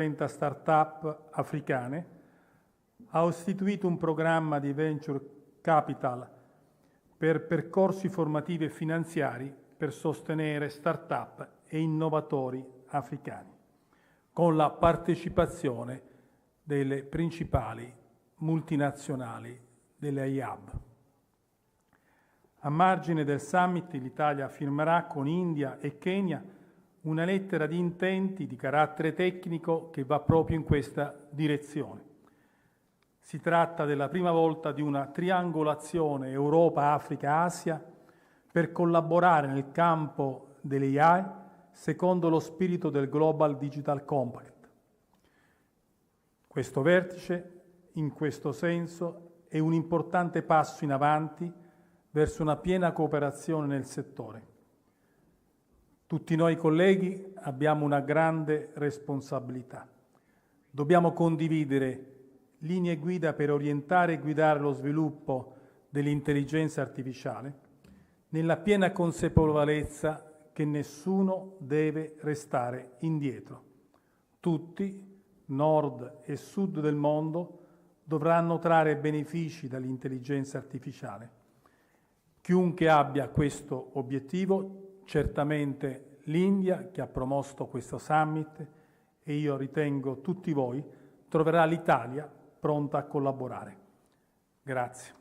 30 start-up africane, ha istituito un programma di venture capital per percorsi formativi e finanziari per sostenere start-up e innovatori africani, con la partecipazione delle principali multinazionali delle IAB. A margine del summit, l'Italia firmerà con India e Kenya una lettera di intenti di carattere tecnico che va proprio in questa direzione. Si tratta della prima volta di una triangolazione Europa, Africa, Asia per collaborare nel campo delle AI secondo lo spirito del Global Digital Compact. Questo vertice, in questo senso, è un importante passo in avanti verso una piena cooperazione nel settore. Tutti noi colleghi abbiamo una grande responsabilità. Dobbiamo condividere linee guida per orientare e guidare lo sviluppo dell'intelligenza artificiale, nella piena consapevolezza che nessuno deve restare indietro. Tutti, nord e sud del mondo, dovranno trarre benefici dall'intelligenza artificiale. Chiunque abbia questo obiettivo, certamente l'India, che ha promosso questo summit, e io ritengo tutti voi, troverà l'Italia pronta a collaborare. Grazie.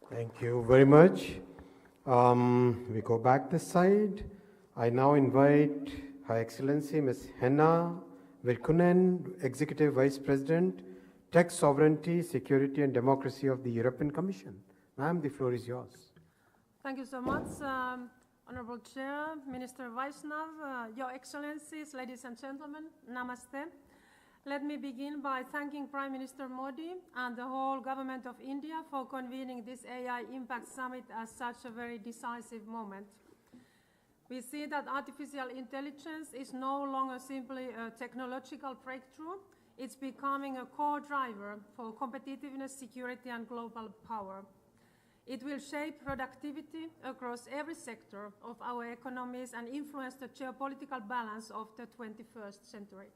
Thank you very much. We go back this side. I now invite Her Excellency Ms. Henna Virkkunen, Executive Vice President, Tech Sovereignty, Security and Democracy of the European Commission. Ma'am, the floor is yours. Thank you so much, Honorable Chair, Minister Vaishnav, Your Excellencies, ladies and gentlemen, Namaste. Let me begin by thanking Prime Minister Modi and the whole Government of India for convening this AI Impact Summit at such a very decisive moment. We see that artificial intelligence is no longer simply a technological breakthrough, it's becoming a core driver for competitiveness, security, and global power. It will shape productivity across every sector of our economies and influence the geopolitical balance of the 21st century.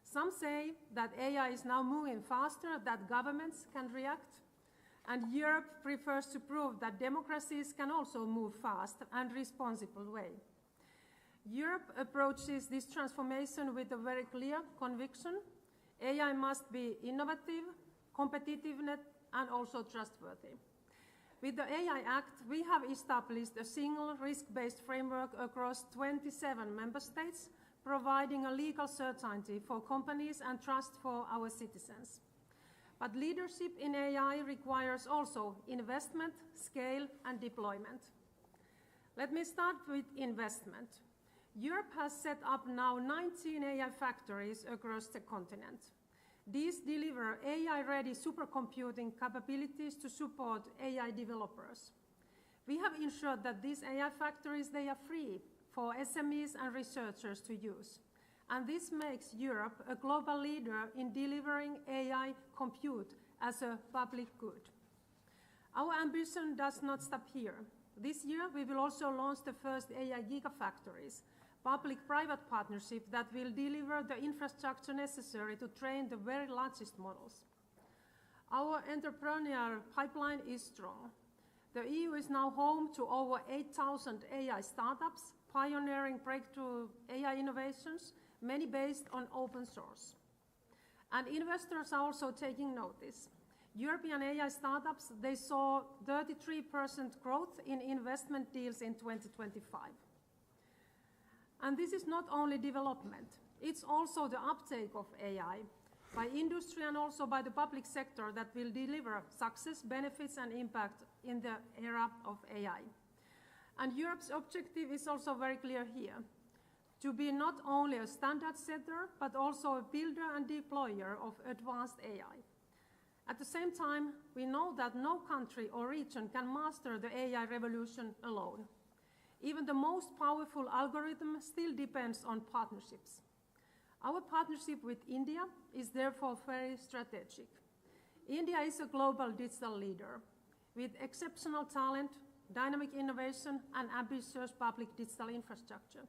Some say that AI is now moving faster than governments can react, and Europe prefers to prove that democracies can also move fast and responsible way. Europe approaches this transformation with a very clear conviction. AI must be innovative, competitive, and also trustworthy. With the AI Act, we have established a single risk-based framework across 27 member states, providing a legal certainty for companies and trust for our citizens. But leadership in AI requires also investment, scale, and deployment. Let me start with investment. Europe has set up now 19 AI factories across the continent. These deliver AI-ready supercomputing capabilities to support AI developers. We have ensured that these AI factories, they are free for SMEs and researchers to use. And this makes Europe a global leader in delivering AI compute as a public good. Our ambition does not stop here. This year, we will also launch the first AI gigafactories, public-private partnership that will deliver the infrastructure necessary to train the very largest models. Our entrepreneurial pipeline is strong. The EU is now home to over 8,000 AI startups, pioneering breakthrough AI innovations, many based on open source. And investors are also taking notice. European AI startups, they saw 33% growth in investment deals in 2025. And this is not only development, it's also the uptake of AI by industry and also by the public sector that will deliver success, benefits, and impact in the era of AI. And Europe's objective is also very clear here, to be not only a standard setter, but also a builder and deployer of advanced AI. At the same time, we know that no country or region can master the AI revolution alone. Even the most powerful algorithm still depends on partnerships. Our partnership with India is therefore very strategic. India is a global digital leader with exceptional talent, dynamic innovation, and ambitious public digital infrastructure.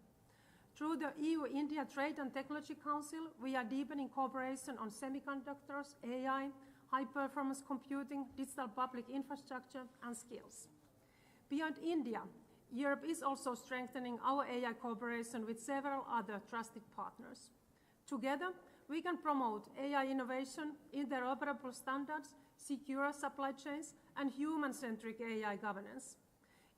Through the EU-India Trade and Technology Council, we are deepening cooperation on semiconductors, AI, high-performance computing, digital public infrastructure, and skills. Beyond India, Europe is also strengthening our AI cooperation with several other trusted partners. Together, we can promote AI innovation, interoperable standards, secure supply chains, and human-centric AI governance.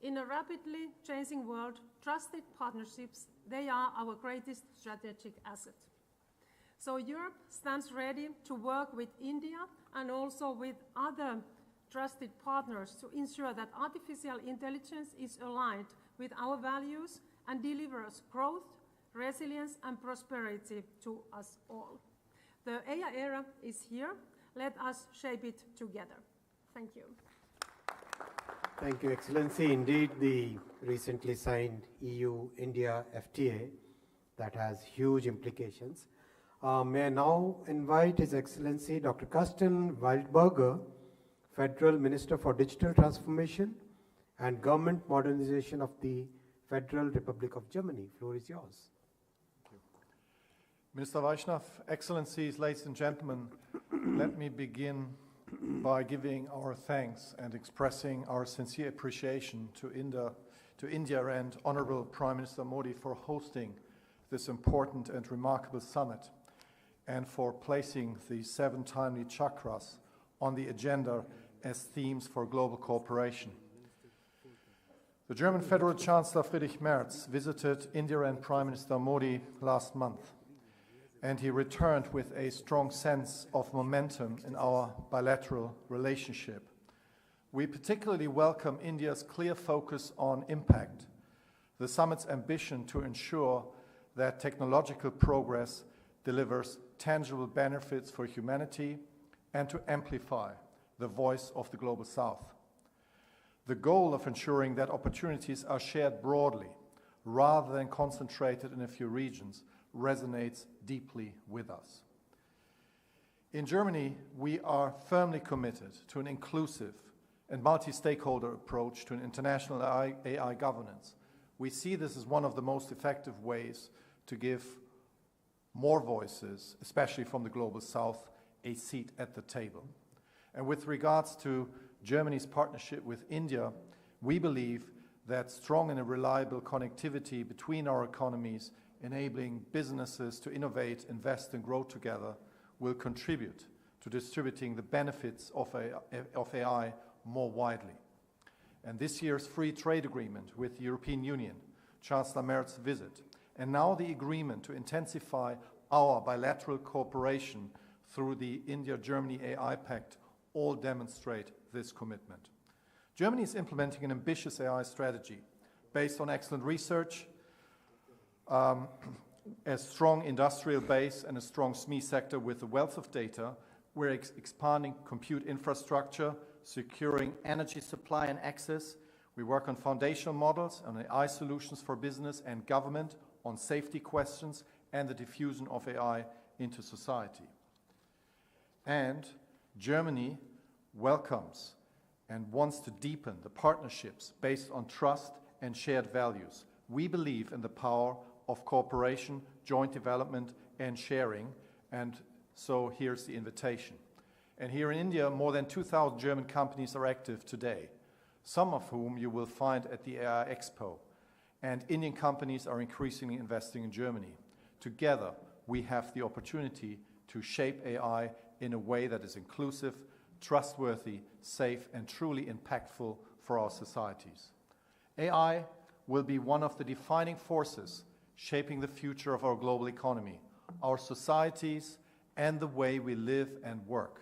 In a rapidly changing world, trusted partnerships, they are our greatest strategic asset. So Europe stands ready to work with India and also with other trusted partners to ensure that artificial intelligence is aligned with our values and delivers growth, resilience, and prosperity to us all. The AI era is here. Let us shape it together. Thank you. Thank you, Excellency. Indeed, the recently signed EU-India FTA that has huge implications. May I now invite His Excellency Dr. Carsten Wildberger, Federal Minister for Digital Transformation and Government Modernization of the Federal Republic of Germany. Floor is yours. Thank you. Minister Vaishnav, Excellencies, ladies and gentlemen, let me begin by giving our thanks and expressing our sincere appreciation to India and Honorable Prime Minister Modi for hosting this important and remarkable summit and for placing the 7 timely chakras on the agenda as themes for global cooperation. The German Federal Chancellor Friedrich Merz visited India and Prime Minister Modi last month, and he returned with a strong sense of momentum in our bilateral relationship. We particularly welcome India's clear focus on impact, the summit's ambition to ensure that technological progress delivers tangible benefits for humanity, and to amplify the voice of the Global South. The goal of ensuring that opportunities are shared broadly, rather than concentrated in a few regions, resonates deeply with us. In Germany, we are firmly committed to an inclusive and multi-stakeholder approach to an international AI governance. We see this as one of the most effective ways to give more voices, especially from the Global South, a seat at the table. And with regards to Germany's partnership with India, we believe that strong and reliable connectivity between our economies, enabling businesses to innovate, invest, and grow together, will contribute to distributing the benefits of AI more widely. And this year's free trade agreement with the European Union, Chancellor Merz's visit, and now the agreement to intensify our bilateral cooperation through the India-Germany AI Pact all demonstrate this commitment. Germany is implementing an ambitious AI strategy based on excellent research, a strong industrial base and a strong SME sector with a wealth of data. We're expanding compute infrastructure, securing energy supply and access. We work on foundational models, on AI solutions for business and government, on safety questions and the diffusion of AI into society. And Germany welcomes and wants to deepen the partnerships based on trust and shared values. We believe in the power of cooperation, joint development, and sharing, and so here's the invitation. And here in India, more than 2,000 German companies are active today, some of whom you will find at the AI Expo. And Indian companies are increasingly investing in Germany. Together, we have the opportunity to shape AI in a way that is inclusive, trustworthy, safe, and truly impactful for our societies. AI will be one of the defining forces shaping the future of our global economy, our societies, and the way we live and work.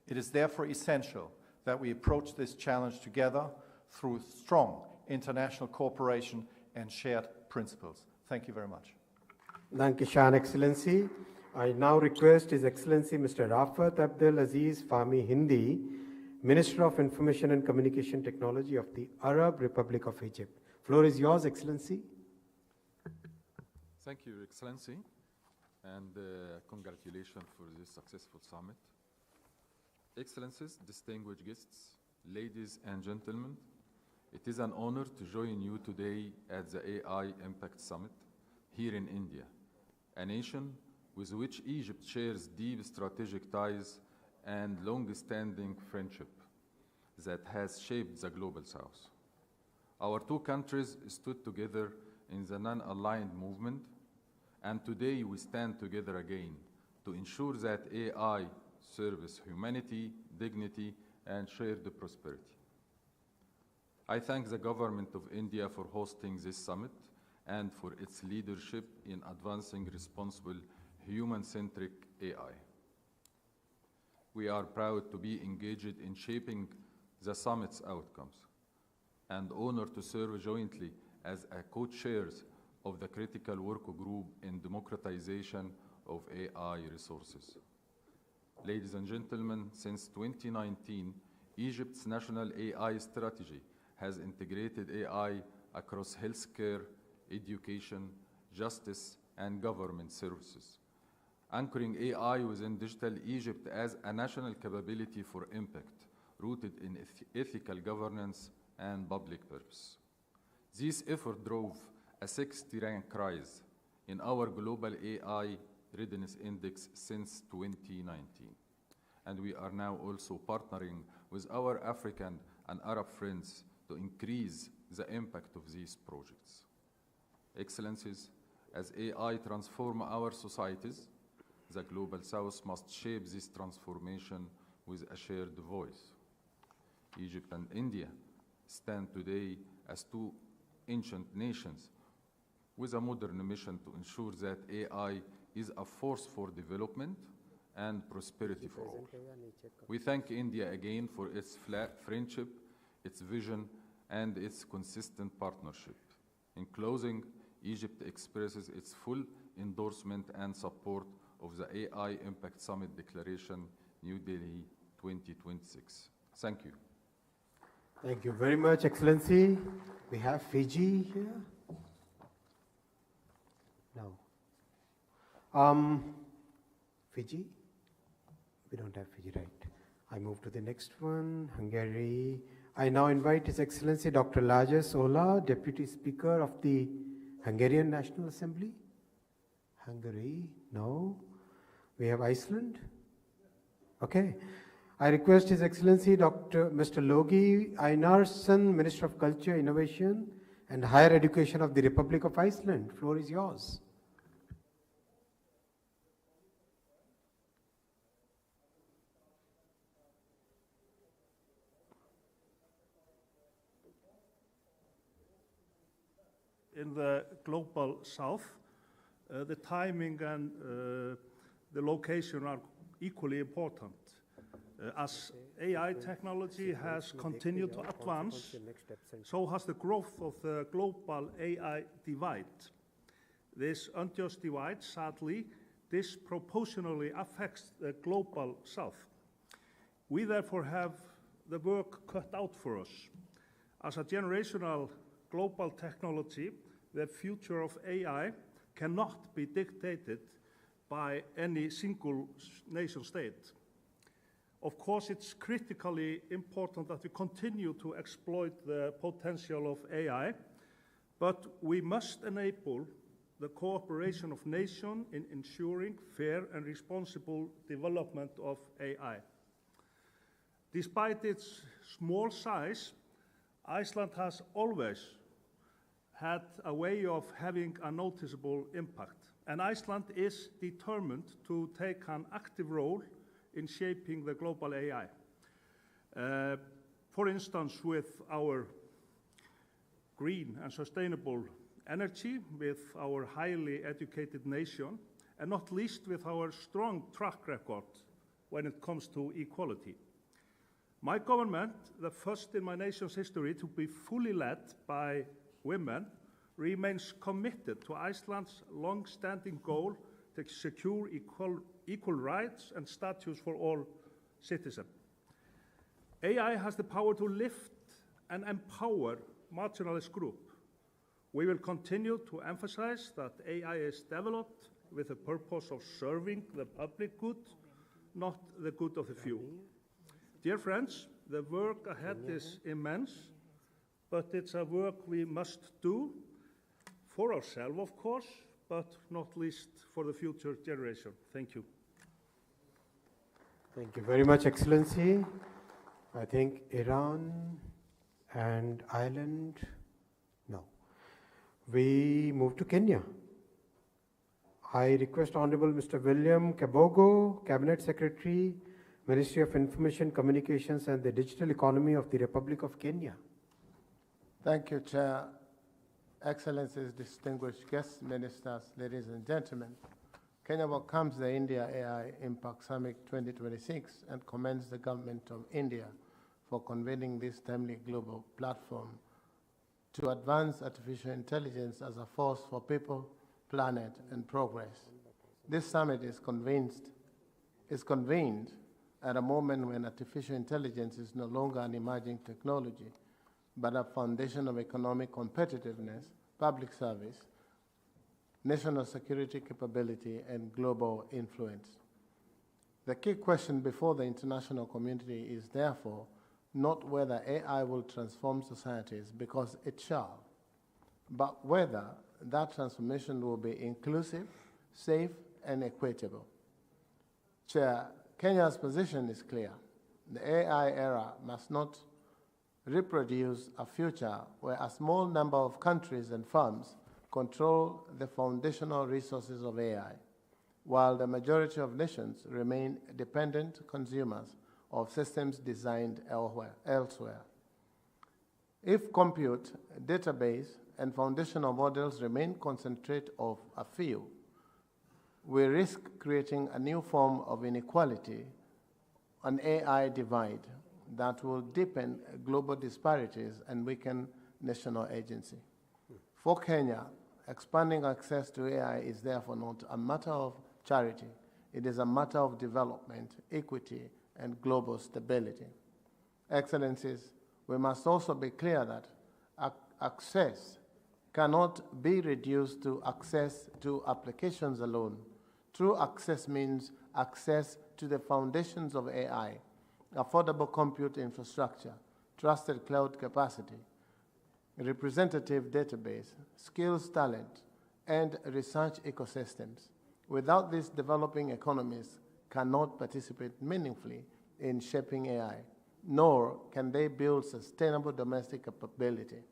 It is therefore essential that we approach this challenge together through strong international cooperation and shared principles. Thank you very much. Thank you, Shan Excellency. I now request His Excellency Mr. Rafat Abdel Aziz Fahmi Hindi, Minister of Information and Communication Technology of the Arab Republic of Egypt. Floor is yours, Excellency. Thank you, Excellency, and congratulations for this successful summit. Excellencies, distinguished guests, ladies and gentlemen, it is an honor to join you today at the AI Impact Summit here in India, a nation with which Egypt shares deep strategic ties and long-standing friendship that has shaped the Global South. Our two countries stood together in the non-aligned movement, and today we stand together again to ensure that AI serves humanity, dignity, and shared prosperity. I thank the Government of India for hosting this summit and for its leadership in advancing responsible human-centric AI. We are proud to be engaged in shaping the summit's outcomes and honored to serve jointly as a co-chairs of the critical work group in democratization of AI resources. Ladies and gentlemen, since 2019, Egypt's national AI strategy has integrated AI across healthcare, education, justice, and government services, anchoring AI within Digital Egypt as a national capability for impact, rooted in ethical governance and public purpose. This effort drove a 60-rank rise in our Global AI Readiness Index since 2019. And we are now also partnering with our African and Arab friends to increase the impact of these projects. Excellencies, as AI transforms our societies, the Global South must shape this transformation with a shared voice. Egypt and India stand today as two ancient nations with a modern mission to ensure that AI is a force for development and prosperity for all. We thank India again for its friendship, its vision, and its consistent partnership. In closing, Egypt expresses its full endorsement and support of the AI Impact Summit Declaration, New Delhi 2026. Thank you. Thank you very much, Excellency. We have Fiji here. No. Fiji? We don't have Fiji, right. I move to the next one, Hungary. I now invite His Excellency Dr. Lajos Ola, Deputy Speaker of the Hungarian National Assembly. Hungary? No. We have Iceland? Okay. I request His Excellency Mr. Logi Einarsson, Minister of Culture, Innovation and Higher Education of the Republic of Iceland. Floor is yours. In the Global South, the timing and the location are equally important. As AI technology has continued to advance, so has the growth of the global AI divide. This unjust divide, sadly, disproportionately affects the Global South. We therefore have the work cut out for us. As a generational global technology, the future of AI cannot be dictated by any single nation state. Of course, it's critically important that we continue to exploit the potential of AI, but we must enable the cooperation of nations in ensuring fair and responsible development of AI. Despite its small size, Iceland has always had a way of having a noticeable impact, and Iceland is determined to take an active role in shaping the global AI. For instance, with our green and sustainable energy, with our highly educated nation, and not least with our strong track record when it comes to equality. My government, the first in my nation's history to be fully led by women, remains committed to Iceland's long-standing goal to secure equal rights and status for all citizens. AI has the power to lift and empower marginalized groups. We will continue to emphasize that AI is developed with the purpose of serving the public good, not the good of the few. Dear friends, the work ahead is immense, but it's a work we must do for ourselves, of course, but not least for the future generation. Thank you. Thank you very much, Excellency. I think Iran and Ireland, no. We move to Kenya. I request Honorable Mr. William Kabogo, Cabinet Secretary, Ministry of Information, Communications and the Digital Economy of the Republic of Kenya. Thank you, Chair. Excellencies, distinguished guests, ministers, ladies and gentlemen. Kenya welcomes the India AI Impact Summit 2026 and commends the Government of India for convening this timely global platform to advance artificial intelligence as a force for people, planet, and progress. This summit is convened at a moment when artificial intelligence is no longer an emerging technology, but a foundation of economic competitiveness, public service, national security capability, and global influence. The key question before the international community is therefore not whether AI will transform societies, because it shall, but whether that transformation will be inclusive, safe, and equitable. Chair, Kenya's position is clear. The AI era must not reproduce a future where a small number of countries and firms control the foundational resources of AI, while the majority of nations remain dependent consumers of systems designed elsewhere. If compute, database, and foundational models remain concentrated of a few, we risk creating a new form of inequality, an AI divide that will deepen global disparities and weaken national agency. For Kenya, expanding access to AI is therefore not a matter of charity. It is a matter of development, equity, and global stability. Excellencies, we must also be clear that access cannot be reduced to access to applications alone. True access means access to the foundations of AI, affordable compute infrastructure, trusted cloud capacity, representative database, skills talent, and research ecosystems. Without these, developing economies cannot participate meaningfully in shaping AI, nor can they build sustainable domestic capability.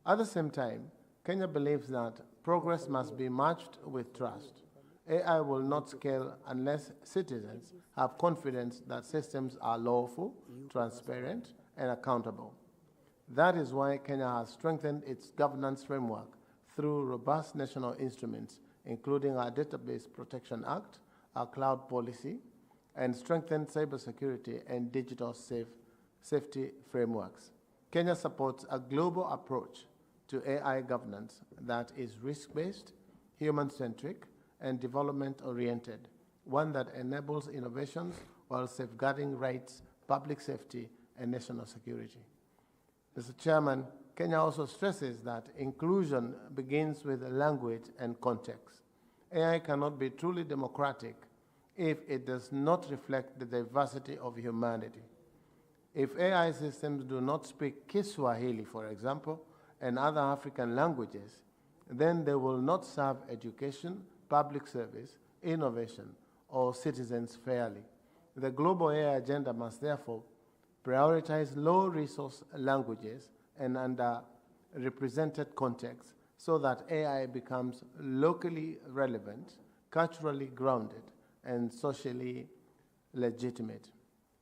At the same time, Kenya believes that progress must be matched with trust. AI will not scale unless citizens have confidence that systems are lawful, transparent, and accountable. That is why Kenya has strengthened its governance framework through robust national instruments, including our Database Protection Act, our cloud policy, and strengthened cybersecurity and digital safety frameworks. Kenya supports a global approach to AI governance that is risk-based, human-centric, and development-oriented, one that enables innovations while safeguarding rights, public safety, and national security. Mr. Chairman, Kenya also stresses that inclusion begins with language and context. AI cannot be truly democratic if it does not reflect the diversity of humanity. If AI systems do not speak Kiswahili, for example, and other African languages, then they will not serve education, public service, innovation, or citizens fairly. The global AI agenda must therefore prioritize low-resource languages and underrepresented contexts so that AI becomes locally relevant, culturally grounded, and socially legitimate.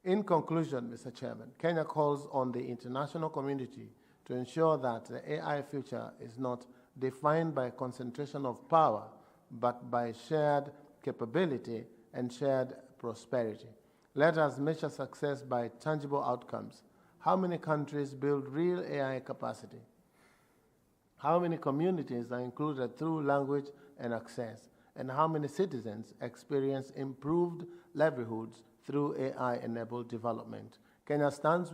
In conclusion, Mr. Chairman, Kenya calls on the international community to ensure that the AI future is not defined by concentration of power, but by shared capability and shared prosperity. Let us measure success by tangible outcomes. How many countries build real AI capacity? How many communities are included through language and access? And how many citizens experience improved livelihoods through AI-enabled development? Kenya stands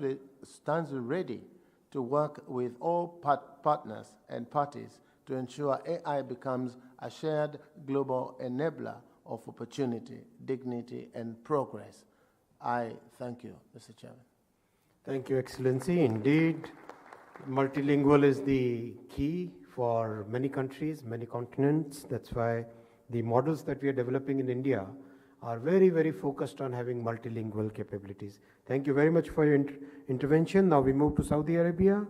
ready to work with all partners and parties to ensure AI becomes a shared global enabler of opportunity, dignity, and progress. I thank you, Mr. Chairman. Thank you, Excellency. Indeed, multilingual is the key for many countries, many continents. That's why the models that we are developing in India are very, very focused on having multilingual capabilities. Thank you very much for your intervention. Now we move to Saudi Arabia.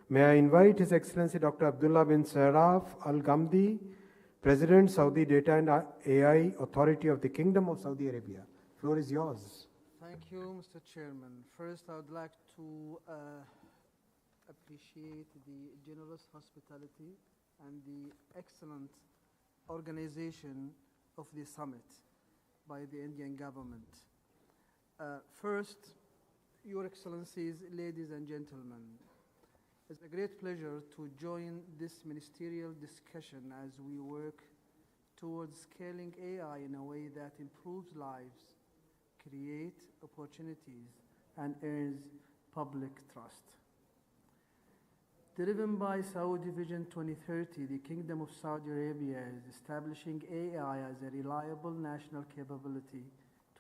May I invite His Excellency Dr. Abdullah bin Saraf Al Ghamdi, President, Saudi Data and AI Authority of the Kingdom of Saudi Arabia. Floor is yours. Thank you, Mr. Chairman. First, I would like to appreciate the generous hospitality and the excellent organization of the summit by the Indian government. First, Your Excellencies, ladies and gentlemen, it's a great pleasure to join this ministerial discussion as we work towards scaling AI in a way that improves lives, creates opportunities, and earns public trust. Driven by Saudi Vision 2030, the Kingdom of Saudi Arabia is establishing AI as a reliable national capability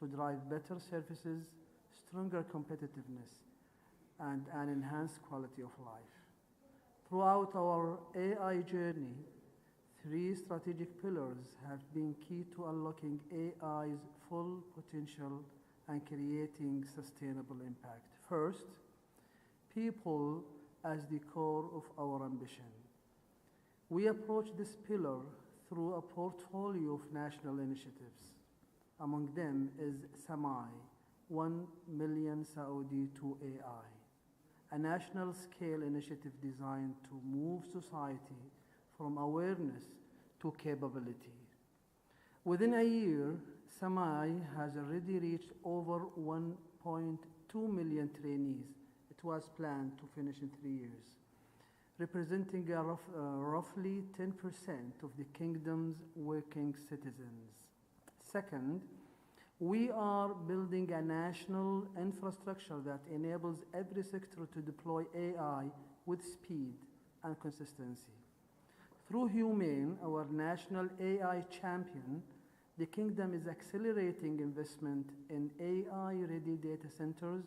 to drive better services, stronger competitiveness, and an enhanced quality of life. Throughout our AI journey, 3 strategic pillars have been key to unlocking AI's full potential and creating sustainable impact. First, people as the core of our ambition. We approach this pillar through a portfolio of national initiatives. Among them is SAMAI, 1 million Saudi to AI, a national scale initiative designed to move society from awareness to capability. Within a year, SAMAI has already reached over 1.2 million trainees. It was planned to finish in 3 years, representing roughly 10% of the kingdom's working citizens. Second, we are building a national infrastructure that enables every sector to deploy AI with speed and consistency. Through Humane, our national AI champion, the Kingdom is accelerating investment in AI-ready data centers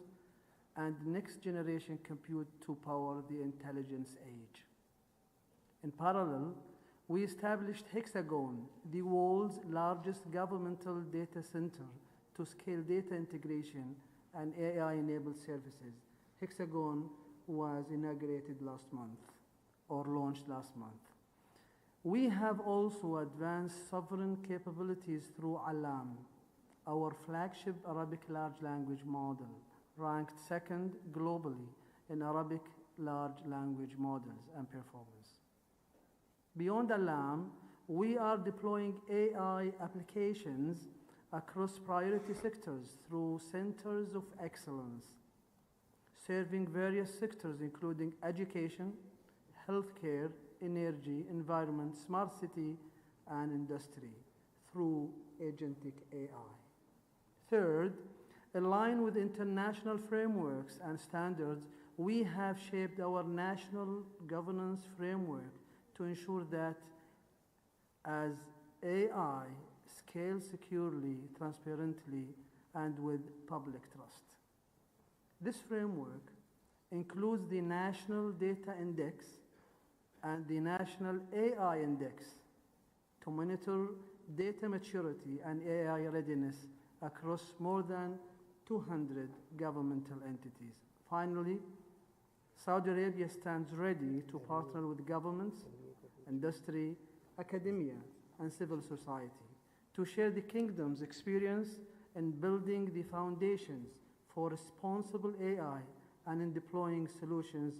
and next-generation compute to power the intelligence age. In parallel, we established Hexagon, the world's largest governmental data center, to scale data integration and AI-enabled services. Hexagon was inaugurated last month, or launched last month. We have also advanced sovereign capabilities through Alam, our flagship Arabic large language model, ranked 2nd globally in Arabic large language models and performance. Beyond Alam, we are deploying AI applications across priority sectors through centers of excellence, serving various sectors including education, healthcare, energy, environment, smart city, and industry through agentic AI. Third, in line with international frameworks and standards, we have shaped our national governance framework to ensure that as AI scales securely, transparently, and with public trust. This framework includes the National Data Index and the National AI Index to monitor data maturity and AI readiness across more than 200 governmental entities. Finally, Saudi Arabia stands ready to partner with governments, industry, academia, and civil society to share the Kingdom's experience in building the foundations for responsible AI and in deploying solutions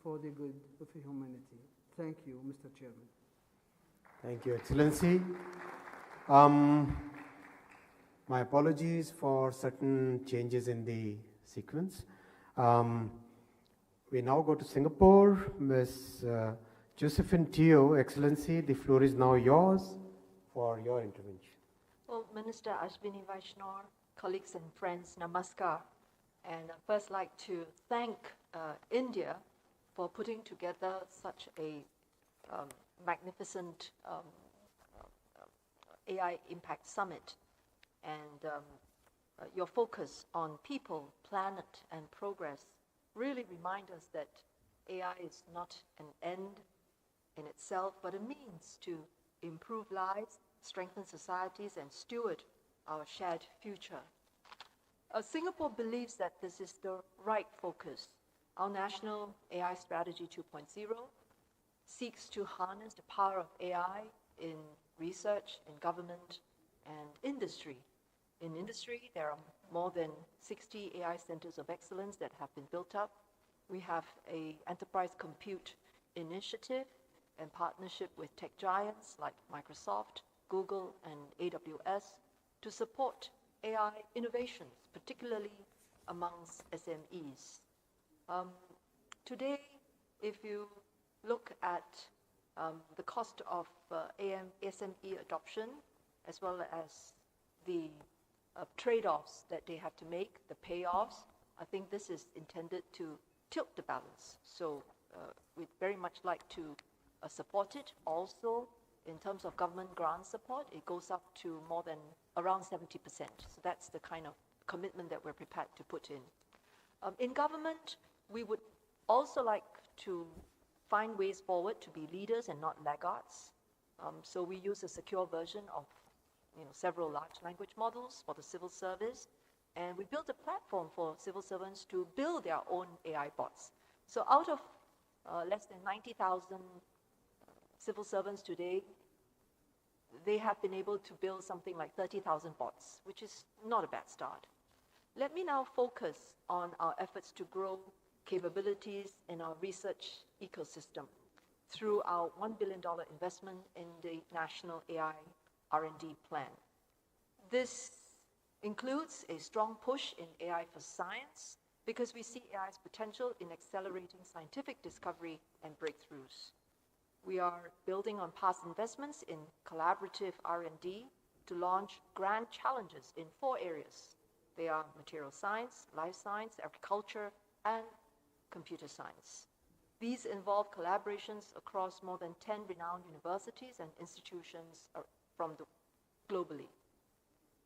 for the good of humanity. Thank you, Mr. Chairman. Thank you, Excellency. My apologies for certain changes in the sequence. We now go to Singapore. Ms. Josephine Teo, Excellency, the floor is now yours for your intervention. Well, Minister Ashwini Vaishnaw, colleagues and friends, namaskar. And I'd first like to thank India for putting together such a magnificent AI Impact Summit. And your focus on people, planet, and progress really remind us that AI is not an end, in itself, but a means to improve lives, strengthen societies, and steward our shared future. Singapore believes that this is the right focus. Our National AI Strategy 2.0 seeks to harness the power of AI in research, in government, and industry. In industry, there are more than 60 AI centers of excellence that have been built up. We have an enterprise compute initiative in partnership with tech giants like Microsoft, Google, and AWS to support AI innovations, particularly amongst SMEs. Today, if you look at the cost of SME adoption, as well as the trade-offs that they have to make, the payoffs, I think this is intended to tilt the balance. So we'd very much like to support it. Also, in terms of government grant support, it goes up to more than around 70%. So that's the kind of commitment that we're prepared to put in. In government, we would also like to find ways forward to be leaders and not laggards. So we use a secure version of several large language models for the civil service, and we built a platform for civil servants to build their own AI bots. So out of less than 90,000 civil servants today, they have been able to build something like 30,000 bots, which is not a bad start. Let me now focus on our efforts to grow capabilities in our research ecosystem through our $1 billion investment in the National AI R&D plan. This includes a strong push in AI for science because we see AI's potential in accelerating scientific discovery and breakthroughs. We are building on past investments in collaborative R&D to launch grand challenges in 4 areas. They are material science, life science, agriculture, and computer science. These involve collaborations across more than 10 renowned universities and institutions globally.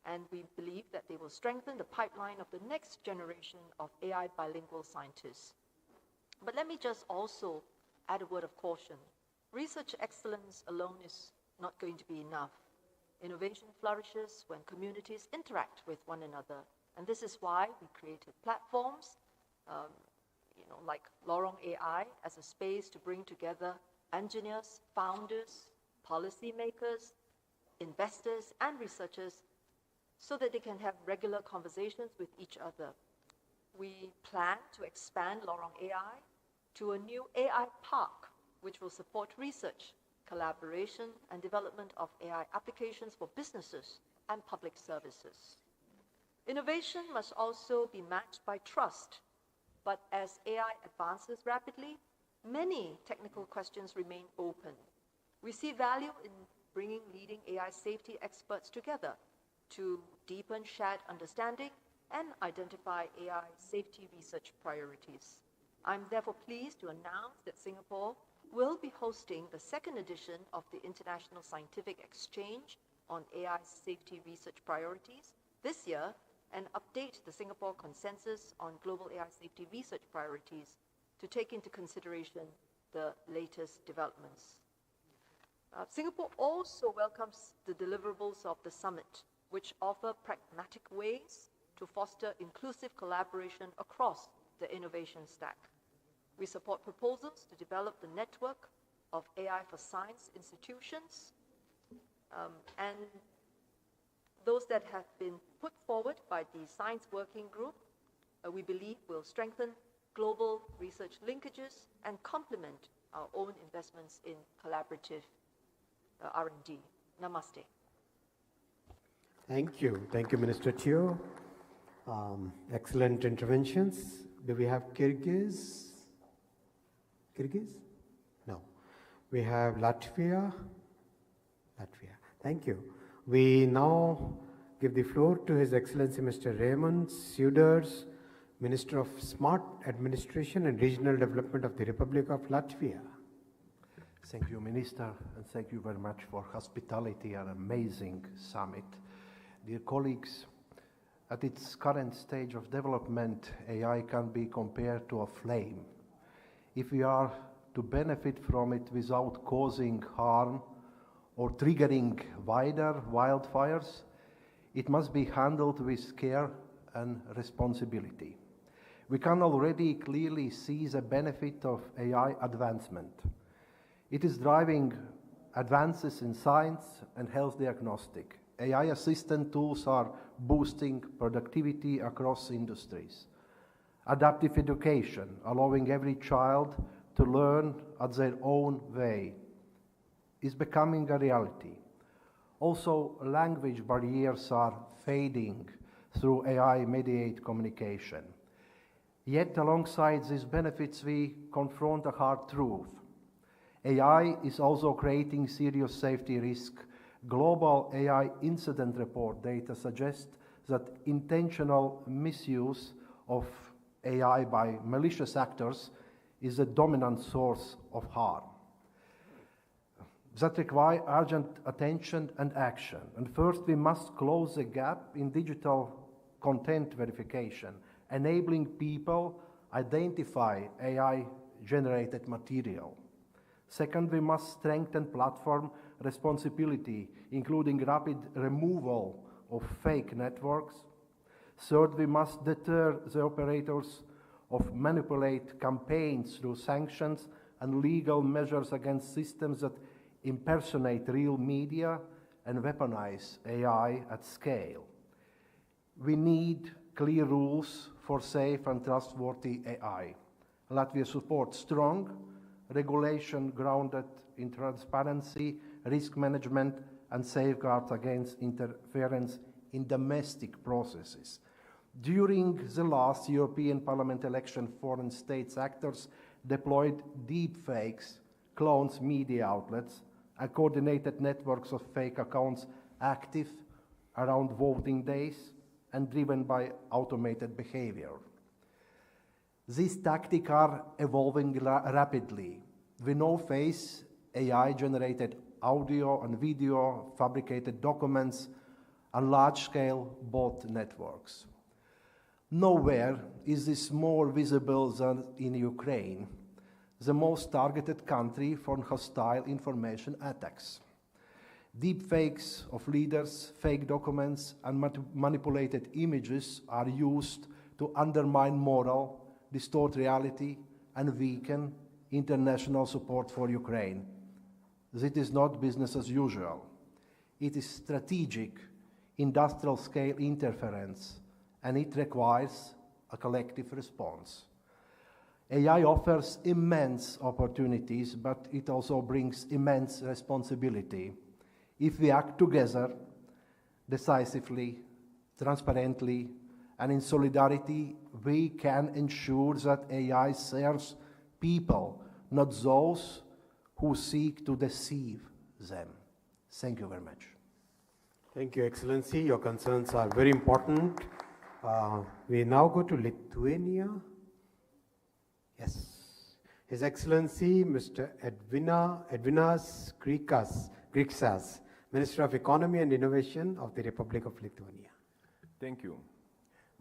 And we believe that they will strengthen the pipeline of the next generation of AI bilingual scientists. But let me just also add a word of caution. Research excellence alone is not going to be enough. Innovation flourishes when communities interact with one another. And this is why we created platforms, like Lorong AI, as a space to bring together engineers, founders, policymakers, investors, and researchers so that they can have regular conversations with each other. We plan to expand Lorong AI to a new AI park, which will support research, collaboration, and development of AI applications for businesses and public services. Innovation must also be matched by trust. But as AI advances rapidly, many technical questions remain open. We see value in bringing leading AI safety experts together to deepen shared understanding and identify AI safety research priorities. I'm therefore pleased to announce that Singapore will be hosting the 2nd edition of the International Scientific Exchange on AI safety research priorities this year and update the Singapore Consensus on Global AI Safety Research Priorities to take into consideration the latest developments. Singapore also welcomes the deliverables of the summit, which offer pragmatic ways to foster inclusive collaboration across the innovation stack. We support proposals to develop the network of AI for science institutions, and those that have been put forward by the Science Working Group, we believe will strengthen global research linkages and complement our own investments in collaborative R&D. Namaste. Thank you. Thank you, Minister Teo. Excellent interventions. Do we have Kyrgyz? No. We have Latvia. Thank you. We now give the floor to His Excellency Mr. Raymond Suders, Minister of Smart Administration and Regional Development of the Republic of Latvia. Thank you, Minister, and thank you very much for hospitality and amazing summit. Dear colleagues, at its current stage of development, AI can be compared to a flame. If we are to benefit from it without causing harm or triggering wider wildfires, it must be handled with care and responsibility. We can already clearly see the benefit of AI advancement. It is driving advances in science and health diagnostic. AI assistant tools are boosting productivity across industries. Adaptive education, allowing every child to learn at their own way, is becoming a reality. Also, language barriers are fading through AI-mediated communication. Yet, alongside these benefits, we confront a hard truth. AI is also creating serious safety risk. Global AI incident report data suggests that intentional misuse of AI by malicious actors is a dominant source of harm. That requires urgent attention and action. And first, we must close the gap in digital content verification, enabling people identify AI-generated material. Second, we must strengthen platform responsibility, including rapid removal of fake networks. Third, we must deter the operators of manipulate campaigns through sanctions and legal measures against systems that impersonate real media and weaponize AI at scale. We need clear rules for safe and trustworthy AI. Latvia supports strong regulation grounded in transparency, risk management, and safeguards against interference in domestic processes. During the last European Parliament election, foreign states actors deployed deepfakes, clones media outlets, and coordinated networks of fake accounts active around voting days and driven by automated behavior. These tactics are evolving rapidly. We now face AI-generated audio and video, fabricated documents, and large-scale bot networks. Nowhere is this more visible than in Ukraine, the most targeted country for hostile information attacks. Deepfakes of leaders, fake documents, and manipulated images are used to undermine morale, distort reality, and weaken international support for Ukraine. This is not business as usual. It is strategic, industrial-scale interference, and it requires a collective response. AI offers immense opportunities, but it also brings immense responsibility. If we act together, decisively, transparently, and in solidarity, we can ensure that AI serves people, not those who seek to deceive them. Thank you very much. Thank you, Excellency. Your concerns are very important. We now go to Lithuania. Yes. His Excellency, Mr. Edvinas Griksas, Minister of Economy and Innovation of the Republic of Lithuania. Thank you.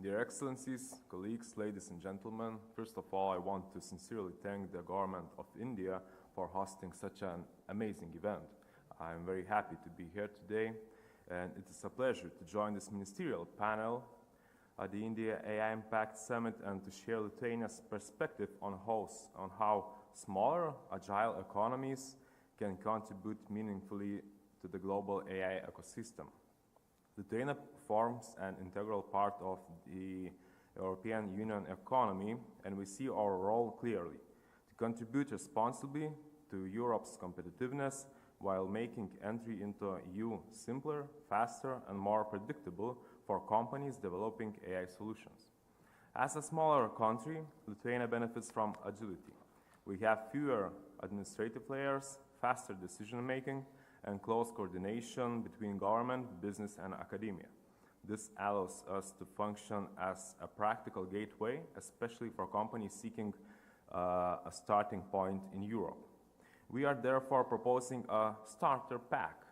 Dear Excellencies, colleagues, ladies and gentlemen, first of all, I want to sincerely thank the government of India for hosting such an amazing event. I'm very happy to be here today, and it is a pleasure to join this ministerial panel at the India AI Impact Summit and to share Lithuania's perspective on how smaller, agile economies can contribute meaningfully to the global AI ecosystem. Lithuania forms an integral part of the European Union economy, and we see our role clearly to contribute responsibly to Europe's competitiveness while making entry into EU simpler, faster, and more predictable for companies developing AI solutions. As a smaller country, Lithuania benefits from agility. We have fewer administrative layers, faster decision-making, and close coordination between government, business, and academia. This allows us to function as a practical gateway, especially for companies seeking a starting point in Europe. We are therefore proposing a starter pack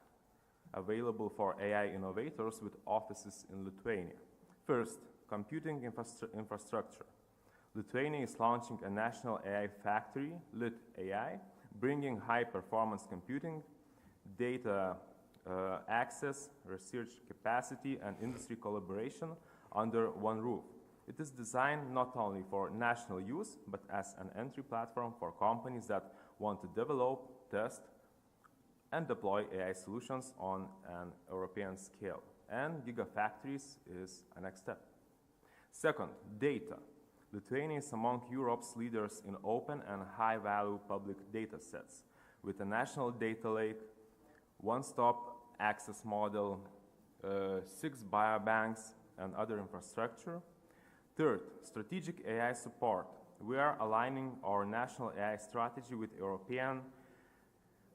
available for AI innovators with offices in Lithuania. First, computing infrastructure. Lithuania is launching a national AI factory, Lit AI, bringing high-performance computing, data access, research capacity, and industry collaboration under one roof. It is designed not only for national use, but as an entry platform for companies that want to develop, test, and deploy AI solutions on an European scale. And gigafactories is a next step. Second, data. Lithuania is among Europe's leaders in open and high-value public data sets, with a national data lake, one-stop access model, 6 biobanks, and other infrastructure. Third, strategic AI support. We are aligning our national AI strategy with European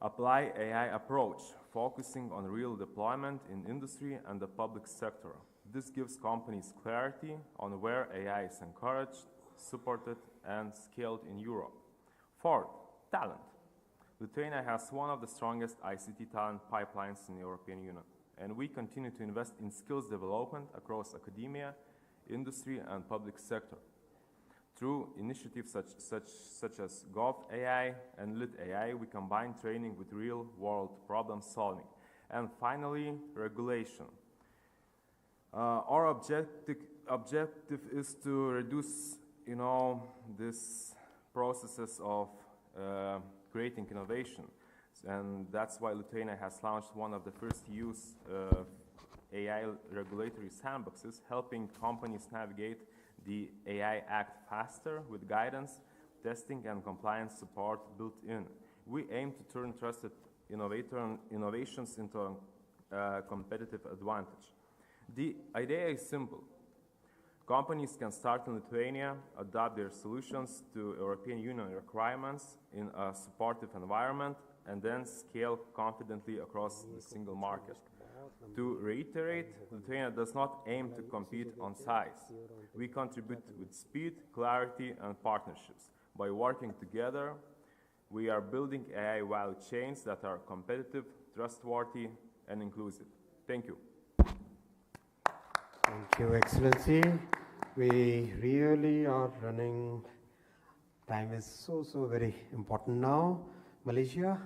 Apply AI approach, focusing on real deployment in industry and the public sector. This gives companies clarity on where AI is encouraged, supported, and scaled in Europe. Fourth, talent. Lithuania has one of the strongest ICT talent pipelines in the European Union, and we continue to invest in skills development across academia, industry, and public sector. Through initiatives such as Gov.ai and Lit AI, we combine training with real-world problem solving. And finally, regulation. Our objective is to reduce, these processes of creating innovation. And that's why Lithuania has launched one of the first use AI regulatory sandboxes, helping companies navigate the AI Act faster with guidance, testing, and compliance support built in. We aim to turn trusted innovations into a competitive advantage. The idea is simple. Companies can start in Lithuania, adapt their solutions to European Union requirements in a supportive environment, and then scale confidently across the single market. To reiterate, Lithuania does not aim to compete on size. We contribute with speed, clarity, and partnerships. By working together, we are building AI value chains that are competitive, trustworthy, and inclusive. Thank you. Thank you, Excellency. We really are running. Time is so very important now. Malaysia.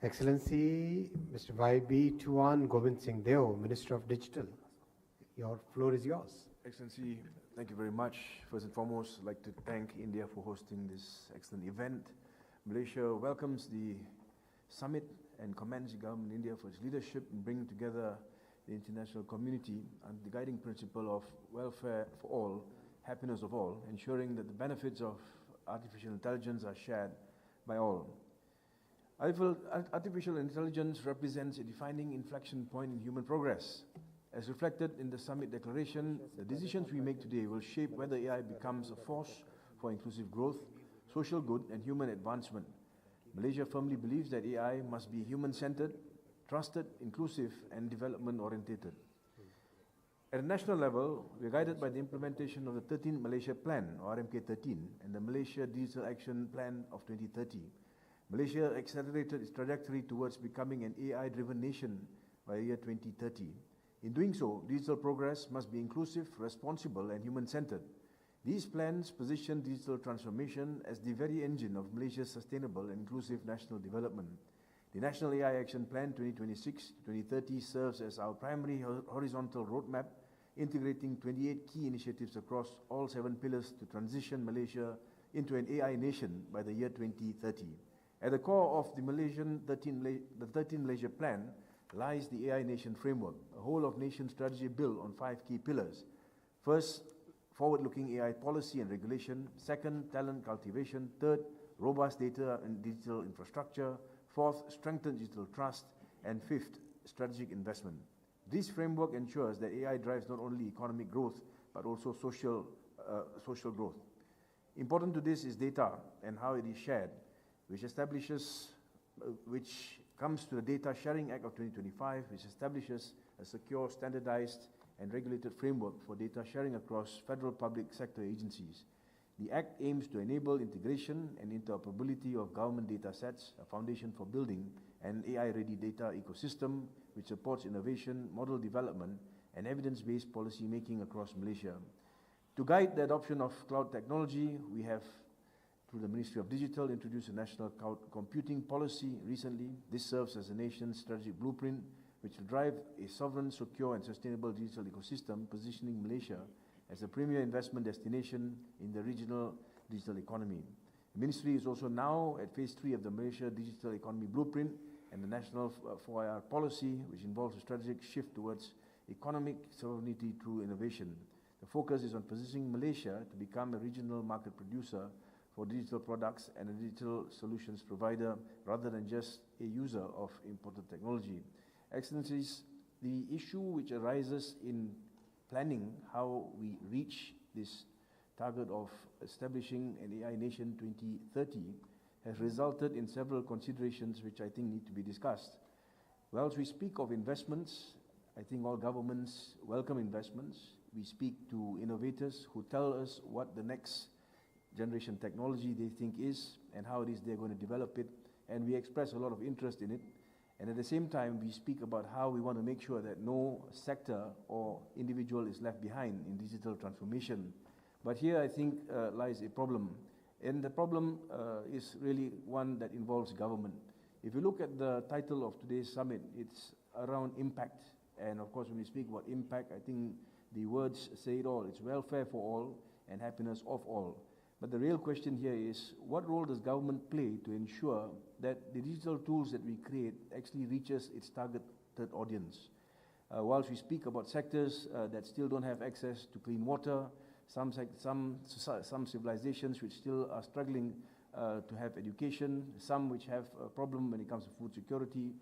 Excellency, Mr. YB Tuan Govind Singh Deo, Minister of Digital. Your floor is yours. Excellency, thank you very much. First and foremost, I'd like to thank India for hosting this excellent event. Malaysia welcomes the summit and commends the government of India for its leadership in bringing together the international community and the guiding principle of welfare for all, happiness of all, ensuring that the benefits of artificial intelligence are shared by all. Artificial intelligence represents a defining inflection point in human progress. As reflected in the summit declaration, the decisions we make today will shape whether AI becomes a force for inclusive growth, social good, and human advancement. Malaysia firmly believes that AI must be human-centered, trusted, inclusive, and development-oriented. At a national level, we are guided by the implementation of the 13th Malaysia Plan, or RMK13, and the Malaysia Digital Action Plan of 2030. Malaysia accelerated its trajectory towards becoming an AI-driven nation by the year 2030. In doing so, digital progress must be inclusive, responsible, and human-centered. These plans position digital transformation as the very engine of Malaysia's sustainable and inclusive national development. The National AI Action Plan 2026-2030 serves as our primary horizontal roadmap, integrating 28 key initiatives across all 7 pillars to transition Malaysia into an AI nation by the year 2030. At the core of the 13th Malaysia Plan lies the AI Nation Framework, a whole-of-nation strategy built on 5 key pillars. First, forward-looking AI policy and regulation. Second, talent cultivation. Third, robust data and digital infrastructure. Fourth, strengthened digital trust. And fifth, strategic investment. This framework ensures that AI drives not only economic growth, but also social growth. Important to this is data and how it is shared, which comes to the Data Sharing Act of 2025, which establishes a secure, standardized, and regulated framework for data sharing across federal public sector agencies. The Act aims to enable integration and interoperability of government data sets, a foundation for building an AI-ready data ecosystem which supports innovation, model development, and evidence-based policy making across Malaysia. To guide the adoption of cloud technology, we have, through the Ministry of Digital, introduced a national cloud computing policy recently. This serves as a nation's strategic blueprint, which will drive a sovereign, secure, and sustainable digital ecosystem, positioning Malaysia as a premier investment destination in the regional digital economy. The Ministry is also now at phase 3 of the Malaysia Digital Economy Blueprint and the National 4IR policy, which involves a strategic shift towards economic sovereignty through innovation. The focus is on positioning Malaysia to become a regional market producer for digital products and a digital solutions provider rather than just a user of imported technology. Excellencies, the issue which arises in planning how we reach this target of establishing an AI nation 2030 has resulted in several considerations which I think need to be discussed. Whilst we speak of investments, I think all governments welcome investments. We speak to innovators who tell us what the next generation technology they think is and how it is they're going to develop it, and we express a lot of interest in it. And at the same time, we speak about how we want to make sure that no sector or individual is left behind in digital transformation. But here I think lies a problem. And the problem is really one that involves government. If you look at the title of today's summit, it's around impact. And of course, when we speak about impact, I think the words say it all. It's welfare for all and happiness of all. But the real question here is, what role does government play to ensure that the digital tools that we create actually reaches its targeted audience? Whilst we speak about sectors that still don't have access to clean water, some civilizations which still are struggling to have education, some which have a problem when it comes to food security,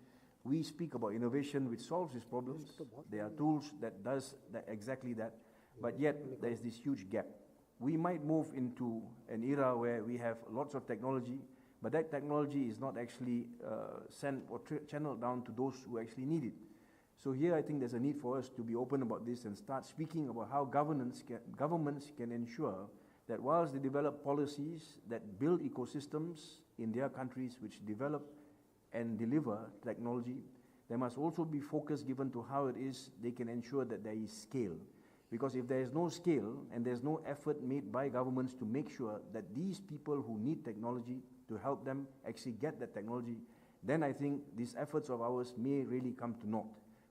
we speak about innovation which solves these problems. There are tools that does exactly that, but yet there is this huge gap. We might move into an era where we have lots of technology, but that technology is not actually sent or channeled down to those who actually need it. So here I think there's a need for us to be open about this and start speaking about how governments can ensure that whilst they develop policies that build ecosystems in their countries which develop and deliver technology, there must also be focus given to how it is they can ensure that there is scale. Because if there is no scale and there's no effort made by governments to make sure that these people who need technology to help them actually get that technology, then I think these efforts of ours may really come to naught.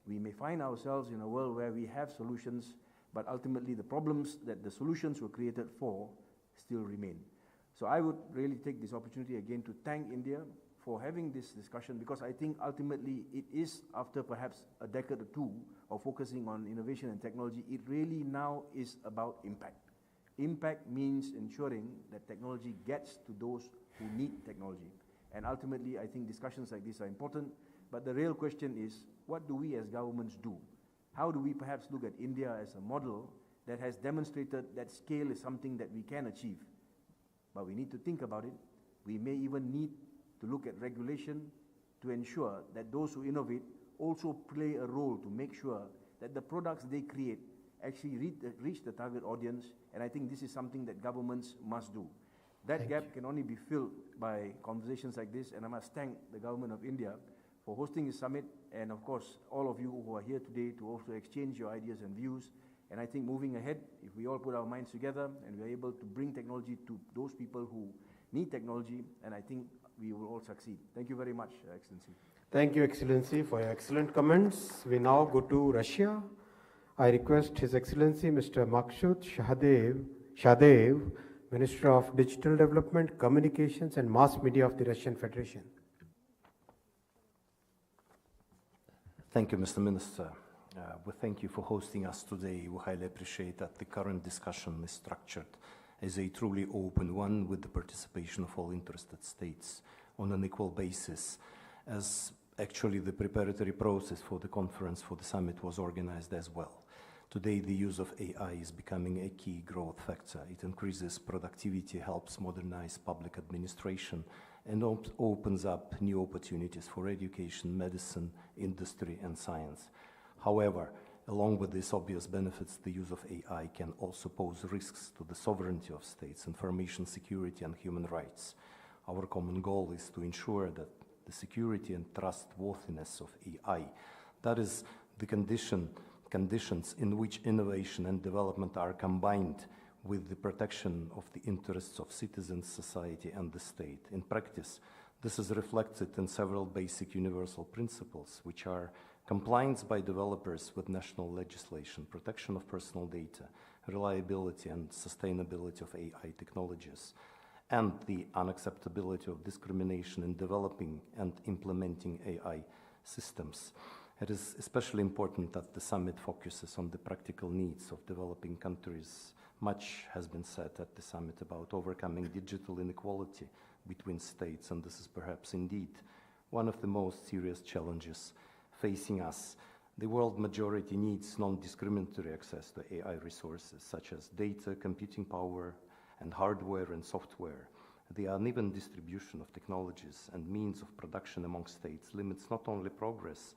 We may find ourselves in a world where we have solutions, but ultimately the problems that the solutions were created for still remain. So I would really take this opportunity again to thank India for having this discussion, because I think ultimately it is, after perhaps a decade or two of focusing on innovation and technology, it really now is about impact. Impact means ensuring that technology gets to those who need technology. And ultimately, I think discussions like this are important, but the real question is, what do we as governments do? How do we perhaps look at India as a model that has demonstrated that scale is something that we can achieve? But we need to think about it. We may even need to look at regulation to ensure that those who innovate also play a role to make sure that the products they create actually reach the target audience, and I think this is something that governments must do. That gap can only be filled by conversations like this, and I must thank the government of India for hosting this summit, and of course all of you who are here today to also exchange your ideas and views. And I think moving ahead, if we all put our minds together and we are able to bring technology to those people who need technology, and I think we will all succeed. Thank you very much, Excellency. Thank you, Excellency, for your excellent comments. We now go to Russia. I request His Excellency Mr. Maksud Shadev, Minister of Digital Development, Communications and Mass Media of the Russian Federation. Thank you, Mr. Minister. We thank you for hosting us today. We highly appreciate that the current discussion is structured as a truly open one with the participation of all interested states on an equal basis, as actually the preparatory process for the conference for the summit was organized as well. Today, the use of AI is becoming a key growth factor. It increases productivity, helps modernize public administration, and opens up new opportunities for education, medicine, industry, and science. However, along with these obvious benefits, the use of AI can also pose risks to the sovereignty of states, information security, and human rights. Our common goal is to ensure that the security and trustworthiness of AI, that is, the conditions in which innovation and development are combined with the protection of the interests of citizens, society, and the state. In practice, this is reflected in several basic universal principles, which are compliance by developers with national legislation, protection of personal data, reliability and sustainability of AI technologies, and the unacceptability of discrimination in developing and implementing AI systems. It is especially important that the summit focuses on the practical needs of developing countries. Much has been said at the summit about overcoming digital inequality between states, and this is perhaps indeed one of the most serious challenges facing us. The world majority needs non-discriminatory access to AI resources such as data, computing power, and hardware and software. The uneven distribution of technologies and means of production among states limits not only progress,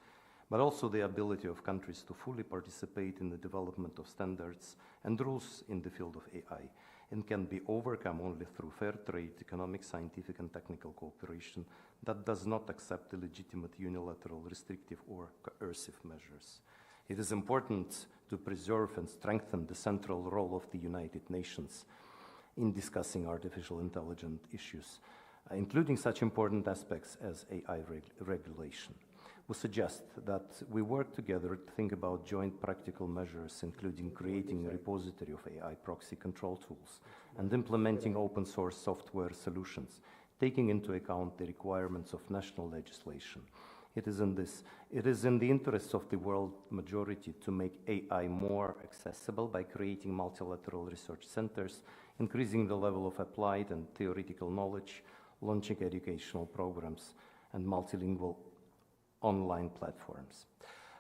but also the ability of countries to fully participate in the development of standards and rules in the field of AI, and can be overcome only through fair trade, economic, scientific, and technical cooperation that does not accept illegitimate unilateral, restrictive, or coercive measures. It is important to preserve and strengthen the central role of the United Nations in discussing artificial intelligence issues, including such important aspects as AI regulation. We suggest that we work together to think about joint practical measures, including creating a repository of AI proxy control tools and implementing open source software solutions, taking into account the requirements of national legislation. It is in the interests of the world majority to make AI more accessible by creating multilateral research centers, increasing the level of applied and theoretical knowledge, launching educational programs, and multilingual online platforms.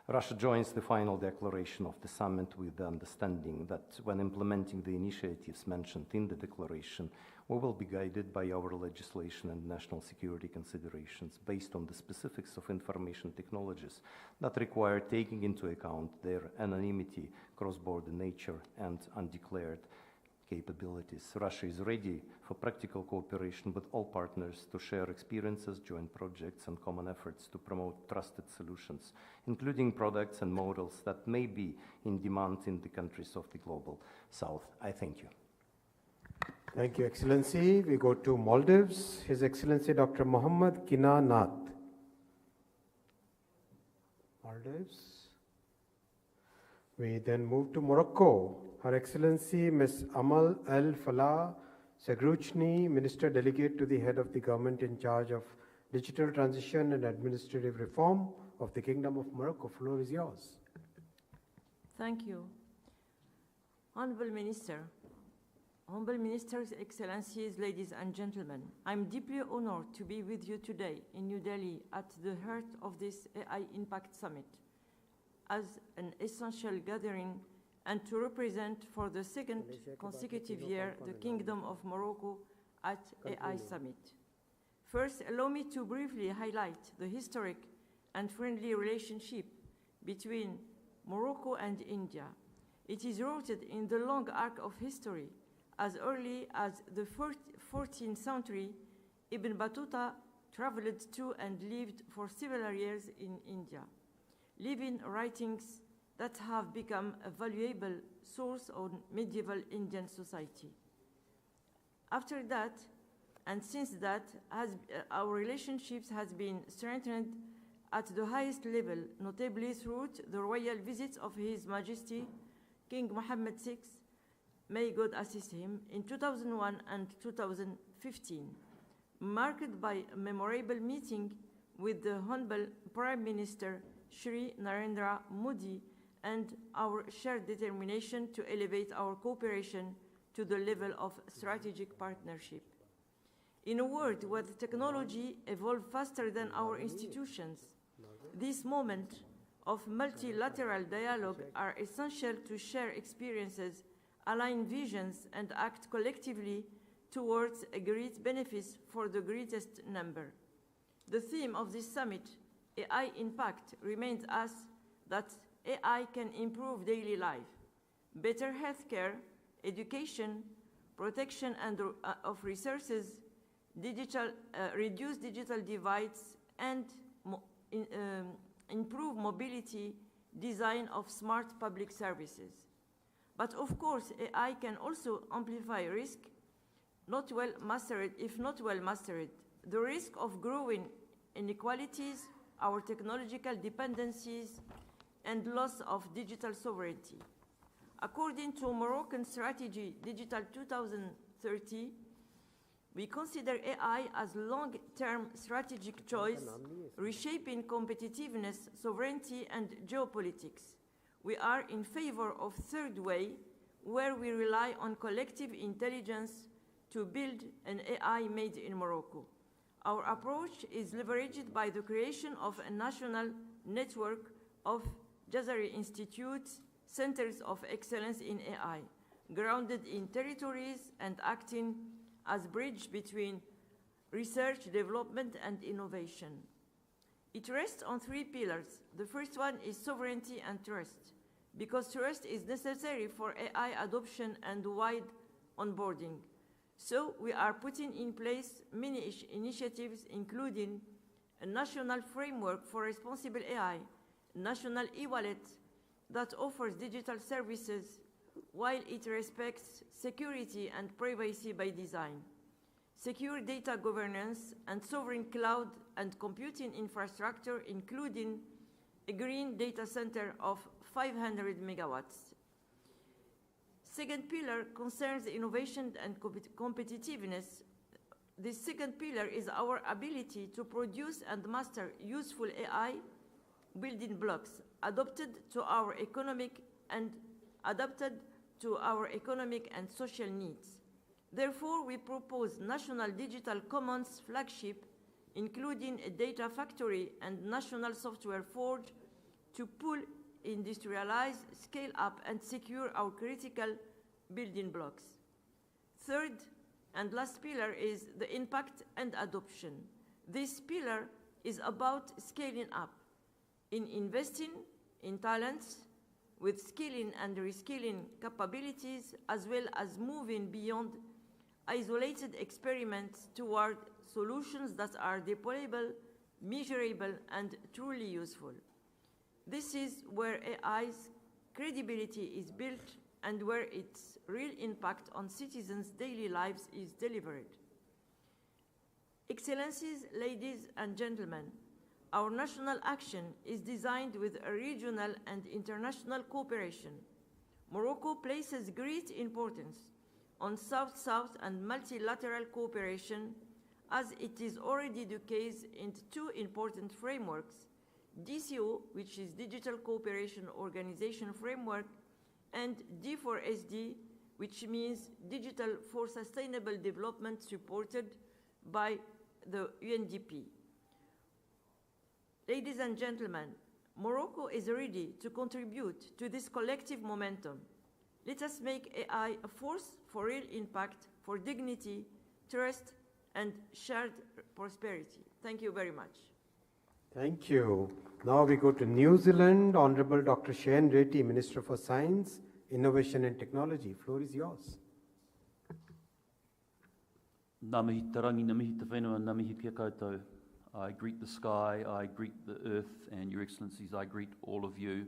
Russia joins the final declaration of the summit with the understanding that when implementing the initiatives mentioned in the declaration, we will be guided by our legislation and national security considerations based on the specifics of information technologies that require taking into account their anonymity, cross-border nature, and undeclared capabilities. Russia is ready for practical cooperation with all partners to share experiences, joint projects, and common efforts to promote trusted solutions, including products and models that may be in demand in the countries of the global south. I thank you. Thank you, Excellency. We go to Maldives. His Excellency Dr. Mohammad Kina Nath. Maldives. We then move to Morocco. Her Excellency Ms. Amal El Falah Segrouchni, Minister Delegate to the Head of the Government in charge of Digital Transition and Administrative Reform of the Kingdom of Morocco. Floor is yours. Thank you. Honorable Ministers, Excellencies, ladies and gentlemen, I'm deeply honored to be with you today in New Delhi at the heart of this AI Impact Summit as an essential gathering and to represent for the second consecutive year the Kingdom of Morocco at AI Summit. First, allow me to briefly highlight the historic and friendly relationship between Morocco and India. It is rooted in the long arc of history. As early as the 14th century, Ibn Battuta traveled to and lived for several years in India, leaving writings that have become a valuable source on medieval Indian society. After that, and since that, our relationships has been strengthened at the highest level, notably through the royal visits of His Majesty King Mohammed VI, may God assist him, in 2001 and 2015, marked by a memorable meeting with the Honorable Prime Minister Shri Narendra Modi, and our shared determination to elevate our cooperation to the level of strategic partnership. In a world where technology evolves faster than our institutions, this moment of multilateral dialogue are essential to share experiences, align visions, and act collectively towards a great benefits for the greatest number. The theme of this summit, AI Impact, remains us that AI can improve daily life, better healthcare, education, protection of resources, reduce digital divides, and improve mobility, design of smart public services. But of course, AI can also amplify risk, if not well mastered. The risk of growing inequalities, our technological dependencies, and loss of digital sovereignty. According to Moroccan strategy Digital 2030, we consider AI as long-term strategic choice, reshaping competitiveness, sovereignty, and geopolitics. We are in favor of third way, where we rely on collective intelligence to build an AI made in Morocco. Our approach is leveraged by the creation of a national network of Jazari institutes, centers of excellence in AI, grounded in territories and acting as bridge between research, development, and innovation. It rests on three pillars. The first one is sovereignty and trust, because trust is necessary for AI adoption and wide onboarding. So we are putting in place many initiatives, including a national framework for responsible AI, national e-wallet that offers digital services while it respects security and privacy by design, secure data governance, and sovereign cloud and computing infrastructure, including a green data center of 500 megawatts. Second pillar concerns innovation and competitiveness. The second pillar is our ability to produce and master useful AI building blocks adapted to our economic and social needs. Therefore, we propose National Digital Commons flagship, including a data factory and national software forge to pool, industrialize, scale up, and secure our critical building blocks. Third and last pillar is the impact and adoption. This pillar is about scaling up, in investing in talents with skilling and reskilling capabilities, as well as moving beyond isolated experiments toward solutions that are deployable, measurable, and truly useful. This is where AI's credibility is built and where its real impact on citizens' daily lives is delivered. Excellencies, ladies and gentlemen, our national action is designed with a regional and international cooperation. Morocco places great importance on South-South and multilateral cooperation, as it is already the case in two important frameworks, DCO, which is Digital Cooperation Organization Framework, and D4SD, which means Digital for Sustainable Development, supported by the UNDP. Ladies and gentlemen, Morocco is ready to contribute to this collective momentum. Let us make AI a force for real impact, for dignity, trust, and shared prosperity. Thank you very much. Thank you. Now we go to New Zealand. Honorable Dr. Shane Reddy, Minister for Science, Innovation and Technology. Floor is yours. Ngā mihi tarangi, ngā mihi te whenua, ngā mihi kia koutou. I greet the sky, I greet the earth, and Your Excellencies, I greet all of you.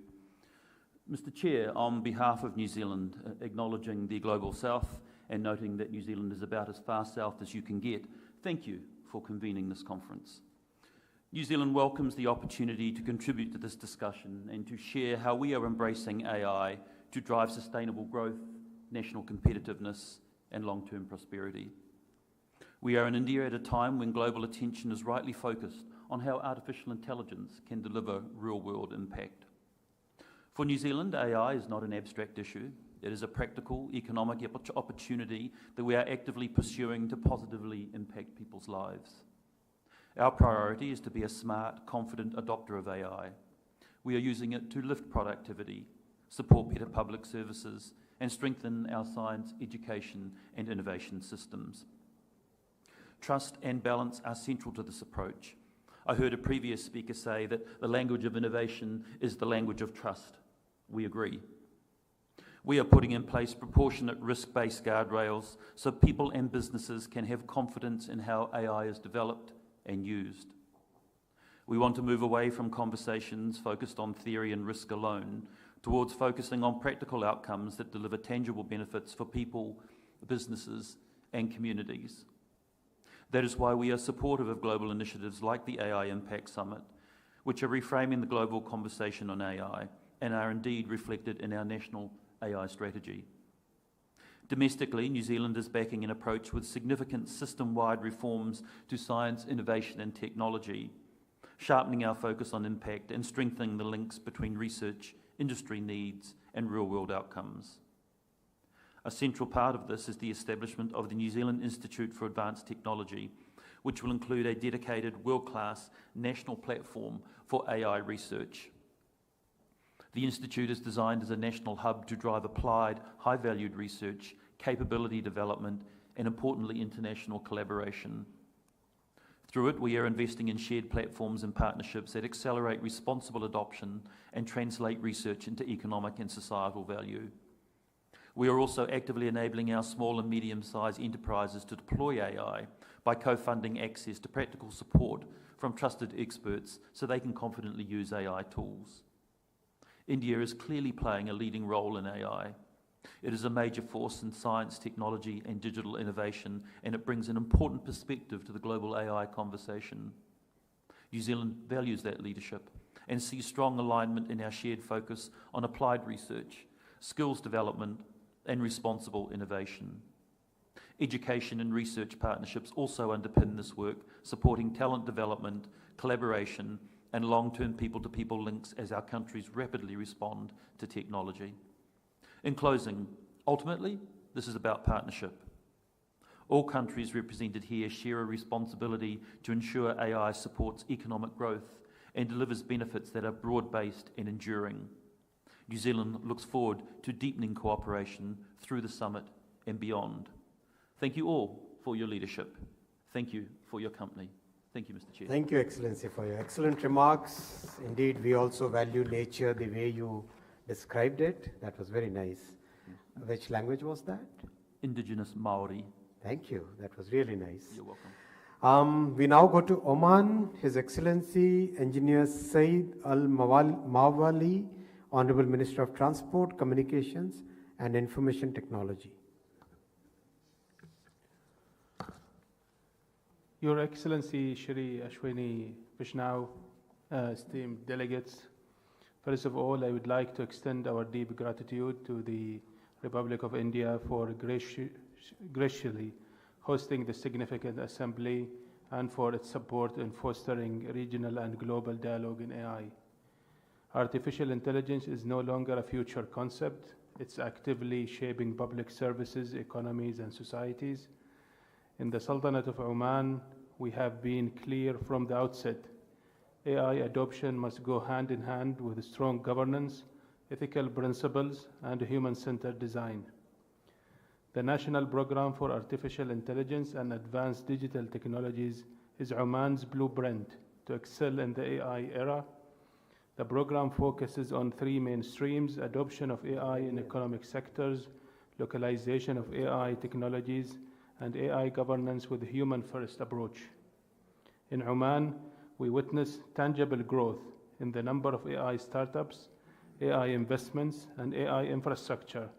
Mr. Chair, on behalf of New Zealand, acknowledging the Global South and noting that New Zealand is about as far south as you can get, thank you for convening this conference. New Zealand welcomes the opportunity to contribute to this discussion and to share how we are embracing AI to drive sustainable growth, national competitiveness, and long-term prosperity. We are in India at a time when global attention is rightly focused on how artificial intelligence can deliver real-world impact. For New Zealand, AI is not an abstract issue. It is a practical economic opportunity that we are actively pursuing to positively impact people's lives. Our priority is to be a smart, confident adopter of AI. We are using it to lift productivity, support better public services, and strengthen our science, education, and innovation systems. Trust and balance are central to this approach. I heard a previous speaker say that the language of innovation is the language of trust. We agree. We are putting in place proportionate risk-based guardrails so people and businesses can have confidence in how AI is developed and used. We want to move away from conversations focused on theory and risk alone towards focusing on practical outcomes that deliver tangible benefits for people, businesses, and communities. That is why we are supportive of global initiatives like the AI Impact Summit, which are reframing the global conversation on AI and are indeed reflected in our national AI strategy. Domestically, New Zealand is backing an approach with significant system-wide reforms to science, innovation and technology, sharpening our focus on impact and strengthening the links between research, industry needs and real-world outcomes. A central part of this is the establishment of the New Zealand Institute for Advanced Technology, which will include a dedicated world-class national platform for AI research. The Institute is designed as a national hub to drive applied, high-valued research, capability development, and importantly, international collaboration. Through it, we are investing in shared platforms and partnerships that accelerate responsible adoption and translate research into economic and societal value. We are also actively enabling our small and medium-sized enterprises to deploy AI by co-funding access to practical support from trusted experts so they can confidently use AI tools. India is clearly playing a leading role in AI. It is a major force in science, technology, and digital innovation, and it brings an important perspective to the global AI conversation. New Zealand values that leadership and sees strong alignment in our shared focus on applied research, skills development, and responsible innovation. Education and research partnerships also underpin this work, supporting talent development, collaboration, and long-term people-to-people links as our countries rapidly respond to technology. In closing, ultimately, this is about partnership. All countries represented here share a responsibility to ensure AI supports economic growth and delivers benefits that are broad-based and enduring. New Zealand looks forward to deepening cooperation through the summit and beyond. Thank you all for your leadership. Thank you for your company. Thank you, Mr. Chair. Thank you, Excellency, for your excellent remarks. Indeed, we also value nature the way you described it. That was very nice. Which language was that? Indigenous Maori. Thank you. That was really nice. You're welcome. We now go to Oman. His Excellency Engineer Saeed Al-Mawali, Honorable Minister of Transport, Communications and Information Technology. Your Excellency Shri Ashwini Vishnu, esteemed delegates, first of all, I would like to extend our deep gratitude to the Republic of India for graciously hosting the significant assembly and for its support in fostering regional and global dialogue in AI. Artificial intelligence is no longer a future concept. It's actively shaping public services, economies, and societies. In the Sultanate of Oman, we have been clear from the outset. AI adoption must go hand in hand with strong governance, ethical principles, and human-centered design. The National Program for Artificial Intelligence and Advanced Digital Technologies is Oman's blueprint to excel in the AI era. The program focuses on three main streams: adoption of AI in economic sectors, localization of AI technologies, and AI governance with a human-first approach. In Oman, we witness tangible growth in the number of AI startups, AI investments, and AI infrastructure,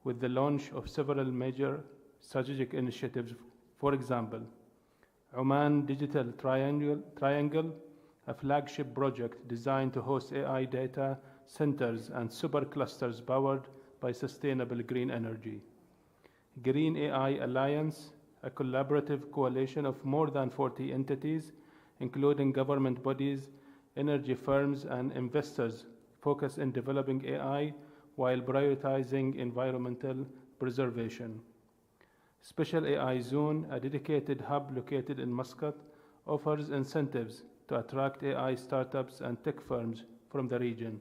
with the launch of several major strategic initiatives. For example, Oman Digital Triangle, a flagship project designed to host AI data centers and superclusters powered by sustainable green energy. Green AI Alliance, a collaborative coalition of more than 40 entities, including government bodies, energy firms, and investors, focus in developing AI while prioritizing environmental preservation. Special AI Zone, a dedicated hub located in Muscat, offers incentives to attract AI startups and tech firms from the region.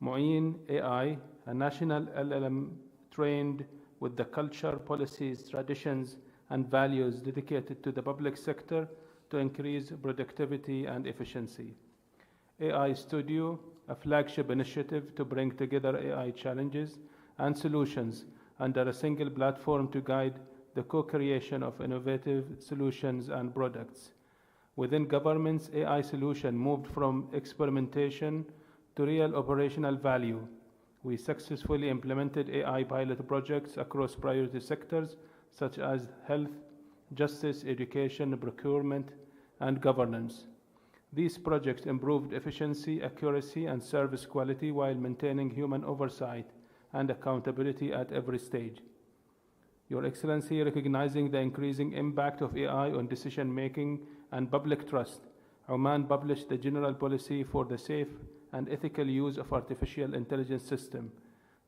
Mu'in AI, a national LLM trained with the culture, policies, traditions, and values dedicated to the public sector to increase productivity and efficiency. AI Studio, a flagship initiative to bring together AI challenges and solutions under a single platform to guide the co-creation of innovative solutions and products. Within governments, AI solution moved from experimentation to real operational value. We successfully implemented AI pilot projects across priority sectors such as health, justice, education, procurement, and governance. These projects improved efficiency, accuracy, and service quality while maintaining human oversight and accountability at every stage. Your Excellency, recognizing the increasing impact of AI on decision-making and public trust, Oman published the General Policy for the Safe and Ethical Use of Artificial Intelligence System.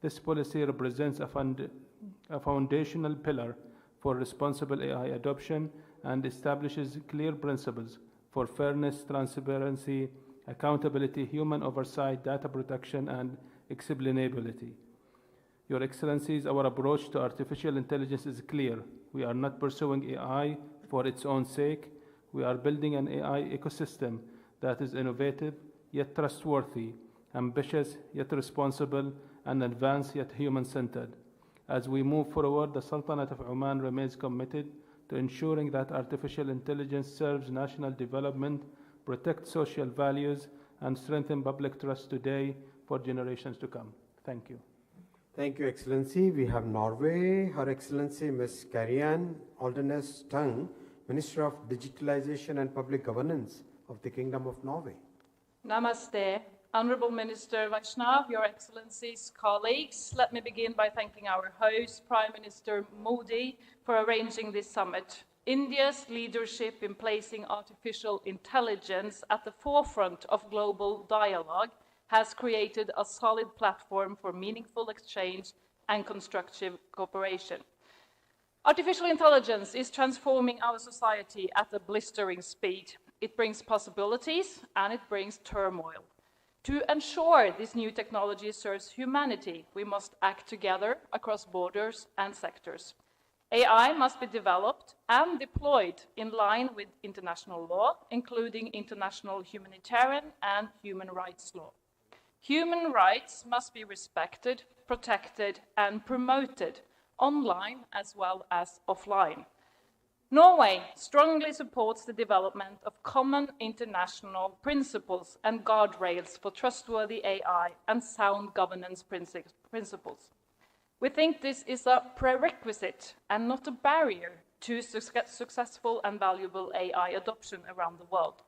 This policy represents a foundational pillar for responsible AI adoption and establishes clear principles for fairness, transparency, accountability, human oversight, data protection, and explainability. Your Excellencies, our approach to artificial intelligence is clear. We are not pursuing AI for its own sake. We are building an AI ecosystem that is innovative yet trustworthy, ambitious yet responsible, and advanced yet human-centered. As we move forward, the Sultanate of Oman remains committed to ensuring that artificial intelligence serves national development, protects social values, and strengthens public trust today for generations to come. Thank you. Thank you, Excellency. We have Norway, Her Excellency Ms. Karianne Aldernes Tung, Minister of Digitalization and Public Governance of the Kingdom of Norway. Namaste. Honorable Minister Vaishnav, Your Excellencies, colleagues, let me begin by thanking our host, Prime Minister Modi, for arranging this summit. India's leadership in placing artificial intelligence at the forefront of global dialogue has created a solid platform for meaningful exchange and constructive cooperation. Artificial intelligence is transforming our society at a blistering speed. It brings possibilities and it brings turmoil. To ensure this new technology serves humanity, we must act together across borders and sectors. AI must be developed and deployed in line with international law, including international humanitarian and human rights law. Human rights must be respected, protected, and promoted online as well as offline. Norway strongly supports the development of common international principles and guardrails for trustworthy AI and sound governance principles. We think this is a prerequisite and not a barrier to successful and valuable AI adoption around the world.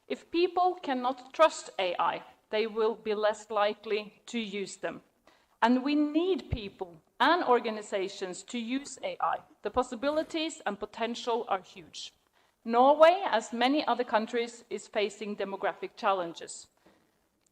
If people cannot trust AI, they will be less likely to use them. And we need people and organizations to use AI. The possibilities and potential are huge. Norway, as many other countries, is facing demographic challenges.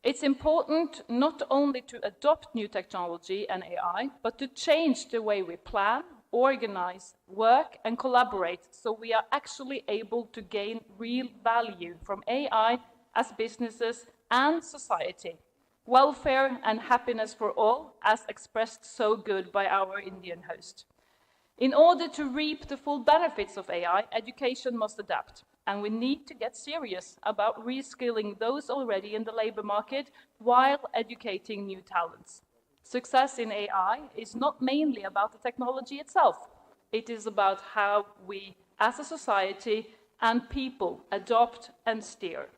It's important not only to adopt new technology and AI, but to change the way we plan, organize, work, and collaborate so we are actually able to gain real value from AI as businesses and society. Welfare and happiness for all, as expressed so good by our Indian host. In order to reap the full benefits of AI, education must adapt, and we need to get serious about reskilling those already in the labor market while educating new talents. Success in AI is not mainly about the technology itself. It is about how we, as a society and people, adopt and steer.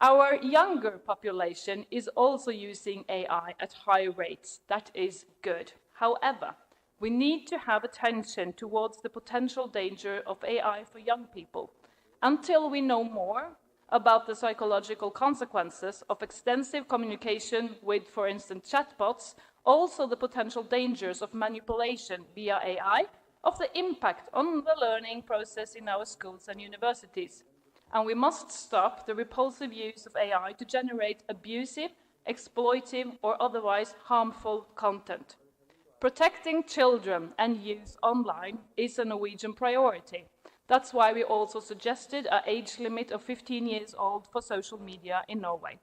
Our younger population is also using AI at high rates. That is good. However, we need to have attention towards the potential danger of AI for young people. Until we know more about the psychological consequences of extensive communication with, for instance, chatbots, also the potential dangers of manipulation via AI, of the impact on the learning process in our schools and universities. And we must stop the repulsive use of AI to generate abusive, exploitive, or otherwise harmful content. Protecting children and youth online is a Norwegian priority. That's why we also suggested an age limit of 15 years old for social media in Norway.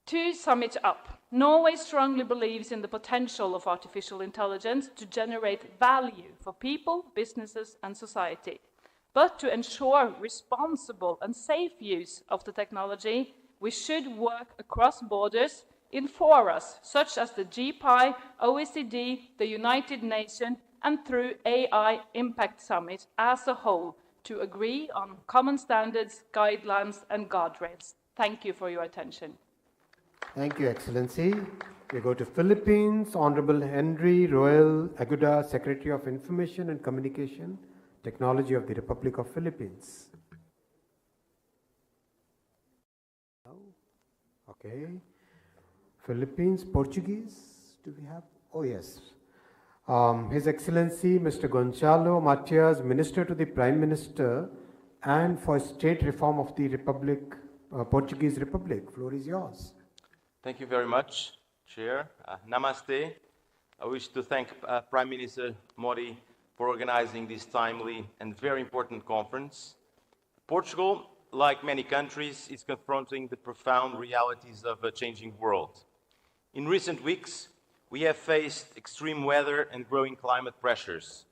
To sum it up, Norway strongly believes in the potential of artificial intelligence to generate value for people, businesses, and society. But to ensure responsible and safe use of the technology, we should work across borders in forums such as the G-PI, OECD, the United Nations, and through AI Impact Summit as a whole to agree on common standards, guidelines, and guardrails. Thank you for your attention. Thank you, Excellency. We go to Philippines. Honorable Henry Royal Aguda, Secretary of Information and Communication Technology of the Republic of Philippines. Okay. Philippines, Portuguese, do we have? Oh, yes. His Excellency, Mr. Gonçalo Matias, Minister to the Prime Minister and for State Reform of the Republic, Portuguese Republic. Floor is yours. Thank you very much, Chair. Namaste. I wish to thank Prime Minister Modi for organizing this timely and very important conference. Portugal, like many countries, is confronting the profound realities of a changing world. In recent weeks, we have faced extreme weather and growing climate pressures.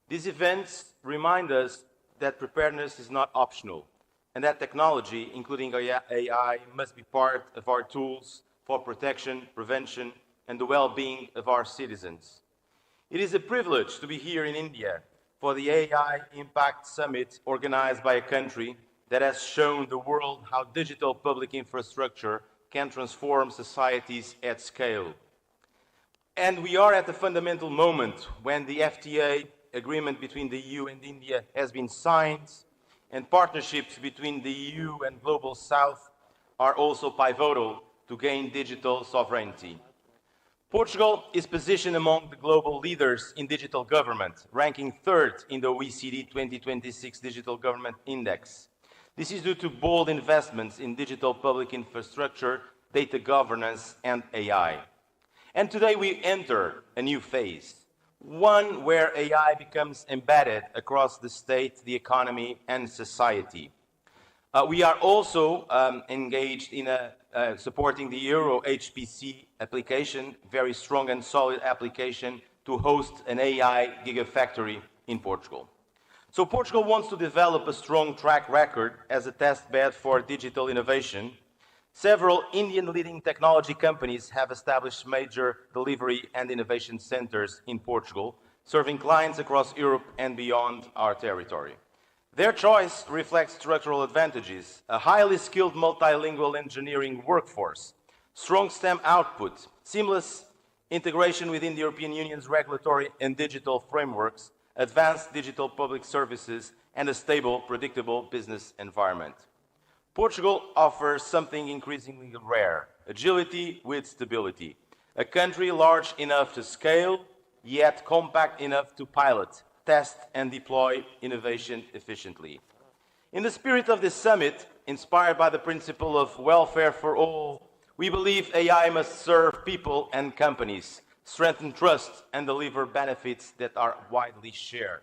These events remind us that preparedness is not optional, and that technology, including AI, must be part of our tools for protection, prevention, and the well-being of our citizens. It is a privilege to be here in India for the AI Impact Summit organized by a country that has shown the world how digital public infrastructure can transform societies at scale. And we are at a fundamental moment when the FTA agreement between the EU and India has been signed, and partnerships between the EU and Global South are also pivotal to gain digital sovereignty. Portugal is positioned among the global leaders in digital government, ranking third in the OECD 2026 Digital Government Index. This is due to bold investments in digital public infrastructure, data governance, and AI. And today we enter a new phase, one where AI becomes embedded across the state, the economy, and society. We are also engaged in supporting the Euro HPC application, very strong and solid application to host an AI gigafactory in Portugal. So Portugal wants to develop a strong track record as a test bed for digital innovation. Several Indian leading technology companies have established major delivery and innovation centers in Portugal, serving clients across Europe and beyond our territory. Their choice reflects structural advantages: a highly skilled multilingual engineering workforce, strong STEM output, seamless integration within the European Union's regulatory and digital frameworks, advanced digital public services, and a stable, predictable business environment. Portugal offers something increasingly rare: agility with stability. A country large enough to scale, yet compact enough to pilot, test, and deploy innovation efficiently. In the spirit of this summit, inspired by the principle of welfare for all, we believe AI must serve people and companies, strengthen trust, and deliver benefits that are widely shared.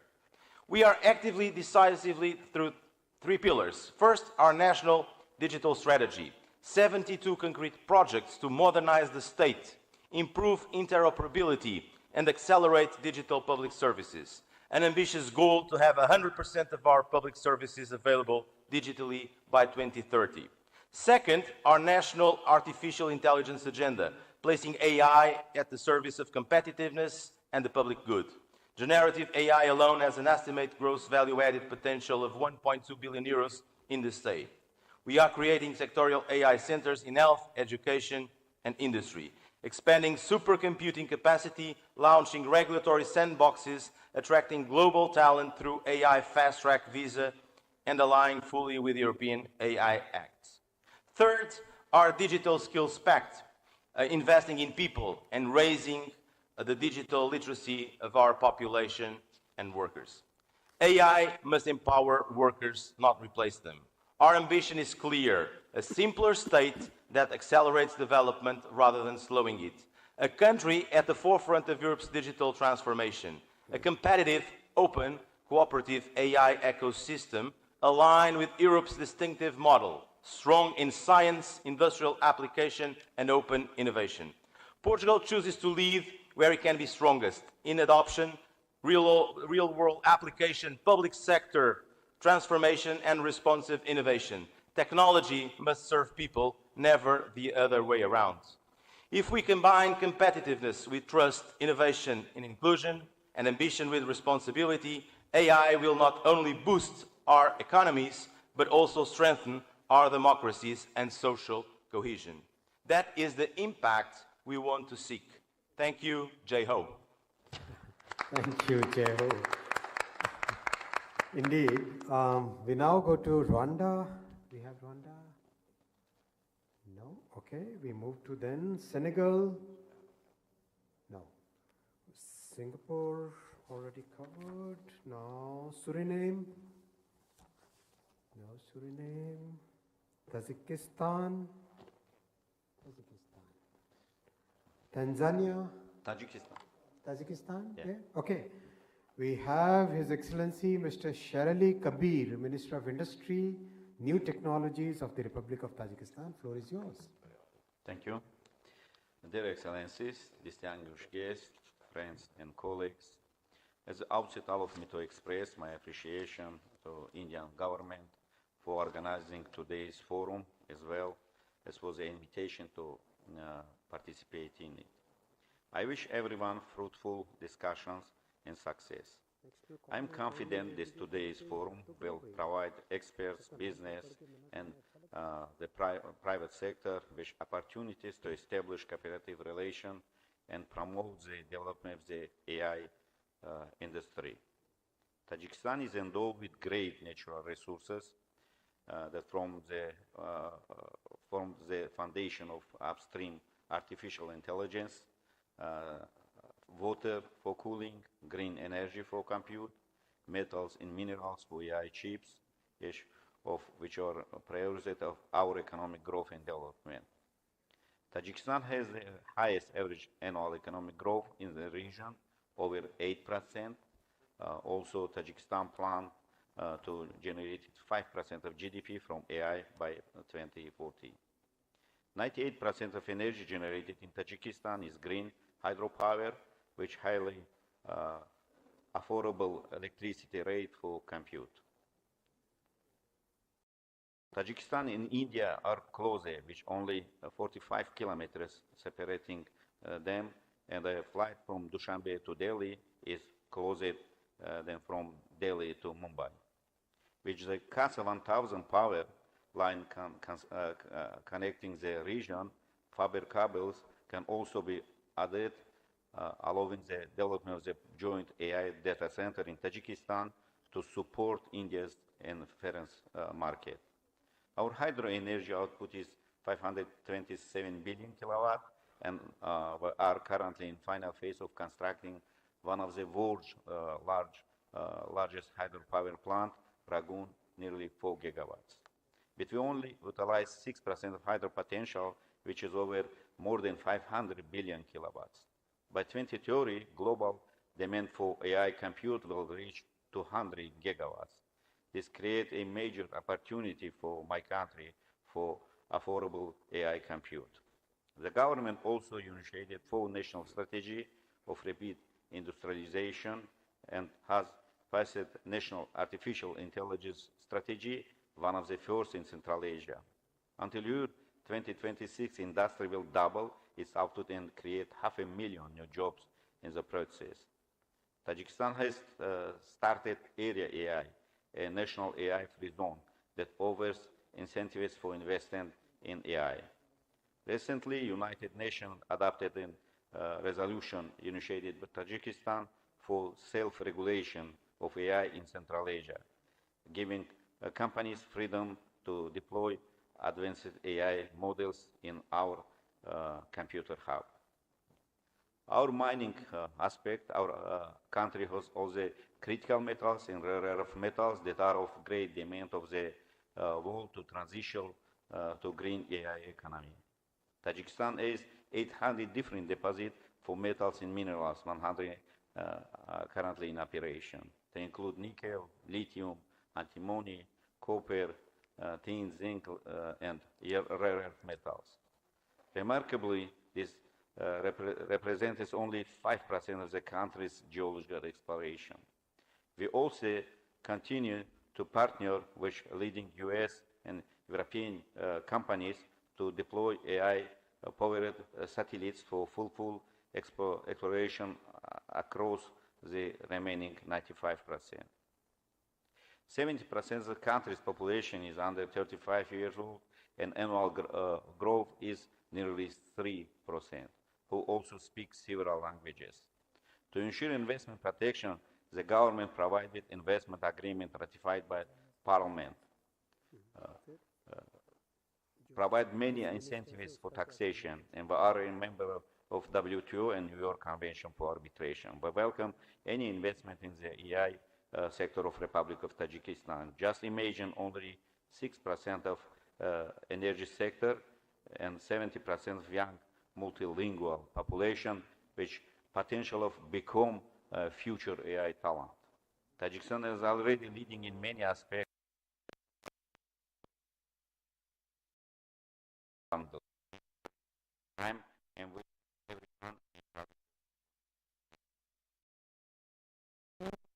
We are actively, decisively through three pillars. First, our national digital strategy, 72 concrete projects to modernize the state, improve interoperability, and accelerate digital public services. An ambitious goal to have 100% of our public services available digitally by 2030. Second, our national artificial intelligence agenda, placing AI at the service of competitiveness and the public good. Generative AI alone has an estimated gross value-added potential of 1.2 billion euros in the state. We are creating sectorial AI centers in health, education, and industry, expanding supercomputing capacity, launching regulatory sandboxes, attracting global talent through AI fast-track visa, and aligning fully with the European AI Act. Third, our digital skills pact, investing in people and raising the digital literacy of our population and workers. AI must empower workers, not replace them. Our ambition is clear: a simpler state that accelerates development rather than slowing it. A country at the forefront of Europe's digital transformation. A competitive, open, cooperative AI ecosystem aligned with Europe's distinctive model, strong in science, industrial application, and open innovation. Portugal chooses to lead where it can be strongest: in adoption, real-world application, public sector transformation, and responsive innovation. Technology must serve people, never the other way around. If we combine competitiveness with trust, innovation and inclusion, and ambition with responsibility, AI will not only boost our economies, but also strengthen our democracies and social cohesion. That is the impact we want to seek. Thank you, Jai Ho. Thank you, Jai Ho. Indeed. We now go to Rwanda. We have Rwanda? No? Okay. We move to then Senegal. No. Singapore already covered. Now Suriname. No, Suriname. Tajikistan. Tanzania. Tajikistan? Yeah. Okay. We have His Excellency Mr. Sherali Kabir, Minister of Industry, New Technologies of the Republic of Tajikistan. Floor is yours. Thank you. Dear Excellencies, distinguished guests, friends and colleagues, at the outset, allow me to express my appreciation to Indian government for organizing today's forum, as well as for the invitation to participate in it. I wish everyone fruitful discussions and success. I am confident that today's forum will provide experts, business, and the private sector with opportunities to establish cooperative relations and promote the development of the AI industry. Tajikistan is endowed with great natural resources that form the foundation of upstream artificial intelligence, water for cooling, green energy for compute, metals and minerals for AI chips, which are a priority of our economic growth and development. Tajikistan has the highest average annual economic growth in the region, over 8%. Also, Tajikistan plans to generate 5% of GDP from AI by 2040. 98% of energy generated in Tajikistan is green hydropower, which highly affordable electricity rate for compute. Tajikistan and India are closer, with only 45 kilometers separating them, and a flight from Dushanbe to Delhi is closer than from Delhi to Mumbai. With the Kasa 1000 power line connecting the region, fiber cables can also be added, allowing the development of the joint AI data center in Tajikistan to support India's inference market. Our hydro energy output is 527 billion kilowatt, and we are currently in final phase of constructing one of the world's largest hydropower plant, Ragun, nearly 4 gigawatts. But we only utilize 6% of hydro potential, which is over more than 500 billion kilowatts. By 2030, global demand for AI compute will reach 200 gigawatts. This creates a major opportunity for my country for affordable AI compute. The government also initiated 4 national strategy of rapid industrialization and has passed national artificial intelligence strategy, one of the first in Central Asia. Until year 2026, industry will double its output and create 500,000 new jobs in the process. Tajikistan has started Area AI, a national AI free zone that offers incentives for investment in AI. Recently, United Nations adopted a resolution initiated by Tajikistan for self-regulation of AI in Central Asia, giving companies freedom to deploy advanced AI models in our computer hub. Our mining aspect, our country has all the critical metals and rare earth metals that are of great demand of the world to transition to green AI economy. Tajikistan has 800 different deposits for metals and minerals, 100 currently in operation. They include nickel, lithium, antimony, copper, tin, zinc, and rare earth metals. Remarkably, this represents only 5% of the country's geological exploration. We also continue to partner with leading US and European companies to deploy AI-powered satellites for full exploration across the remaining 95%. 70% of the country's population is under 35 years old, and annual growth is nearly 3%, who also speak several languages. To ensure investment protection, the government provided investment agreement ratified by Parliament, provide many incentives for taxation, and we are a member of WTO and New York Convention for Arbitration. We welcome any investment in the AI sector of Republic of Tajikistan. Just imagine only 6% of energy sector and 70% of young multilingual population, which potential of become future AI talent. Tajikistan is already leading in many aspects. And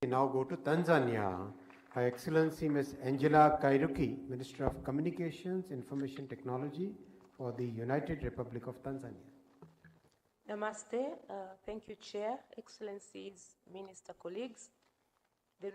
we now go to Tanzania. Her Excellency Ms. Angela Kairuki, Minister of Communications, Information Technology for the United Republic of Tanzania. Namaste. Thank you, Chair, Excellencies, Minister, colleagues. The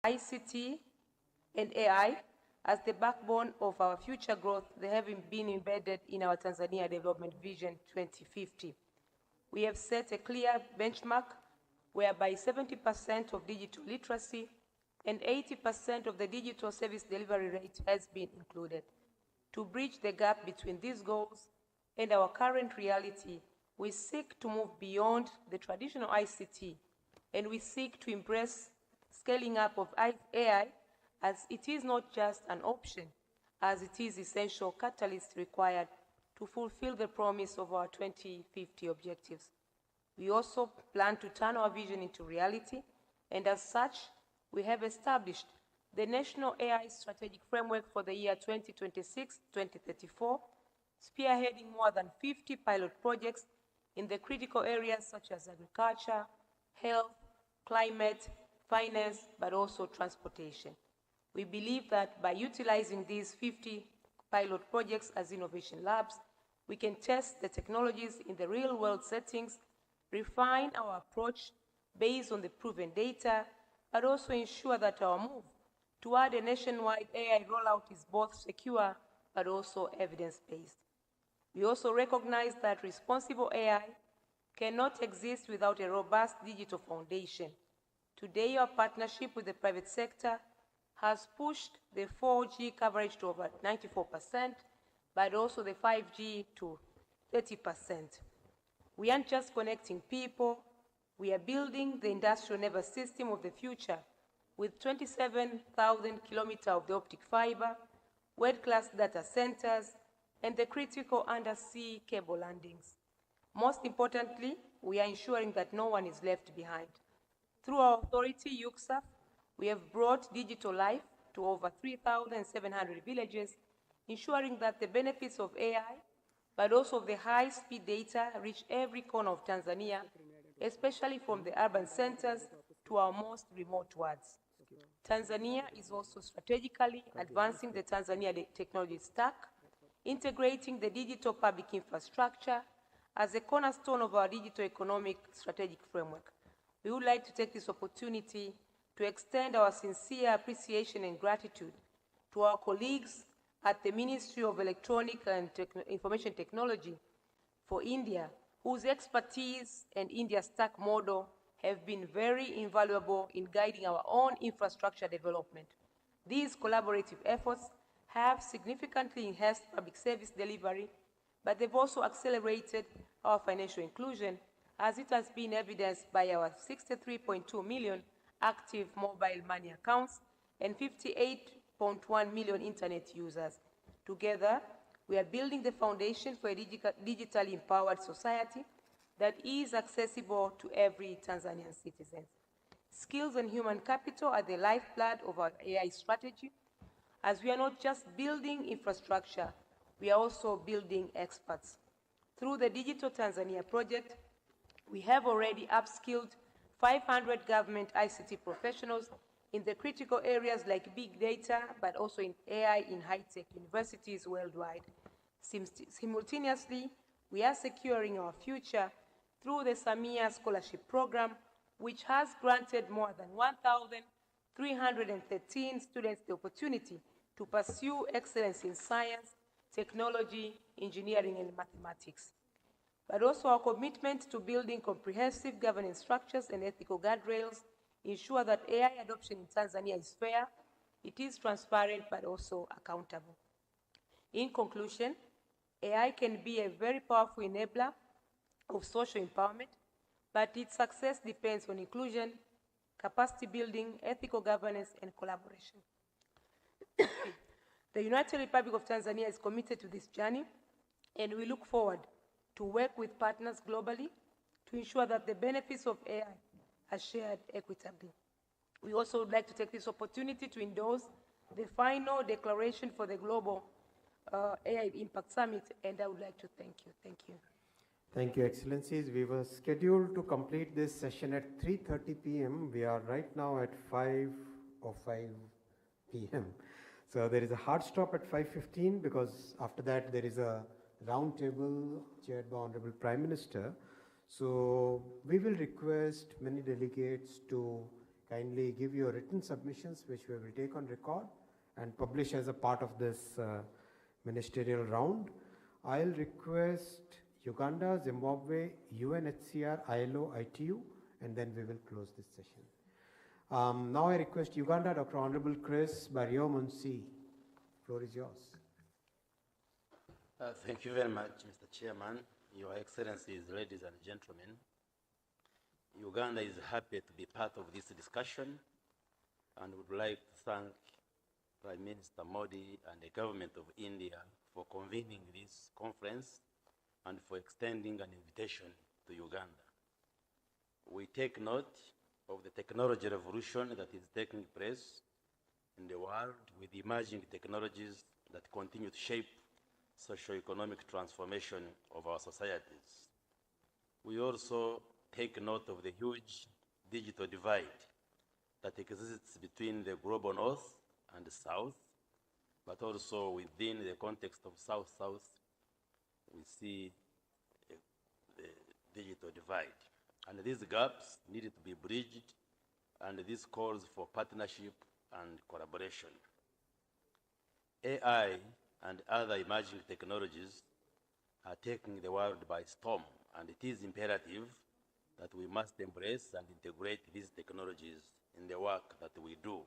ICT and AI as the backbone of our future growth, they have been embedded in our Tanzania Development Vision 2050. We have set a clear benchmark whereby 70% of digital literacy and 80% of the digital service delivery rate has been included. To bridge the gap between these goals and our current reality, we seek to move beyond the traditional ICT, and we seek to embrace scaling up of AI as it is not just an option, as it is essential catalyst required to fulfill the promise of our 2050 objectives. We also plan to turn our vision into reality, and as such, we have established the National AI Strategic Framework for the year 2026-2034, spearheading more than 50 pilot projects in the critical areas such as agriculture, health, climate, finance, but also transportation. We believe that by utilizing these 50 pilot projects as innovation labs, we can test the technologies in the real-world settings, refine our approach based on the proven data, but also ensure that our move toward a nationwide AI rollout is both secure but also evidence-based. We also recognize that responsible AI cannot exist without a robust digital foundation. Today, our partnership with the private sector has pushed the 4G coverage to over 94%, but also the 5G to 30%. We aren't just connecting people, we are building the industrial nervous system of the future with 27,000 kilometers of the optic fiber, world-class data centers, and the critical undersea cable landings. Most importantly, we are ensuring that no one is left behind. Through our authority, UCSAF, we have brought digital life to over 3,700 villages, ensuring that the benefits of AI, but also of the high-speed data, reach every corner of Tanzania, especially from the urban centers to our most remote wards. Tanzania is also strategically advancing the Tanzania technology stack, integrating the digital public infrastructure as a cornerstone of our digital economic strategic framework. We would like to take this opportunity to extend our sincere appreciation and gratitude to our colleagues at the Ministry of Electronic and Information Technology For India, whose expertise and India's stack model have been very invaluable in guiding our own infrastructure development. These collaborative efforts have significantly enhanced public service delivery, but they've also accelerated our financial inclusion, as it has been evidenced by our 63.2 million active mobile money accounts and 58.1 million internet users. Together, we are building the foundation for a digitally empowered society that is accessible to every Tanzanian citizen. Skills and human capital are the lifeblood of our AI strategy, as we are not just building infrastructure, we are also building experts. Through the Digital Tanzania project, we have already upskilled 500 government ICT professionals in the critical areas like big data, but also in AI in high-tech universities worldwide. Simultaneously, we are securing our future through the Samia Scholarship Program, which has granted more than 1,313 students the opportunity to pursue excellence in science, technology, engineering, and mathematics. But also our commitment to building comprehensive governance structures and ethical guardrails ensure that AI adoption in Tanzania is fair, it is transparent, but also accountable. In conclusion, AI can be a very powerful enabler of social empowerment, but its success depends on inclusion, capacity building, ethical governance, and collaboration. The United Republic of Tanzania is committed to this journey, and we look forward to work with partners globally to ensure that the benefits of AI are shared equitably. We also would like to take this opportunity to endorse the final declaration for the Global AI Impact Summit, and I would like to thank you. Thank you. Thank you, Excellencies. We were scheduled to complete this session at 3:30 p.m. We are right now at 5 p.m. So there is a hard stop at 5:15 because after that there is a roundtable chaired by Honorable Prime Minister. So we will request many delegates to kindly give your written submissions, which we will take on record and publish as a part of this ministerial round. I'll request Uganda, Zimbabwe, UNHCR, ILO, ITU, and then we will close this session. Now I request Uganda, Dr. Honorable Chris Barrio Munsi. Floor is yours. Thank you very much, Mr. Chairman, Your Excellencies, ladies and gentlemen. Uganda is happy to be part of this discussion and would like to thank Prime Minister Modi and the Government of India for convening this conference and for extending an invitation to Uganda. We take note of the technology revolution that is taking place in the world with emerging technologies that continue to shape socio-economic transformation of our societies. We also take note of the huge digital divide that exists between the global north and the south, but also within the context of South-South, we see the digital divide. And these gaps needed to be bridged, and this calls for partnership and collaboration. AI and other emerging technologies are taking the world by storm, and it is imperative that we must embrace and integrate these technologies in the work that we do.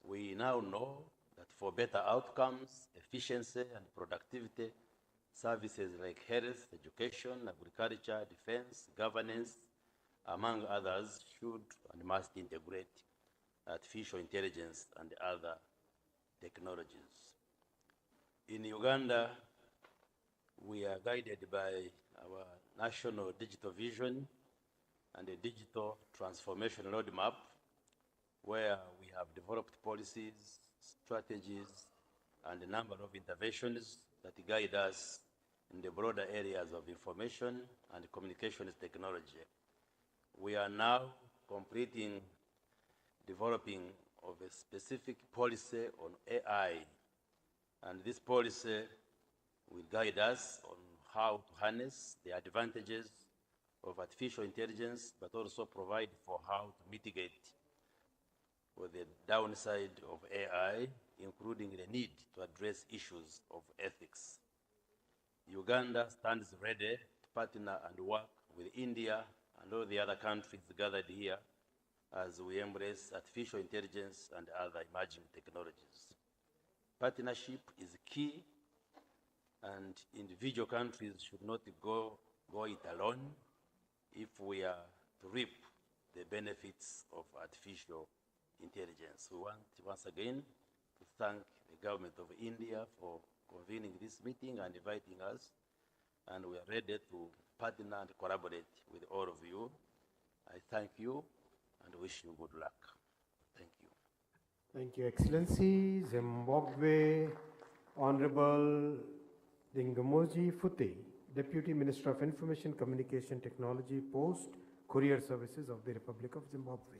We now know that for better outcomes, efficiency, and productivity, services like health, education, agriculture, defense, governance, among others, should and must integrate artificial intelligence and other technologies. In Uganda, we are guided by our national digital vision and a digital transformation roadmap, where we have developed policies, strategies, and a number of interventions that guide us in the broader areas of information and communications technology. We are now completing developing of a specific policy on AI, and this policy will guide us on how to harness the advantages of artificial intelligence, but also provide for how to mitigate with the downside of AI, including the need to address issues of ethics. Uganda stands ready to partner and work with India and all the other countries gathered here as we embrace artificial intelligence and other emerging technologies. Partnership is key, and individual countries should not go it alone if we are to reap the benefits of artificial intelligence. We want once again to thank the government of India for convening this meeting and inviting us, and we are ready to partner and collaborate with all of you. I thank you and wish you good luck. Thank you. Thank you, Excellency. Zimbabwe, Honorable Dingamoji Futi, Deputy Minister of Information, Communication Technology, Post, Courier Services of the Republic of Zimbabwe.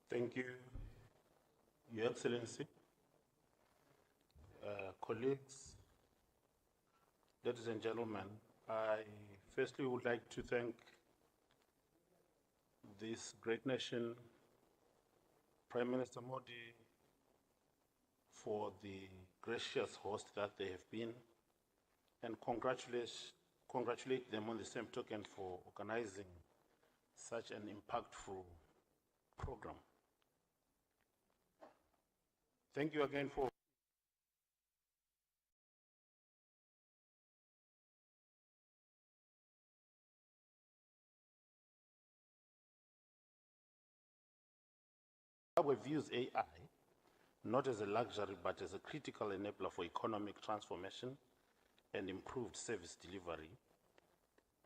Thank you, Your Excellency. Colleagues, ladies and gentlemen, I firstly would like to thank this great nation, Prime Minister Modi, for the gracious host that they have been, and congratulate them on the same token for organizing such an impactful program. Thank you again for Zimbabwe views AI not as a luxury but as a critical enabler for economic transformation and improved service delivery,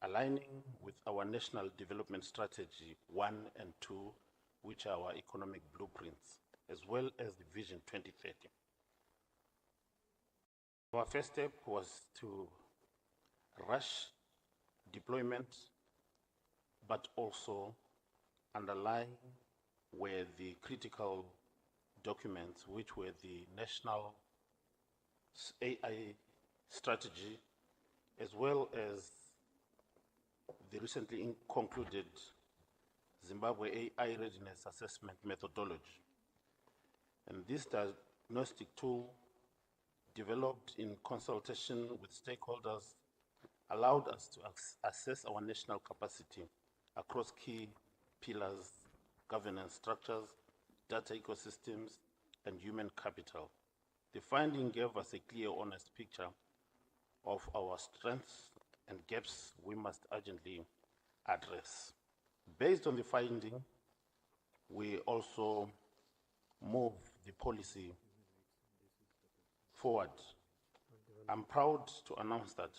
aligning with our National Development Strategy 1 and 2, which are our economic blueprints, as well as the Vision 2030. Our first step was to rush deployment, but also underline were the critical documents, which were the National AI Strategy, as well as the recently concluded Zimbabwe AI Readiness Assessment Methodology. And this diagnostic tool, developed in consultation with stakeholders, allowed us to assess our national capacity across key pillars: governance structures, data ecosystems, and human capital. The finding gave us a clear, honest picture of our strengths and gaps we must urgently address. Based on the finding, we also move the policy forward. I'm proud to announce that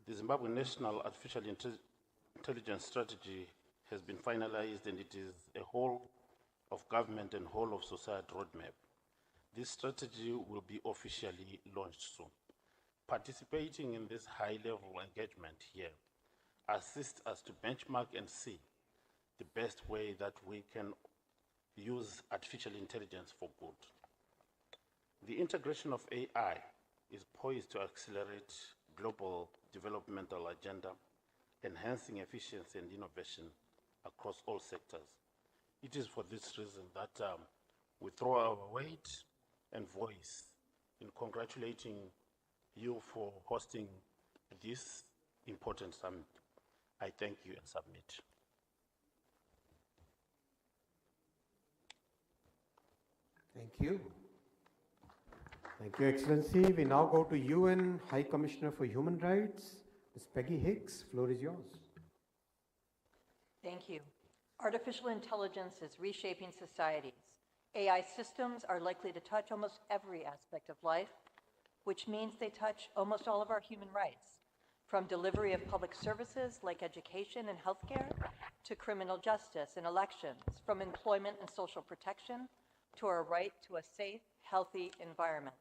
the Zimbabwe National Artificial Intelligence Strategy has been finalized, and it is a whole of government and whole of society roadmap. This strategy will be officially launched soon. Participating in this high-level engagement here assists us to benchmark and see the best way that we can use artificial intelligence for good. The integration of AI is poised to accelerate global developmental agenda, enhancing efficiency and innovation across all sectors. It is for this reason that we throw our weight and voice in congratulating you for hosting this important summit. I thank you and submit. Thank you. Thank you, Excellency. We now go to UN High Commissioner for Human Rights, Ms. Peggy Hicks. Floor is yours. Thank you. Artificial intelligence is reshaping societies. AI systems are likely to touch almost every aspect of life, which means they touch almost all of our human rights, from delivery of public services like education and healthcare, to criminal justice and elections, from employment and social protection, to our right to a safe, healthy environment.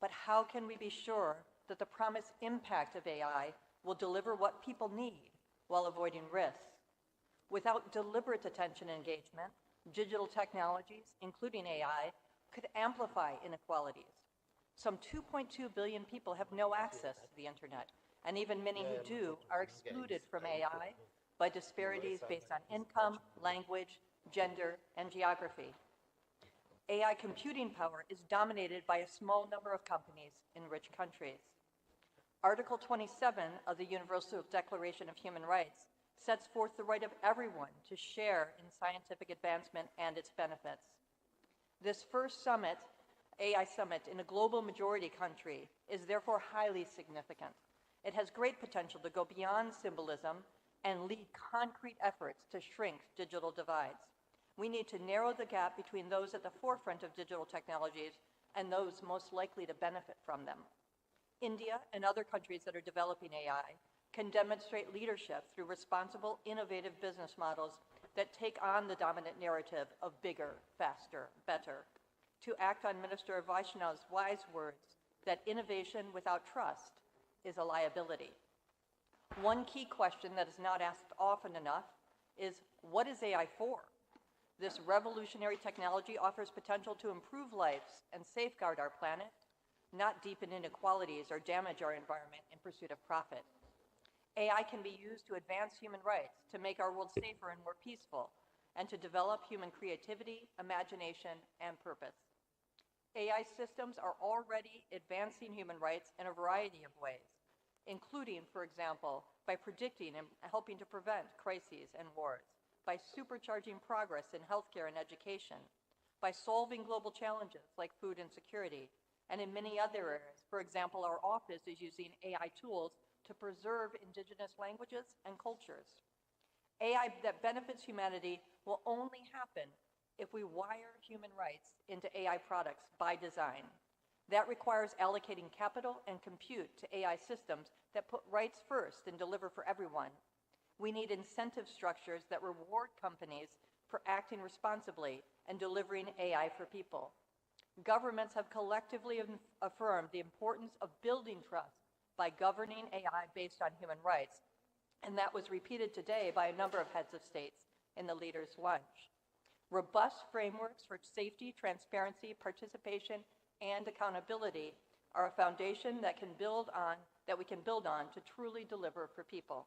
But how can we be sure that the promised impact of AI will deliver what people need while avoiding risks? Without deliberate attention and engagement, digital technologies, including AI, could amplify inequalities. Some 2.2 billion people have no access to the internet, and even many who do are excluded from AI by disparities based on income, language, gender, and geography. AI computing power is dominated by a small number of companies in rich countries. Article 27 of the Universal Declaration of Human Rights sets forth the right of everyone to share in scientific advancement and its benefits. This first summit, AI summit, in a global majority country is therefore highly significant. It has great potential to go beyond symbolism and lead concrete efforts to shrink digital divides. We need to narrow the gap between those at the forefront of digital technologies and those most likely to benefit from them. India and other countries that are developing AI can demonstrate leadership through responsible, innovative business models that take on the dominant narrative of bigger, faster, better. To act on Minister Vaishnav's wise words that innovation without trust is a liability. One key question that is not asked often enough is, what is AI for? This revolutionary technology offers potential to improve lives and safeguard our planet, not deepen inequalities or damage our environment in pursuit of profit. AI can be used to advance human rights, to make our world safer and more peaceful, and to develop human creativity, imagination, and purpose. AI systems are already advancing human rights in a variety of ways, including, for example, by predicting and helping to prevent crises and wars, by supercharging progress in healthcare and education, by solving global challenges like food insecurity, and in many other areas. For example, our office is using AI tools to preserve indigenous languages and cultures. AI that benefits humanity will only happen if we wire human rights into AI products by design. That requires allocating capital and compute to AI systems that put rights first and deliver for everyone. We need incentive structures that reward companies for acting responsibly and delivering AI for people. Governments have collectively affirmed the importance of building trust by governing AI based on human rights, and that was repeated today by a number of heads of states in the leaders' lunch. Robust frameworks for safety, transparency, participation, and accountability are a foundation that we can build on to truly deliver for people.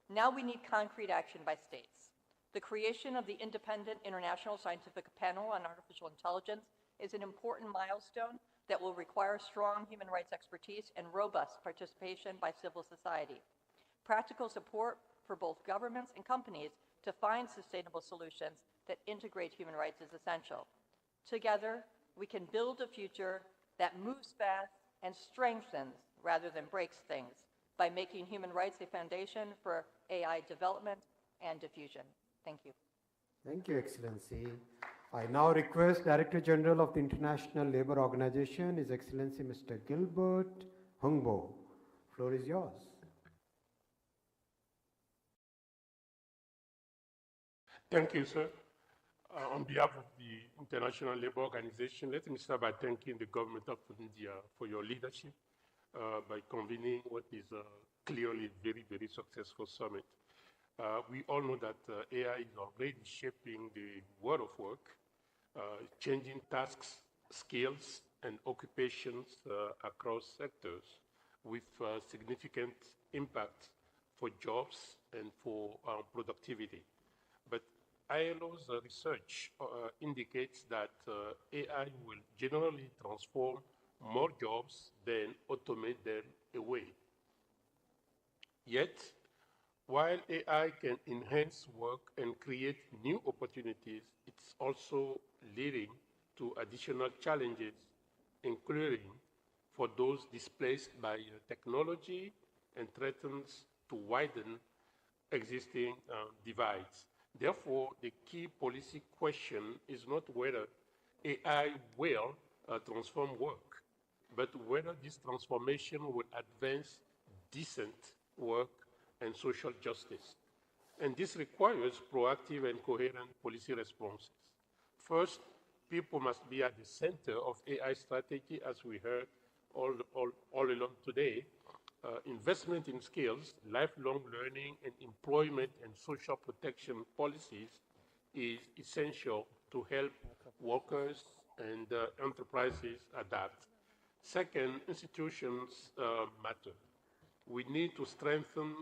Now we need concrete action by states. The creation of the Independent International Scientific Panel on Artificial Intelligence is an important milestone that will require strong human rights expertise and robust participation by civil society. Practical support for both governments and companies to find sustainable solutions that integrate human rights is essential. Together, we can build a future that moves fast and strengthens rather than breaks things by making human rights a foundation for AI development and diffusion. Thank you. Thank you, Excellency. I now request Director General of the International Labour Organization, His Excellency Mr. Gilbert Hungbo. Floor is yours. Thank you, sir. On behalf of the International Labour Organization, let me start by thanking the government of India for your leadership by convening what is clearly a very, very successful summit. We all know that AI is already shaping the world of work, changing tasks, skills, and occupations across sectors with significant impact for jobs and for productivity. But ILO's research indicates that AI will generally transform more jobs than automate them away. Yet, while AI can enhance work and create new opportunities, it's also leading to additional challenges, including for those displaced by technology, and threatens to widen existing divides. Therefore, the key policy question is not whether AI will transform work, but whether this transformation will advance decent work and social justice. And this requires proactive and coherent policy responses. First, people must be at the center of AI strategy, as we heard all along today. Investment in skills, lifelong learning, and employment and social protection policies is essential to help workers and enterprises adapt. Second, institutions matter. We need to strengthen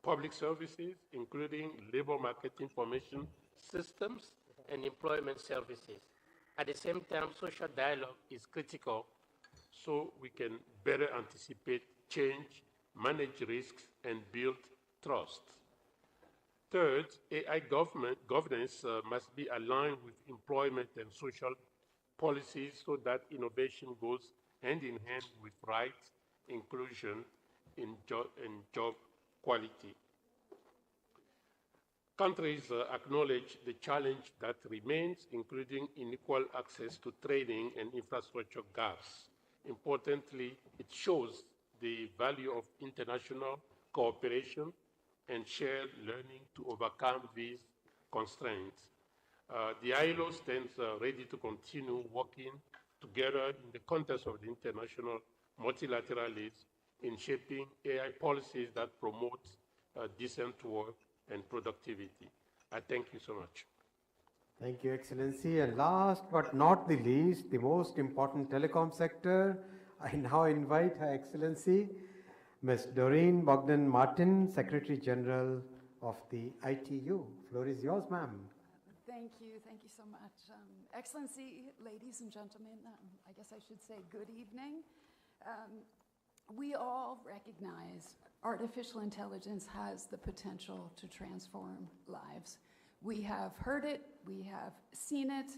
public services, including labor market information systems and employment services. At the same time, social dialogue is critical so we can better anticipate change, manage risks, and build trust. Third, AI governance must be aligned with employment and social policies so that innovation goes hand in hand with rights, inclusion, and job quality. Countries acknowledge the challenge that remains, including unequal access to training and infrastructure gaps. Importantly, it shows the value of international cooperation and shared learning to overcome these constraints. The ILO stands ready to continue working together in the context of the international multilateralism in shaping AI policies that promote decent work and productivity. I thank you so much. Thank you, Excellency. And last but not the least, the most important telecom sector, I now invite Her Excellency, Ms. Doreen Bogdan-Martin, Secretary General of the ITU. Floor is yours, ma'am. Thank you so much. Excellency, ladies and gentlemen, I guess I should say good evening. We all recognize artificial intelligence has the potential to transform lives. We have heard it, we have seen it,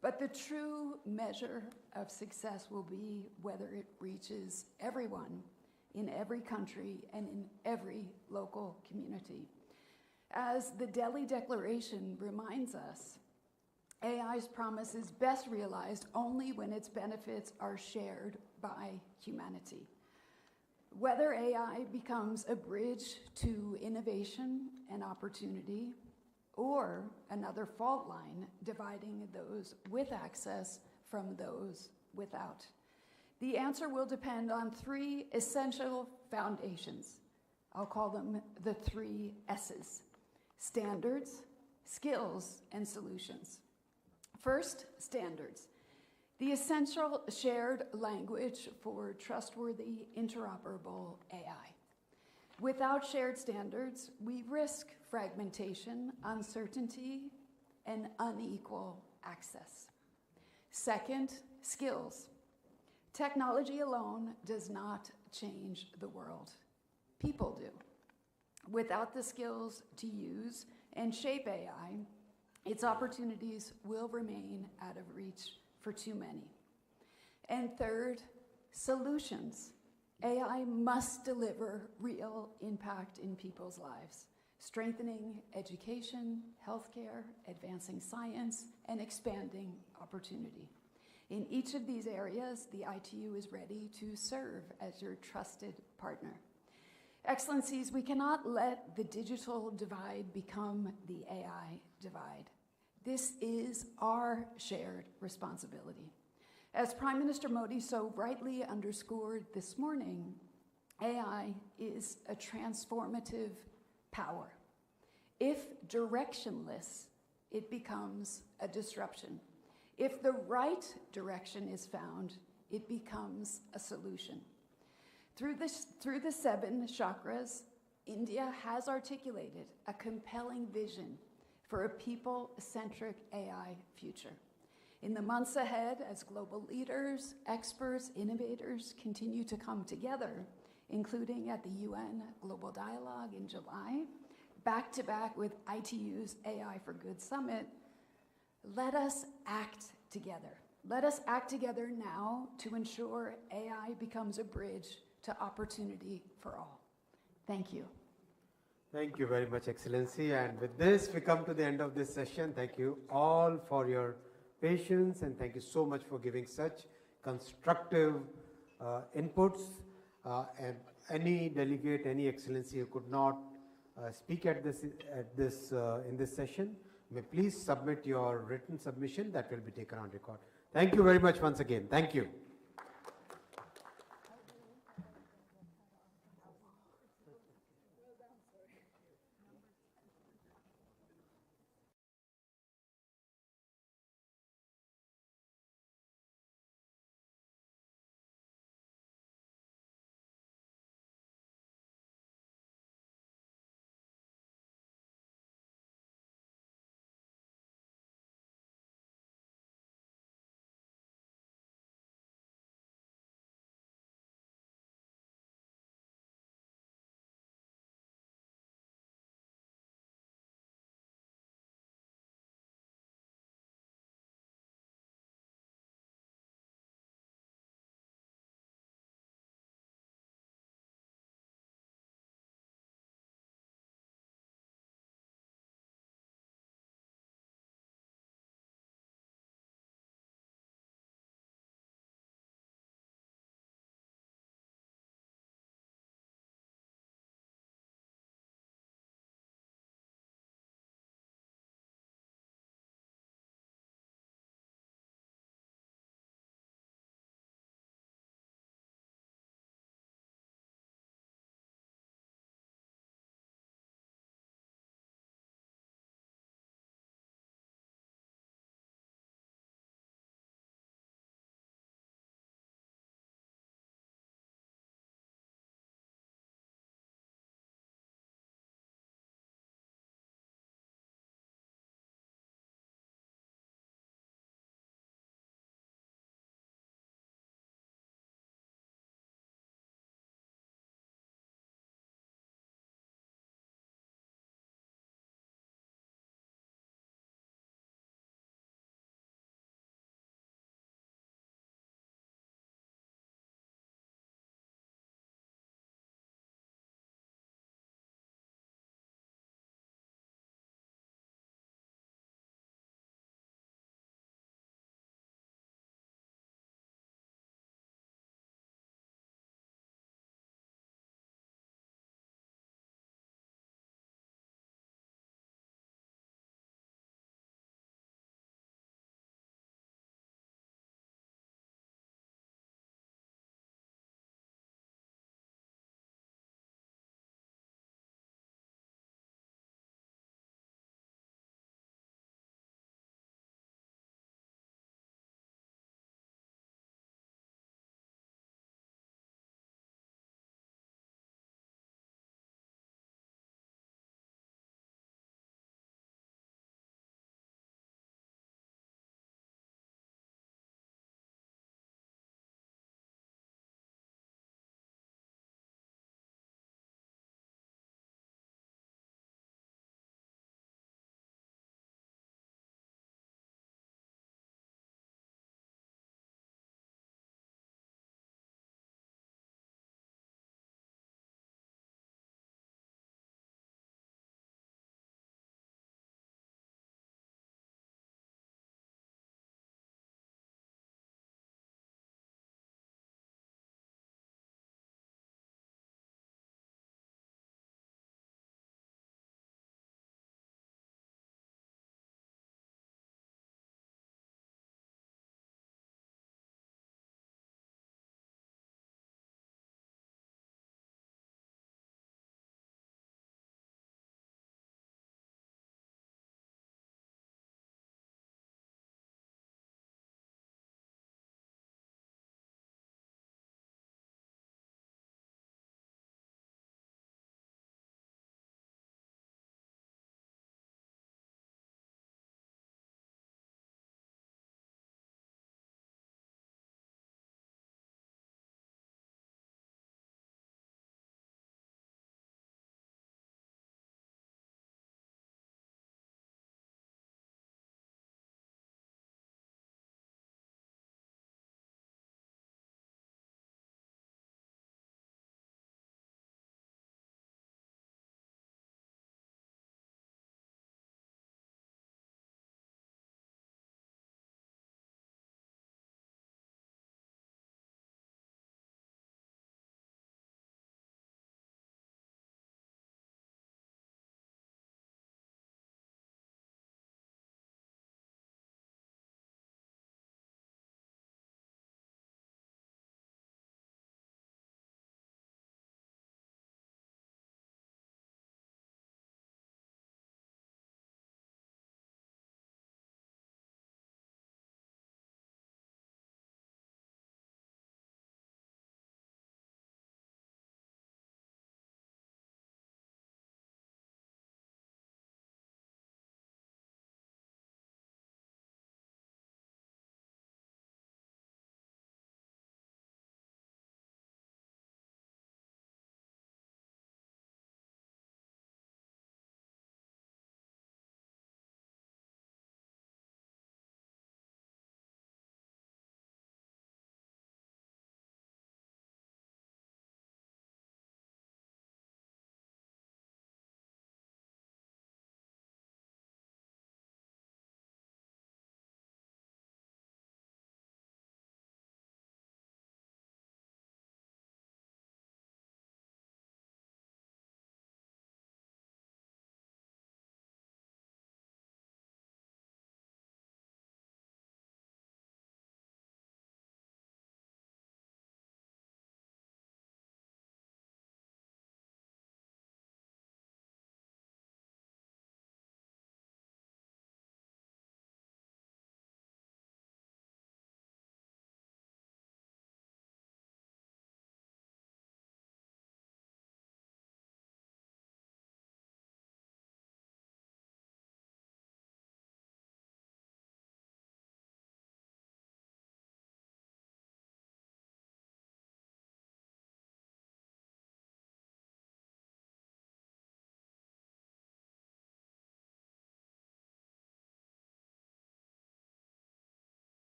but the true measure of success will be whether it reaches everyone in every country and in every local community. As the Delhi Declaration reminds us, AI's promise is best realized only when its benefits are shared by humanity. Whether AI becomes a bridge to innovation and opportunity, or another fault line dividing those with access from those without, the answer will depend on three essential foundations. I'll call them the three S's: standards, skills, and solutions. First, standards. The essential shared language for trustworthy, interoperable AI. Without shared standards, we risk fragmentation, uncertainty, and unequal access. Second, skills. Technology alone does not change the world. People do. Without the skills to use and shape AI, its opportunities will remain out of reach for too many. And third, solutions. AI must deliver real impact in people's lives, strengthening education, healthcare, advancing science, and expanding opportunity. In each of these areas, the ITU is ready to serve as your trusted partner. Excellencies, we cannot let the digital divide become the AI divide. This is our shared responsibility. As Prime Minister Modi so rightly underscored this morning, AI is a transformative power. If directionless, it becomes a disruption. If the right direction is found, it becomes a solution. Through the 7 chakras, India has articulated a compelling vision for a people-centric AI future. In the months ahead, as global leaders, experts, innovators continue to come together, including at the UN Global Dialogue in July, back-to-back with ITU's AI for Good Summit, let us act together. Let us act together now to ensure AI becomes a bridge to opportunity for all. Thank you. Thank you very much, Excellency. And with this, we come to the end of this session. Thank you all for your patience, and thank you so much for giving such constructive inputs. And any delegate, any Excellency who could not speak in this session, may please submit your written submission that will be taken on record. Thank you very much once again. Thank you.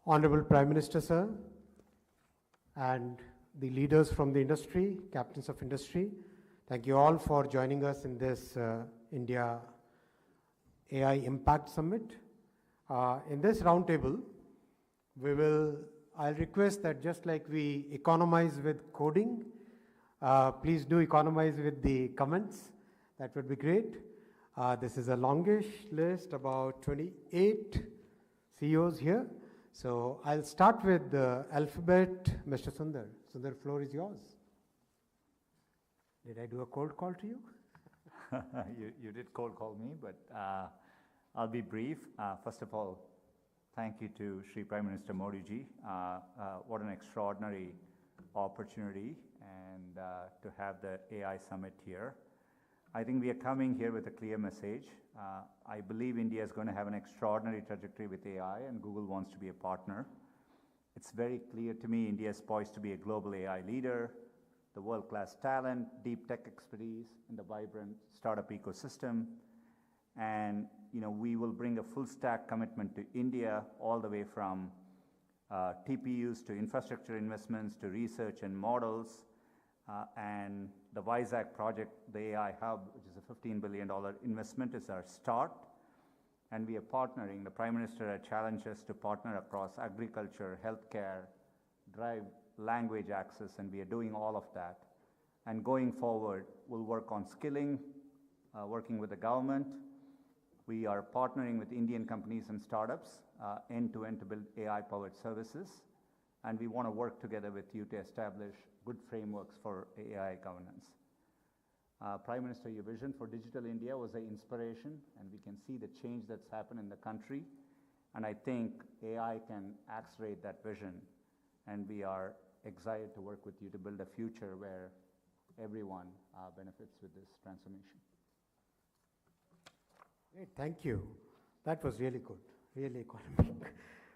Honorable Prime Minister, sir, and the leaders from the industry, captains of industry, thank you all for joining us in this India AI Impact Summit. In this roundtable, I'll request that just like we economize with coding, please do economize with the comments. That would be great. This is a longish list, about 28 CEOs here. So I'll start with the alphabet, Mr. Sundar. Sundar, floor is yours. Did I do a cold call to you? You did cold call me, but I'll be brief. First of all, thank you to Shri Prime Minister Modi ji. What an extraordinary opportunity and to have the AI summit here. I think we are coming here with a clear message. I believe India is going to have an extraordinary trajectory with AI, and Google wants to be a partner. It's very clear to me India is poised to be a global AI leader, the world-class talent, deep tech expertise, and the vibrant startup ecosystem. And we will bring a full stack commitment to India, all the way from TPUs to infrastructure investments to research and models. And the WISAC project, the AI hub, which is a $15 billion investment, is our start. And we are partnering. The Prime Minister had challenged us to partner across agriculture, healthcare, drive language access, and we are doing all of that. And going forward, we'll work on skilling, working with the government. We are partnering with Indian companies and startups end-to-end to build AI-powered services. And we want to work together with you to establish good frameworks for AI governance. Prime Minister, your vision for Digital India was an inspiration, and we can see the change that's happened in the country. And I think AI can accelerate that vision, and we are excited to work with you to build a future where everyone benefits with this transformation. Great, thank you. That was really good, really economic.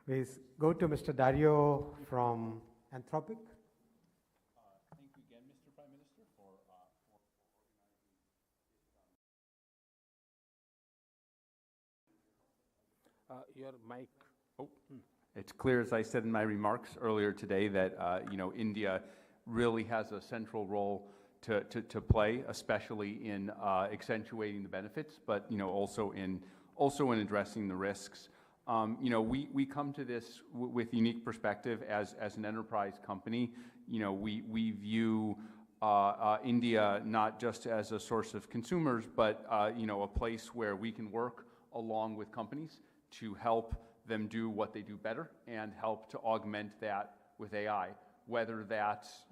We go to Mr. Dario from Anthropic. Thank you again, Mr. Prime Minister, for organizing your mic. Oh. It's clear, as I said in my remarks earlier today, that India really has a central role to play, especially in accentuating the benefits, but also in addressing the risks. We come to this with unique perspective as an enterprise company. We view India not just as a source of consumers, but a place where we can work along with companies to help them do what they do better and help to augment that with AI, whether that's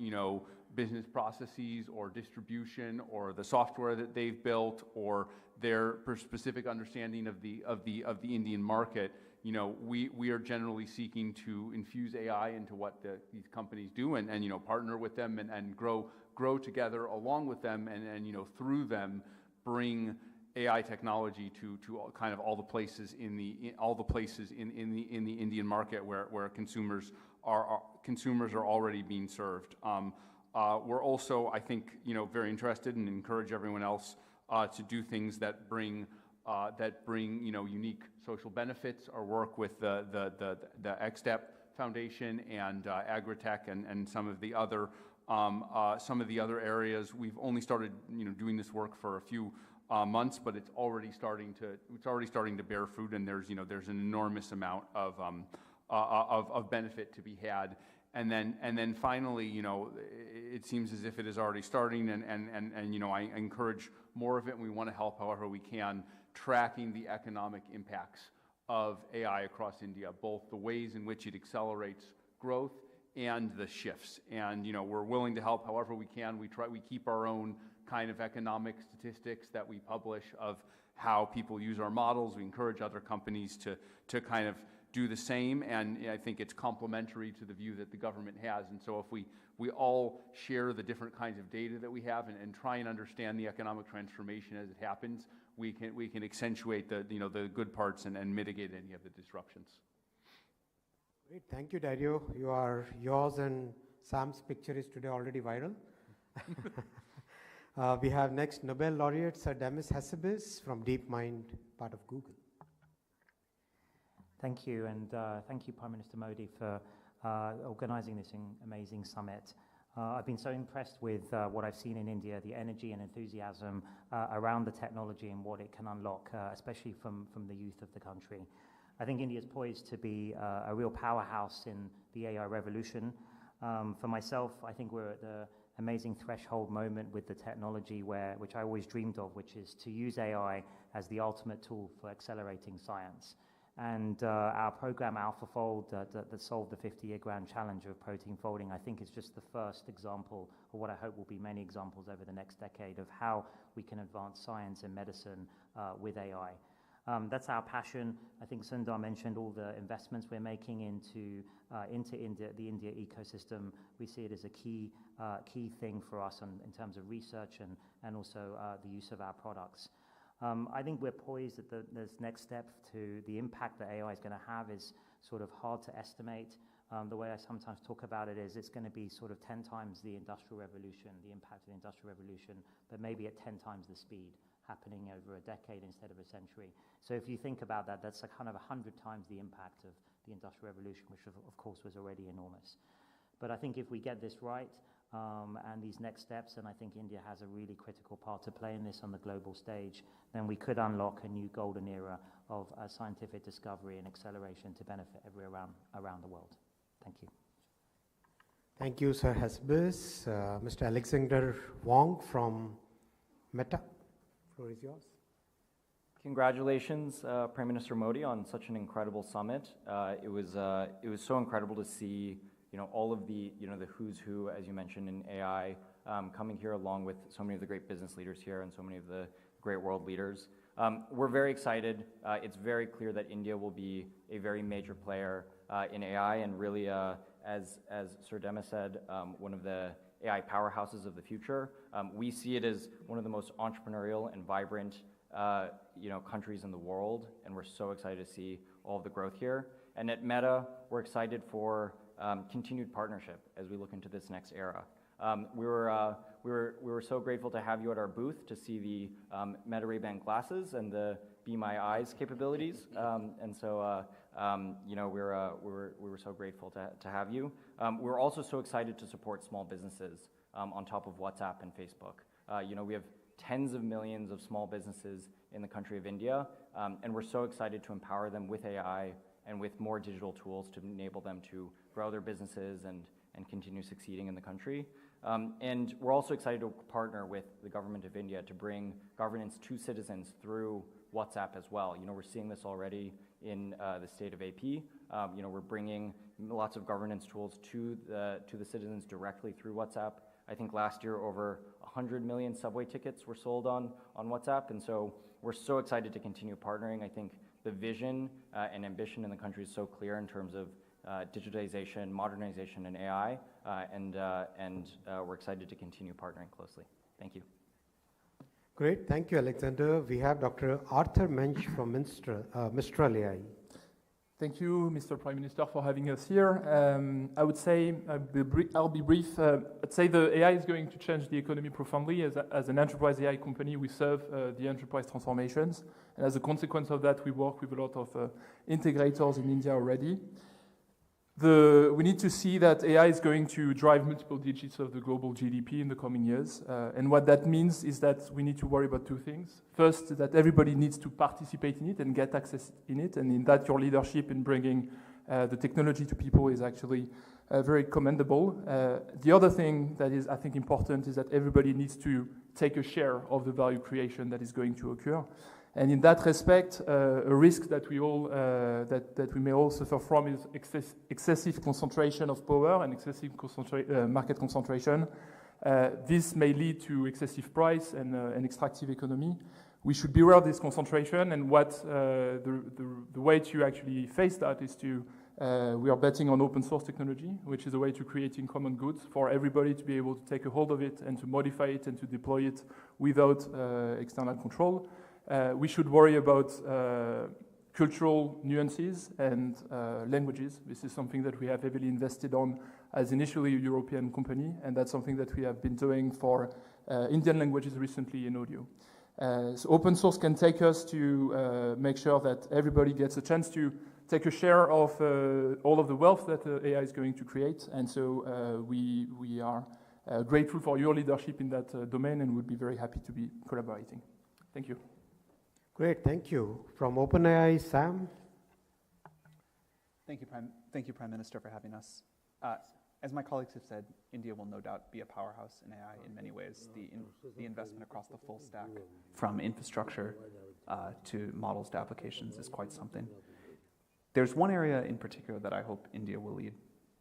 business processes or distribution or the software that they've built or their specific understanding of the Indian market. We are generally seeking to infuse AI into what these companies do and partner with them and grow together along with them and through them bring AI technology to kind of all the places in the Indian market where consumers are already being served. We're also, I think, very interested and encourage everyone else to do things that bring unique social benefits. Our work with the XSTEP Foundation and Agritech and some of the other areas. We've only started doing this work for a few months, but it's already starting to bear fruit, and there's an enormous amount of benefit to be had. And then finally, it seems as if it is already starting, and I encourage more of it, and we want to help however we can, tracking the economic impacts of AI across India, both the ways in which it accelerates growth and the shifts. And we're willing to help however we can. We keep our own kind of economic statistics that we publish of how people use our models. We encourage other companies to kind of do the same, and I think it's complementary to the view that the government has. And so if we all share the different kinds of data that we have and try and understand the economic transformation as it happens, we can accentuate the good parts and mitigate any of the disruptions. Great, thank you, Dario. Yours and Sam's picture is today already viral. We have next Nobel laureate Sir Demis Hassabis from DeepMind, part of Google. Thank you, and thank you, Prime Minister Modi, for organising this amazing summit. I've been so impressed with what I've seen in India, the energy and enthusiasm around the technology and what it can unlock, especially from the youth of the country. I think India is poised to be a real powerhouse in the AI revolution. For myself, I think we're at the amazing threshold moment with the technology which I always dreamed of, which is to use AI as the ultimate tool for accelerating science. And our program AlphaFold that solved the 50-year grand challenge of protein folding, I think is just the first example of what I hope will be many examples over the next decade of how we can advance science and medicine with AI. That's our passion. I think Sundar mentioned all the investments we're making into India, the India ecosystem. We see it as a key thing for us in terms of research and also the use of our products. I think we're poised at this next step to the impact that AI is going to have is sort of hard to estimate. The way I sometimes talk about it is it's going to be sort of 10 times the Industrial Revolution, the impact of the Industrial Revolution, but maybe at 10 times the speed, happening over a decade instead of a century. So if you think about that, that's a kind of 100 times the impact of the Industrial Revolution, which of course was already enormous. But I think if we get this right, and these next steps, and I think India has a really critical part to play in this on the global stage, then we could unlock a new golden era of scientific discovery and acceleration to benefit everyone around the world. Thank you. Thank you, Sir Hesbus. Mr. Alexander Wong from Meta, the floor is yours. Congratulations, Prime Minister Modi, on such an incredible summit. It was so incredible to see all of the who's who, as you mentioned, in AI coming here, along with so many of the great business leaders here and so many of the great world leaders. We're very excited. It's very clear that India will be a very major player in AI, and really, as Sir Dema said, one of the AI powerhouses of the future. We see it as one of the most entrepreneurial and vibrant countries in the world, and we're so excited to see all of the growth here. And at Meta, we're excited for continued partnership as we look into this next era. We were so grateful to have you at our booth to see the Meta Ray-Ban glasses and the Be My Eyes capabilities, and so we were so grateful to have you. We're also so excited to support small businesses on top of WhatsApp and Facebook. We have tens of millions of small businesses in the country of India, and we're so excited to empower them with AI and with more digital tools to enable them to grow their businesses and continue succeeding in the country. And we're also excited to partner with the government of India to bring governance to citizens through WhatsApp as well. We're seeing this already in the state of AP. We're bringing lots of governance tools to the citizens directly through WhatsApp. I think last year over 100 million subway tickets were sold on WhatsApp, and so we're so excited to continue partnering. I think the vision and ambition in the country is so clear in terms of digitization, modernization, and AI, and we're excited to continue partnering closely. Thank you. Great, thank you, Alexander. We have Dr. Arthur Mensch from Mistral AI. Thank you, Mr. Prime Minister, for having us here. I would say, I'll be brief. I'd say the AI is going to change the economy profoundly. As an enterprise AI company, we serve the enterprise transformations. And as a consequence of that, we work with a lot of integrators in India already. We need to see that AI is going to drive multiple digits of the global GDP in the coming years. And what that means is that we need to worry about two things. First, that everybody needs to participate in it and get access in it. And in that, your leadership in bringing the technology to people is actually very commendable. The other thing that is, I think, important is that everybody needs to take a share of the value creation that is going to occur. And in that respect, a risk that we all that we may all suffer from is excessive concentration of power and excessive market concentration. This may lead to excessive price and an extractive economy. We should be aware of this concentration, and what the way to actually face that is to we are betting on open source technology, which is a way to creating common goods for everybody to be able to take a hold of it and to modify it and to deploy it without external control. We should worry about cultural nuances and languages. This is something that we have heavily invested on as initially a European company, and that's something that we have been doing for Indian languages recently in audio. So open source can take us to make sure that everybody gets a chance to take a share of all of the wealth that AI is going to create. And so we are grateful for your leadership in that domain, and would be very happy to be collaborating. Thank you. Great, thank you. From OpenAI, Sam. Thank you, Prime Minister, for having us. As my colleagues have said, India will no doubt be a powerhouse in AI in many ways. The investment across the full stack, from infrastructure to models to applications, is quite something. There's one area in particular that I hope India will lead.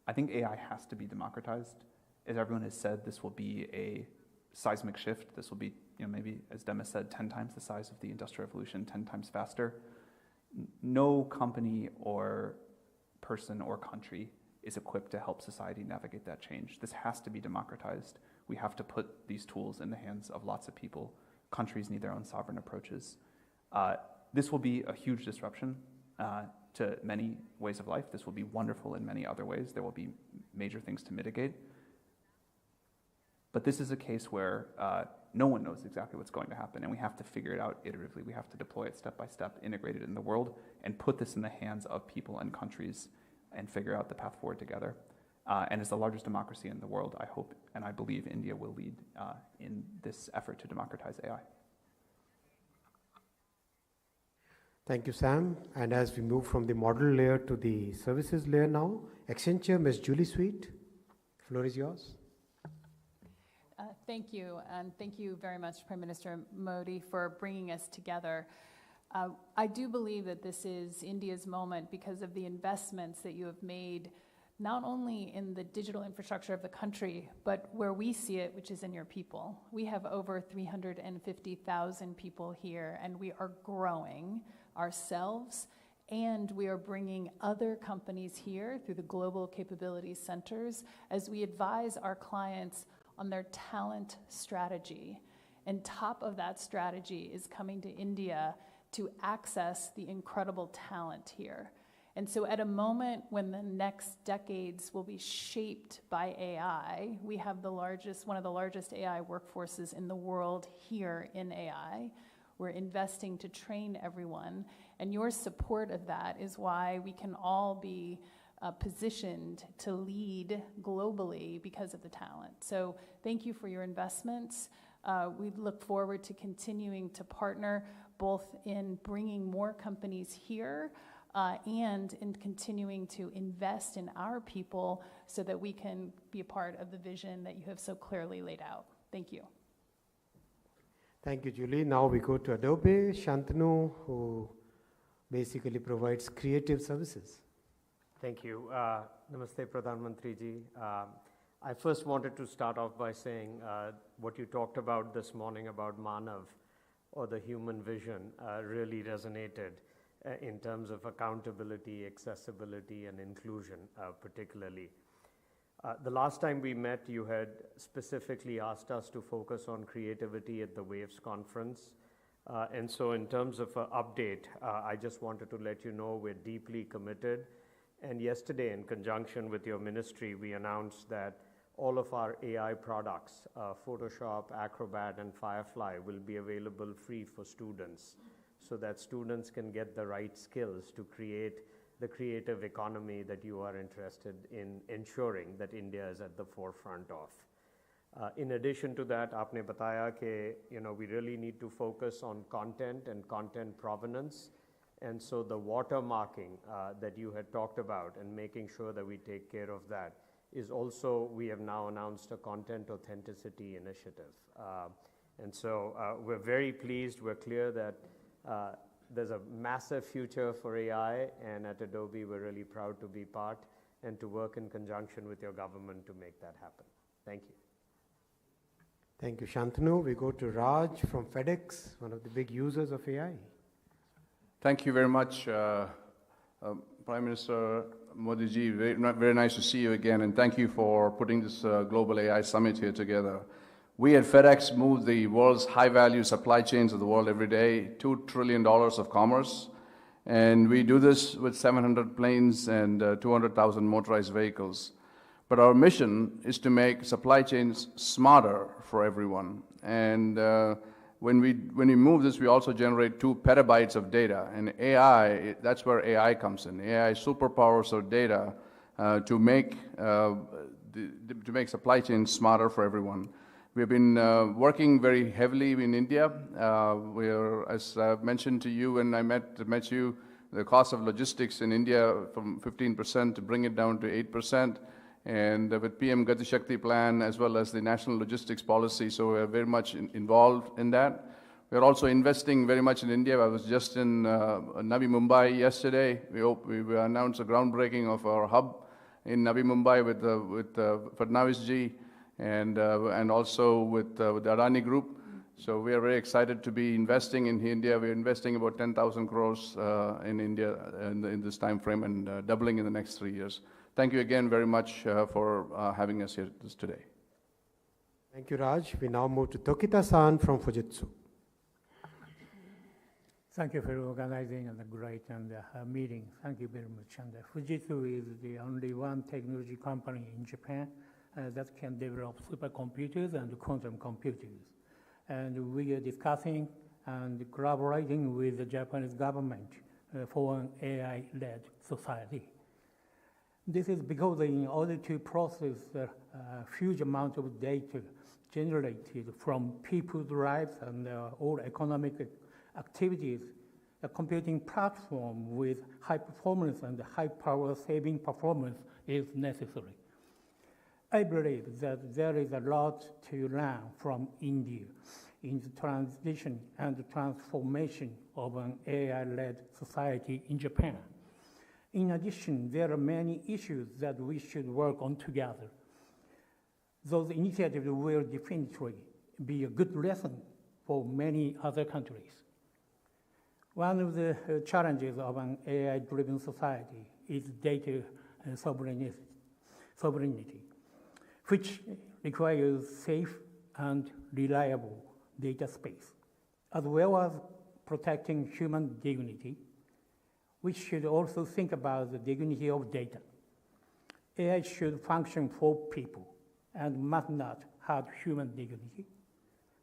I think AI has to be democratized. As everyone has said, this will be a seismic shift. This will be, maybe, as Demis said, 10 times the size of the Industrial Revolution, 10 times faster. No company or person or country is equipped to help society navigate that change. This has to be democratized. We have to put these tools in the hands of lots of people. Countries need their own sovereign approaches. This will be a huge disruption to many ways of life. This will be wonderful in many other ways. There will be major things to mitigate. But this is a case where no one knows exactly what's going to happen, and we have to figure it out iteratively. We have to deploy it step by step, integrate it in the world, and put this in the hands of people and countries and figure out the path forward together. And as the largest democracy in the world, I hope and I believe India will lead in this effort to democratize AI. Thank you, Sam. And as we move from the model layer to the services layer now, Accenture, Ms. Julie Sweet, the floor is yours. Thank you, and thank you very much, Prime Minister Modi, for bringing us together. I do believe that this is India's moment because of the investments that you have made, not only in the digital infrastructure of the country, but where we see it, which is in your people. We have over 350,000 people here, and we are growing ourselves, and we are bringing other companies here through the Global Capability Centers as we advise our clients on their talent strategy. And top of that strategy is coming to India to access the incredible talent here. And so at a moment when the next decades will be shaped by AI, we have one of the largest AI workforces in the world here in AI. We're investing to train everyone, and your support of that is why we can all be positioned to lead globally because of the talent. So thank you for your investments. We look forward to continuing to partner both in bringing more companies here and in continuing to invest in our people so that we can be a part of the vision that you have so clearly laid out. Thank you. Thank you, Julie. Now we go to Adobe, Shantanu, who basically provides creative services. Thank you. Namaste, Pradhan Mantri ji. I first wanted to start off by saying what you talked about this morning about Manav, or the human vision, really resonated in terms of accountability, accessibility, and inclusion, particularly. The last time we met, you had specifically asked us to focus on creativity at the Waves conference. And so in terms of an update, I just wanted to let you know we're deeply committed. And yesterday, in conjunction with your ministry, we announced that all of our AI products, Photoshop, Acrobat, and Firefly, will be available free for students so that students can get the right skills to create the creative economy that you are interested in ensuring that India is at the forefront of. In addition to that, aapne bataya ke, we really need to focus on content and content provenance. And so the watermarking that you had talked about and making sure that we take care of that is also, we have now announced a content authenticity initiative. And so we're very pleased, we're clear that there's a massive future for AI, and at Adobe we're really proud to be part and to work in conjunction with your government to make that happen. Thank you. Thank you, Shantanu. We go to Raj from FedEx, one of the big users of AI. Thank you very much, Prime Minister Modi ji. Very nice to see you again, and thank you for putting this Global AI Summit here together. We at FedEx move the world's high-value supply chains of the world every day, $2 trillion of commerce, and we do this with 700 planes and 200,000 motorized vehicles. But our mission is to make supply chains smarter for everyone, and when we move this, we also generate 2 petabytes of data. And AI, that's where AI comes in. AI superpowers our data to make supply chains smarter for everyone. We've been working very heavily in India. As I mentioned to you when I met you, the cost of logistics in India from 15% to bring it down to 8%. And with PM Gati Shakti plan as well as the national logistics policy, so we're very much involved in that. We're also investing very much in India. I was just in Navi Mumbai yesterday. We announced the groundbreaking of our hub in Navi Mumbai with Fadnavis ji and also with the Adani Group. So we are very excited to be investing in India. We're investing about 10,000 crores in India in this time frame and doubling in the next 3 years. Thank you again very much for having us here today. Thank you, Raj. We now move to Tokita-san from Fujitsu. Thank you for organizing a great meeting. Thank you very much. And Fujitsu is the only one technology company in Japan that can develop supercomputers and quantum computers. And we are discussing and collaborating with the Japanese government for an AI-led society. This is because in order to process a huge amount of data generated from people's lives and all economic activities, a computing platform with high performance and high power saving performance is necessary. I believe that there is a lot to learn from India in the transition and the transformation of an AI-led society in Japan. In addition, there are many issues that we should work on together. Those initiatives will definitely be a good lesson for many other countries. One of the challenges of an AI-driven society is data sovereignty, which requires safe and reliable data space, as well as protecting human dignity. We should also think about the dignity of data. AI should function for people and must not have human dignity.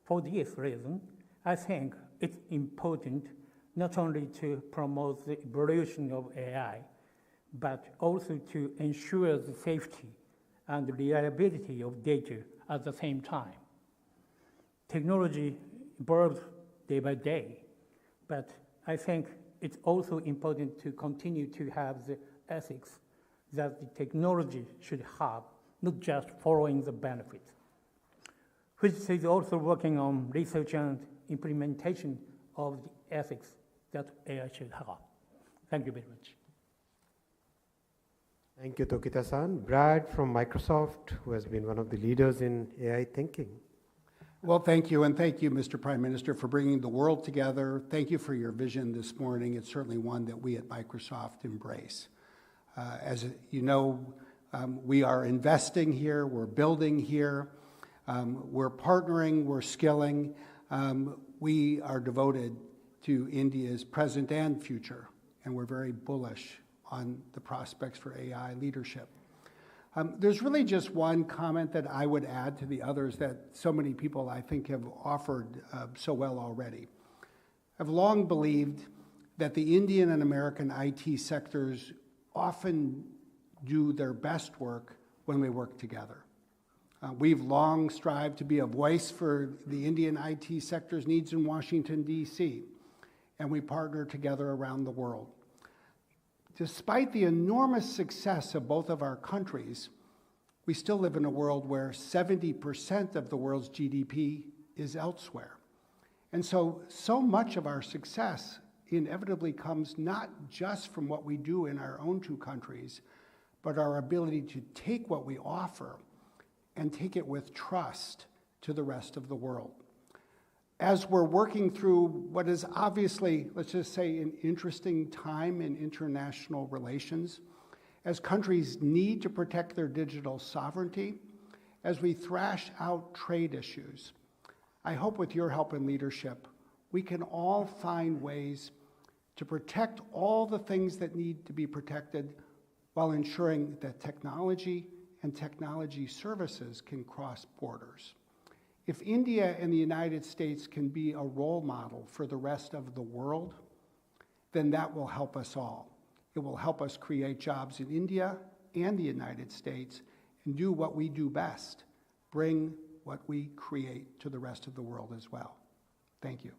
For this reason, I think it's important not only to promote the evolution of AI, but also to ensure the safety and reliability of data at the same time. Technology evolves day by day, but I think it's also important to continue to have the ethics that the technology should have, not just following the benefit. Which is also working on research and implementation of the ethics that AI should have. Thank you very much. Thank you, Tokita-san. Brad from Microsoft, who has been one of the leaders in AI thinking. Well, thank you, and thank you, Mr. Prime Minister, for bringing the world together. Thank you for your vision this morning. It's certainly one that we at Microsoft embrace. As you know, we are investing here, we're building here, we're partnering, we're skilling. We are devoted to India's present and future, and we're very bullish on the prospects for AI leadership. There's really just one comment that I would add to the others that so many people, I think, have offered so well already. I've long believed that the Indian and American IT sectors often do their best work when we work together. We've long strived to be a voice for the Indian IT sector's needs in Washington, D.C., and we partner together around the world. Despite the enormous success of both of our countries, we still live in a world where 70% of the world's GDP is elsewhere. And so much of our success inevitably comes not just from what we do in our own two countries, but our ability to take what we offer and take it with trust to the rest of the world. As we're working through what is obviously, let's just say, an interesting time in international relations, as countries need to protect their digital sovereignty, as we thrash out trade issues, I hope with your help and leadership, we can all find ways to protect all the things that need to be protected while ensuring that technology and technology services can cross borders. If India and the United States can be a role model for the rest of the world, then that will help us all. It will help us create jobs in India and the United States and do what we do best, bring what we create to the rest of the world as well. Thank you.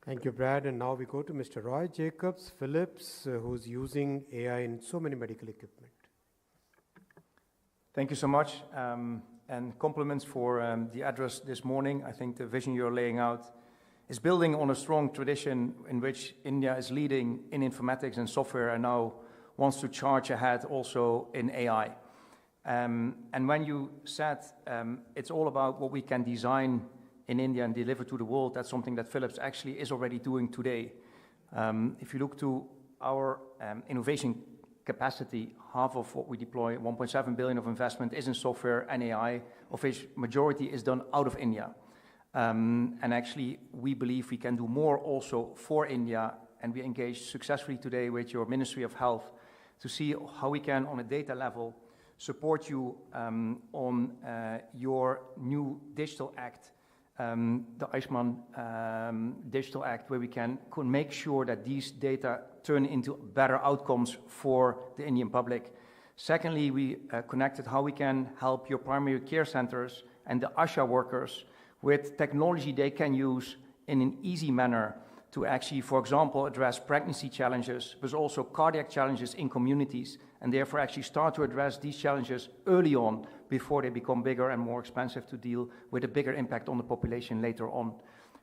Thank you, Brad. And now we go to Mr. Roy Jacobs Phillips, who's using AI in so many medical equipment. Thank you so much. And compliments for the address this morning. I think the vision you're laying out is building on a strong tradition in which India is leading in informatics and software and now wants to charge ahead also in AI. And when you said it's all about what we can design in India and deliver to the world, that's something that Philips actually is already doing today. If you look to our innovation capacity, half of what we deploy, 1.7 billion of investment, is in software and AI, of which majority is done out of India. And actually, we believe we can do more also for India, and we engage successfully today with your Ministry of Health to see how we can, on a data level, support you on your new digital act, the Iceland Digital Act, where we can make sure that these data turn into better outcomes for the Indian public. Secondly, we connected how we can help your primary care centers and the ASHA workers with technology they can use in an easy manner to actually, for example, address pregnancy challenges, but also cardiac challenges in communities, and therefore actually start to address these challenges early on before they become bigger and more expensive to deal with a bigger impact on the population later on.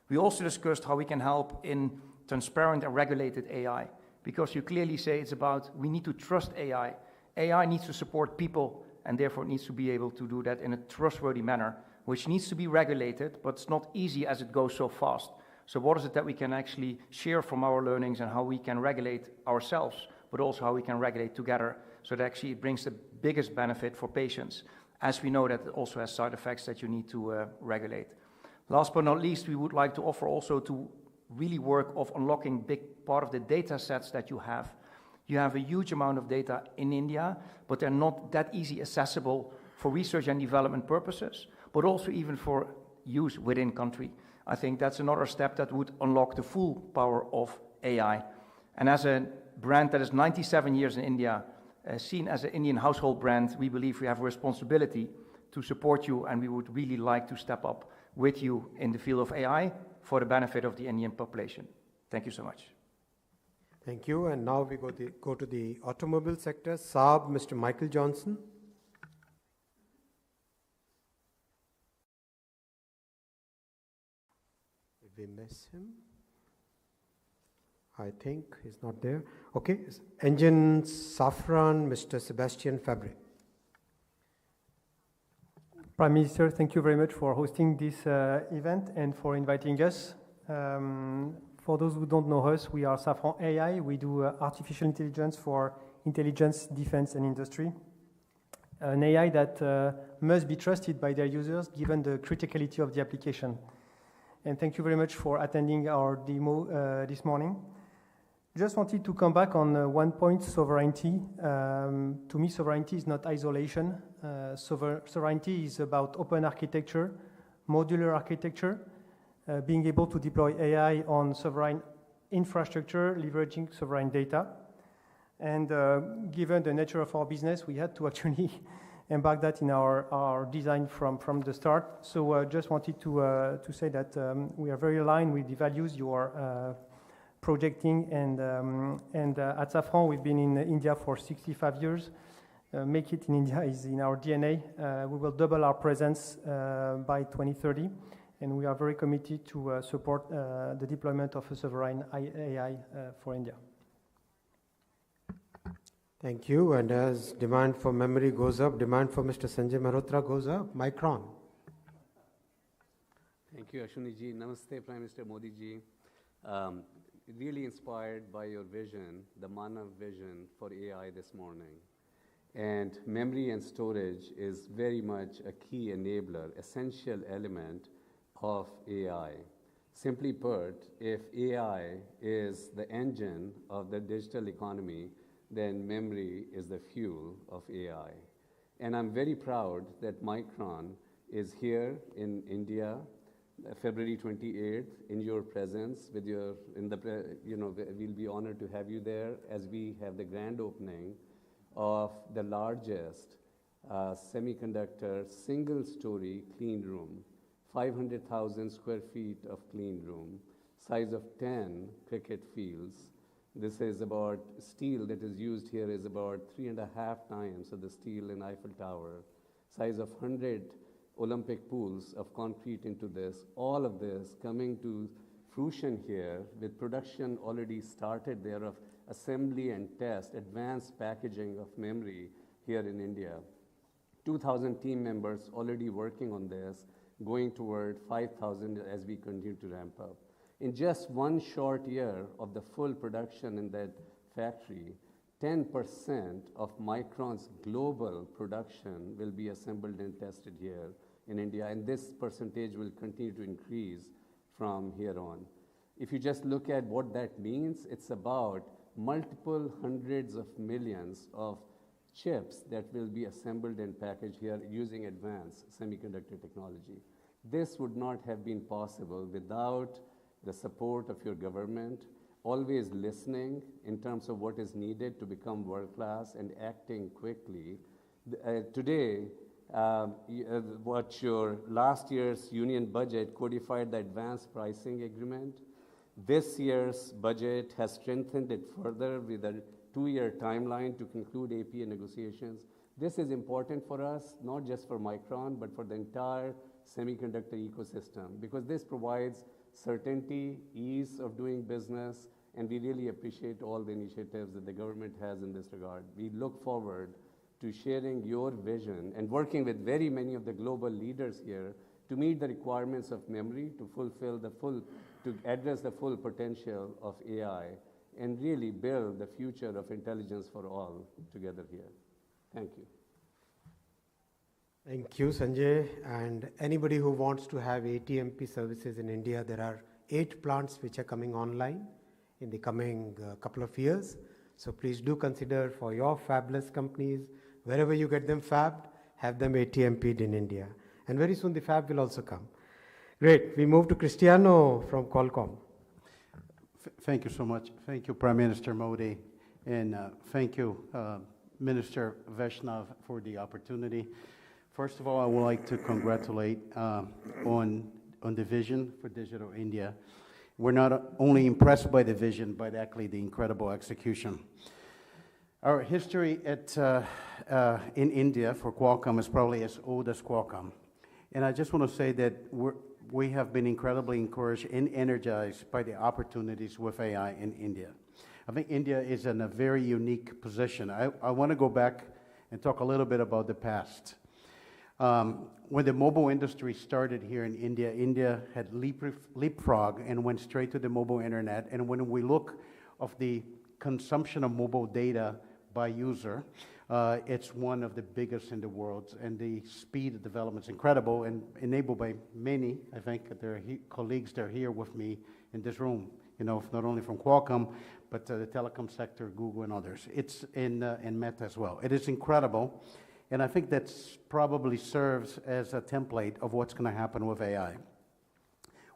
We also discussed how we can help in transparent and regulated AI, because you clearly say it's about we need to trust AI. AI needs to support people, and therefore it needs to be able to do that in a trustworthy manner, which needs to be regulated, but it's not easy as it goes so fast. So what is it that we can actually share from our learnings and how we can regulate ourselves, but also how we can regulate together, so that actually it brings the biggest benefit for patients, as we know that it also has side effects that you need to regulate. Last but not least, we would like to offer also to really work of unlocking big part of the data sets that you have. You have a huge amount of data in India, but they're not that easy accessible for research and development purposes, but also even for use within country. I think that's another step that would unlock the full power of AI. And as a brand that is 97 years in India, seen as an Indian household brand, we believe we have a responsibility to support you, and we would really like to step up with you in the field of AI for the benefit of the Indian population. Thank you so much. Thank you. And now we go to the automobile sector. Saab, Mr. Michael Johnson. Did we miss him? I think he's not there. Okay. Engine Safran, Mr. Sebastian Fabre. Prime Minister, thank you very much for hosting this event and for inviting us. For those who don't know us, we are Safran AI. We do artificial intelligence for intelligence, defense, and industry. An AI that must be trusted by their users given the criticality of the application. And thank you very much for attending our demo this morning. Just wanted to come back on one point, sovereignty. To me, sovereignty is not isolation. Sovereignty is about open architecture, modular architecture, being able to deploy AI on sovereign infrastructure, leveraging sovereign data. And given the nature of our business, we had to actually embark that in our design from the start. So just wanted to say that we are very aligned with the values you are projecting, and at Safran we've been in India for 65 years. Make it in India is in our DNA. We will double our presence by 2030, and we are very committed to support the deployment of a sovereign AI for India. Thank you. And as demand for memory goes up, demand for Mr. Sanjay Mehrotra goes up. Micron. Thank you, Ashwini ji. Namaste, Prime Minister Modi ji. Really inspired by your vision, the Manav vision for AI this morning. And memory and storage is very much a key enabler, essential element of AI. Simply put, if AI is the engine of the digital economy, then memory is the fuel of AI. And I'm very proud that Micron is here in India, February 28th, in your presence, with your, we'll be honored to have you there as we have the grand opening of the largest semiconductor single-story clean room, 500,000 square feet of clean room, size of 10 cricket fields. This is about steel that is used here is about 3.5 times of the steel in Eiffel Tower, size of 100 Olympic pools of concrete into this, all of this coming to fruition here with production already started there of assembly and test, advanced packaging of memory here in India. 2,000 team members already working on this, going toward 5,000 as we continue to ramp up. In just one short year of the full production in that factory, 10% of Micron's global production will be assembled and tested here in India, and this percentage will continue to increase from here on. If you just look at what that means, it's about multiple hundreds of millions of chips that will be assembled and packaged here using advanced semiconductor technology. This would not have been possible without the support of your government, always listening in terms of what is needed to become world-class and acting quickly. Today, what your last year's union budget codified the advanced pricing agreement. This year's budget has strengthened it further with a 2-year timeline to conclude APA negotiations. This is important for us, not just for Micron, but for the entire semiconductor ecosystem, because this provides certainty, ease of doing business, and we really appreciate all the initiatives that the government has in this regard. We look forward to sharing your vision and working with very many of the global leaders here to meet the requirements of memory, to address the full potential of AI, and really build the future of intelligence for all together here. Thank you. Thank you, Sanjay. And anybody who wants to have ATMP services in India, there are 8 plants which are coming online in the coming couple of years. So please do consider for your fabless companies, wherever you get them fabbed, have them ATMP'd in India. And very soon the fab will also come. Great. We move to Cristiano from Qualcomm. Thank you so much. Thank you, Prime Minister Modi. And thank you, Minister Vaishnav, for the opportunity. First of all, I would like to congratulate on the vision for Digital India. We're not only impressed by the vision, but actually the incredible execution. Our history in India for Qualcomm is probably as old as Qualcomm. And I just want to say that we have been incredibly encouraged and energized by the opportunities with AI in India. I think India is in a very unique position. I want to go back and talk a little bit about the past. When the mobile industry started here in India, India had leapfrog and went straight to the mobile internet. And when we look of the consumption of mobile data by user, it's one of the biggest in the world, and the speed of development is incredible and enabled by many, I think, their colleagues that are here with me in this room, not only from Qualcomm, but the telecom sector, Google and others. It's in Meta as well. It is incredible, and I think that probably serves as a template of what's going to happen with AI.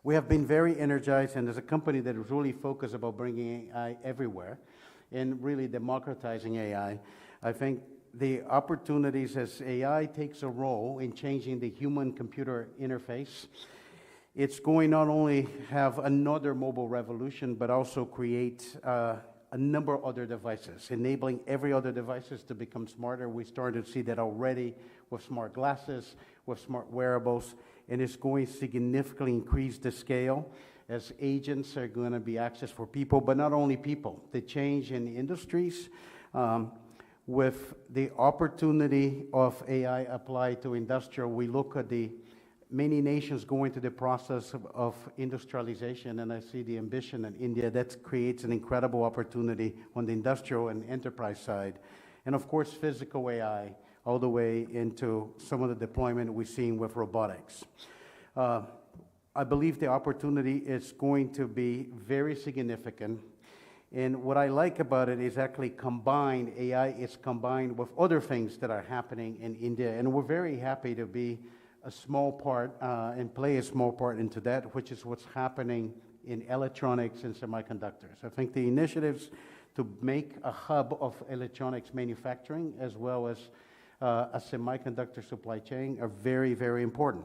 We have been very energized, and as a company that is really focused about bringing AI everywhere and really democratizing AI, I think the opportunities as AI takes a role in changing the human-computer interface, it's going not only have another mobile revolution, but also create a number of other devices, enabling every other devices to become smarter. We started to see that already with smart glasses, with smart wearables, and it's going to significantly increase the scale as agents are going to be accessed for people, but not only people. The change in industries, with the opportunity of AI applied to industrial, we look at the many nations going through the process of industrialization, and I see the ambition in India that creates an incredible opportunity on the industrial and enterprise side. And of course, physical AI, all the way into some of the deployment we're seeing with robotics. I believe the opportunity is going to be very significant. And what I like about it is actually combined, AI is combined with other things that are happening in India. And we're very happy to be a small part and play a small part into that, which is what's happening in electronics and semiconductors. I think the initiatives to make a hub of electronics manufacturing as well as a semiconductor supply chain are very, very important.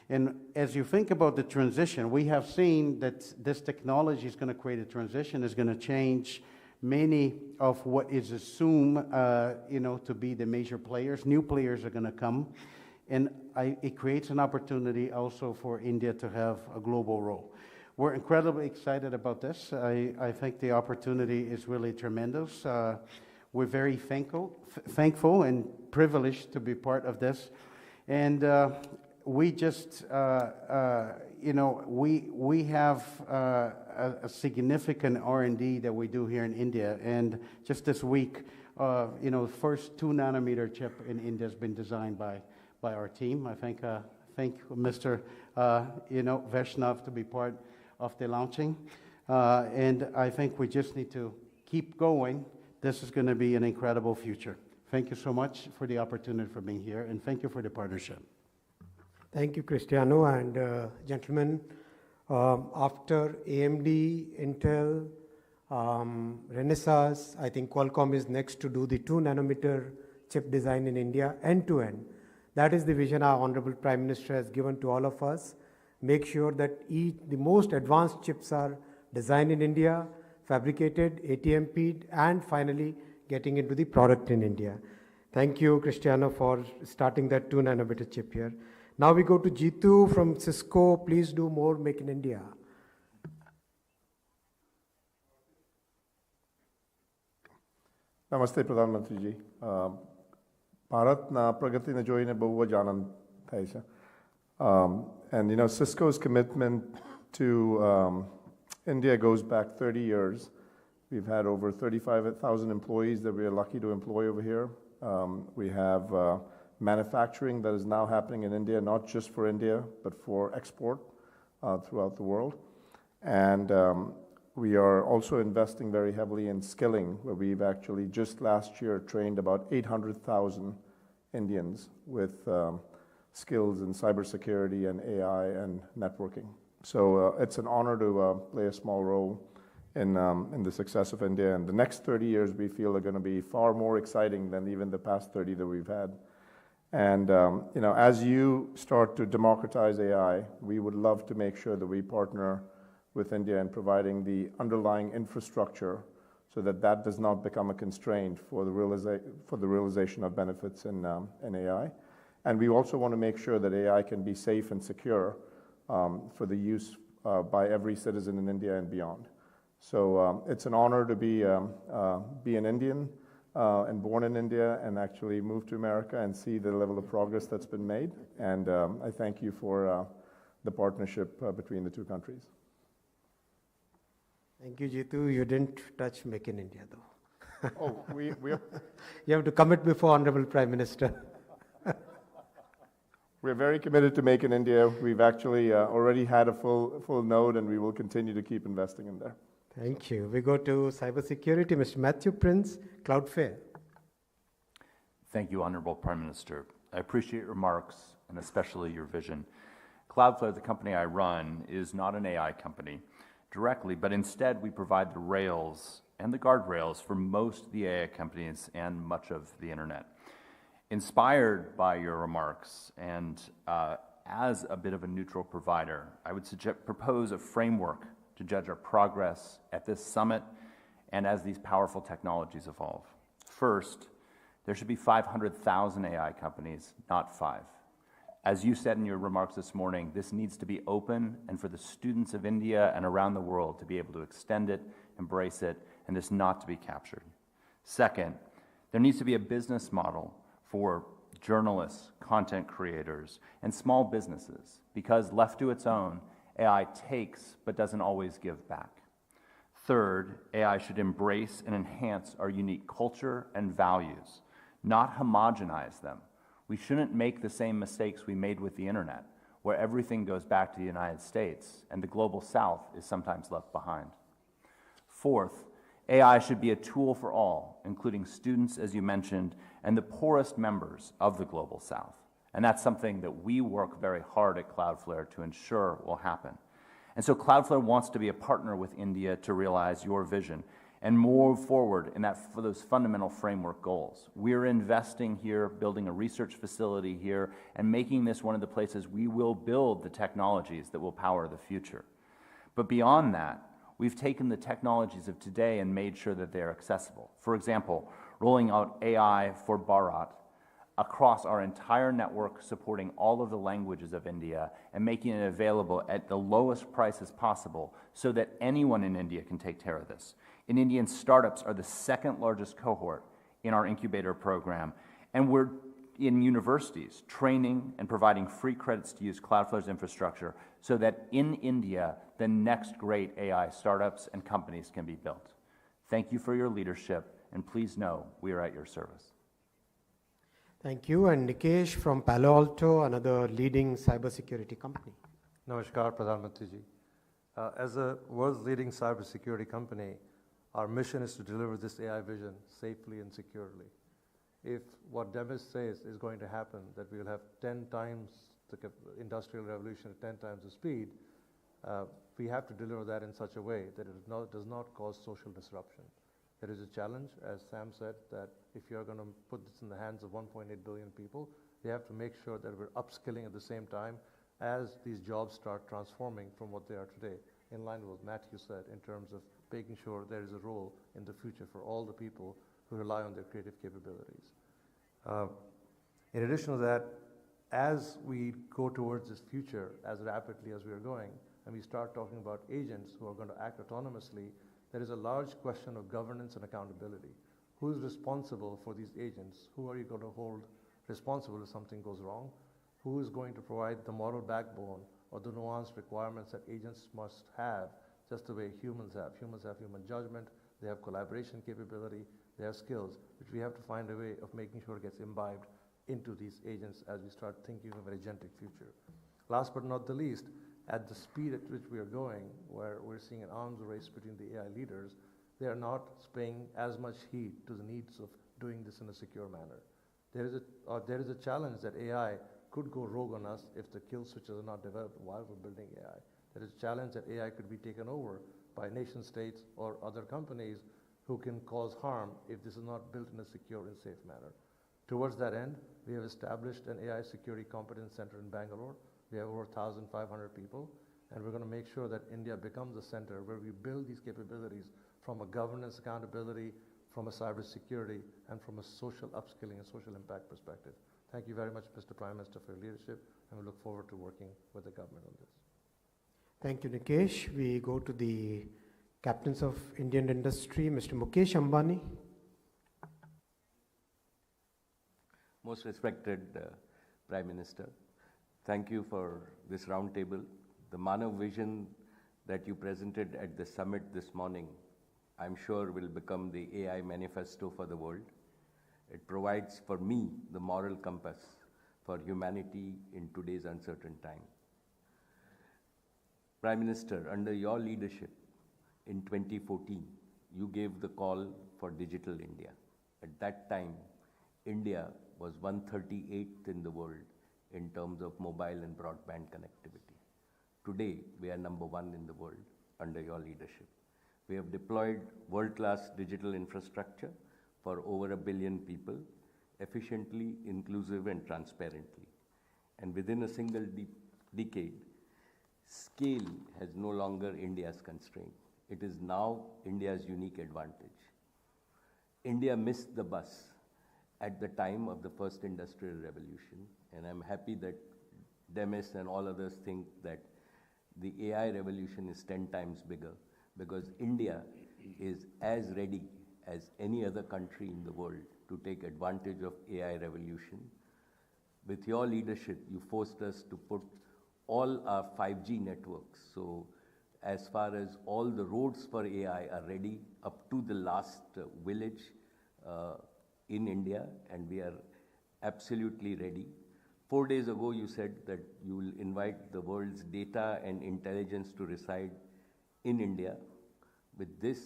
And as you think about the transition, we have seen that this technology is going to create a transition, is going to change many of what is assumed, to be the major players. New players are going to come, and it creates an opportunity also for India to have a global role. We're incredibly excited about this. I think the opportunity is really tremendous. We're very thankful and privileged to be part of this, and we just, we have a significant R&D that we do here in India, and just this week, the first 2-nanometer chip in India has been designed by our team. I thank Mr. Vaishnav to be part of the launching, and I think we just need to keep going. This is going to be an incredible future. Thank you so much for the opportunity for being here, and thank you for the partnership. Thank you, Cristiano, and gentlemen. After AMD, Intel, Renesas, I think Qualcomm is next to do the 2-nanometer chip design in India end-to-end. That is the vision our Honorable Prime Minister has given to all of us. Make sure that the most advanced chips are designed in India, fabricated, ATMP'd, and finally getting into the product in India. Thank you, Cristiano, for starting that 2-nanometer chip here. Now we go to Jitu from Cisco. Please do more Make in India. Namaste, Pradhan Mantri ji. Bharat na pragati na joine bahuwa janan thaisa. And Cisco's commitment to India goes back 30 years. We've had over 35,000 employees that we are lucky to employ over here. We have manufacturing that is now happening in India, not just for India, but for export throughout the world. And we are also investing very heavily in skilling, where we've actually just last year trained about 800,000 Indians with skills in cybersecurity and AI and networking. So it's an honor to play a small role in the success of India. And the next 30 years we feel are going to be far more exciting than even the past 30 that we've had. And as you start to democratize AI, we would love to make sure that we partner with India in providing the underlying infrastructure so that that does not become a constraint for the realization of benefits in AI. And we also want to make sure that AI can be safe and secure for the use by every citizen in India and beyond. So it's an honor to be an Indian and born in India and actually move to America and see the level of progress that's been made. And I thank you for the partnership between the two countries. Thank you, Jitu. You didn't touch Make in India, though. Oh, we You have to commit before Honorable Prime Minister. We're very committed to Make in India. We've actually already had a full node, and we will continue to keep investing in there. Thank you. We go to cybersecurity. Mr. Matthew Prince, Cloudflare. Thank you, Honorable Prime Minister. I appreciate your remarks and especially your vision. Cloudflare, the company I run, is not an AI company directly, but instead we provide the rails and the guardrails for most of the AI companies and much of the internet. Inspired by your remarks and as a bit of a neutral provider, I would propose a framework to judge our progress at this summit and as these powerful technologies evolve. First, there should be 500,000 AI companies, not 5. As you said in your remarks this morning, this needs to be open and for the students of India and around the world to be able to extend it, embrace it, and this not to be captured. Second, there needs to be a business model for journalists, content creators, and small businesses, because left to its own, AI takes but doesn't always give back. Third, AI should embrace and enhance our unique culture and values, not homogenize them. We shouldn't make the same mistakes we made with the internet, where everything goes back to the United States and the global South is sometimes left behind. Fourth, AI should be a tool for all, including students, as you mentioned, and the poorest members of the global South. And that's something that we work very hard at Cloudflare to ensure will happen. And so Cloudflare wants to be a partner with India to realize your vision and move forward in that, for those fundamental framework goals. We're investing here, building a research facility here, and making this one of the places we will build the technologies that will power the future. But beyond that, we've taken the technologies of today and made sure that they're accessible. For example, rolling out AI for Bharat across our entire network, supporting all of the languages of India and making it available at the lowest prices possible so that anyone in India can take care of this. And Indian startups are the second largest cohort in our incubator program. And we're in universities training and providing free credits to use Cloudflare's infrastructure so that in India, the next great AI startups and companies can be built. Thank you for your leadership, and please know we are at your service. Thank you. And Nikesh from Palo Alto, another leading cybersecurity company. Namaskar, Pradhan Mantri ji. As a world's leading cybersecurity company, our mission is to deliver this AI vision safely and securely. If what Demis says is going to happen, that we will have 10 times the industrial revolution at 10 times the speed, we have to deliver that in such a way that it does not cause social disruption. There is a challenge, as Sam said, that if you're going to put this in the hands of 1.8 billion people, we have to make sure that we're upskilling at the same time as these jobs start transforming from what they are today, in line with what Matthew said in terms of making sure there is a role in the future for all the people who rely on their creative capabilities. In addition to that, as we go towards this future as rapidly as we are going, and we start talking about agents who are going to act autonomously, there is a large question of governance and accountability. Who is responsible for these agents? Who are you going to hold responsible if something goes wrong? Who is going to provide the moral backbone or the nuanced requirements that agents must have, just the way humans have? Humans have human judgment, they have collaboration capability, they have skills, which we have to find a way of making sure it gets imbibed into these agents as we start thinking of an agentic future. Last but not the least, at the speed at which we are going, where we're seeing an arms race between the AI leaders, they are not paying as much heed to the needs of doing this in a secure manner. There is a challenge that AI could go rogue on us if the kill switches are not developed while we're building AI. There is a challenge that AI could be taken over by nation states or other companies who can cause harm if this is not built in a secure and safe manner. Towards that end, we have established an AI Security Competence Center in Bangalore. We have over 1,500 people, and we're going to make sure that India becomes a center where we build these capabilities from a governance accountability, from a cybersecurity, and from a social upskilling and social impact perspective. Thank you very much, Mr. Prime Minister, for your leadership, and we look forward to working with the government on this. Thank you, Nikesh. We go to the captains of Indian industry, Mr. Mukesh Ambani. Most respected Prime Minister, thank you for this roundtable. The Manav vision that you presented at the summit this morning, I'm sure will become the AI manifesto for the world. It provides for me the moral compass for humanity in today's uncertain time. Prime Minister, under your leadership in 2014, you gave the call for Digital India. At that time, India was 138th in the world in terms of mobile and broadband connectivity. Today, we are number 1 in the world under your leadership. We have deployed world-class digital infrastructure for over 1 billion people, efficiently, inclusive, and transparently. And within a single decade, scale has no longer India's constraint. It is now India's unique advantage. India missed the bus at the time of the first industrial revolution, and I'm happy that Demis and all others think that the AI revolution is 10 times bigger, because India is as ready as any other country in the world to take advantage of AI revolution. With your leadership, you forced us to put all our 5G networks. So as far as all the roads for AI are ready, up to the last village in India, and we are absolutely ready. 4 days ago, you said that you will invite the world's data and intelligence to reside in India. With this,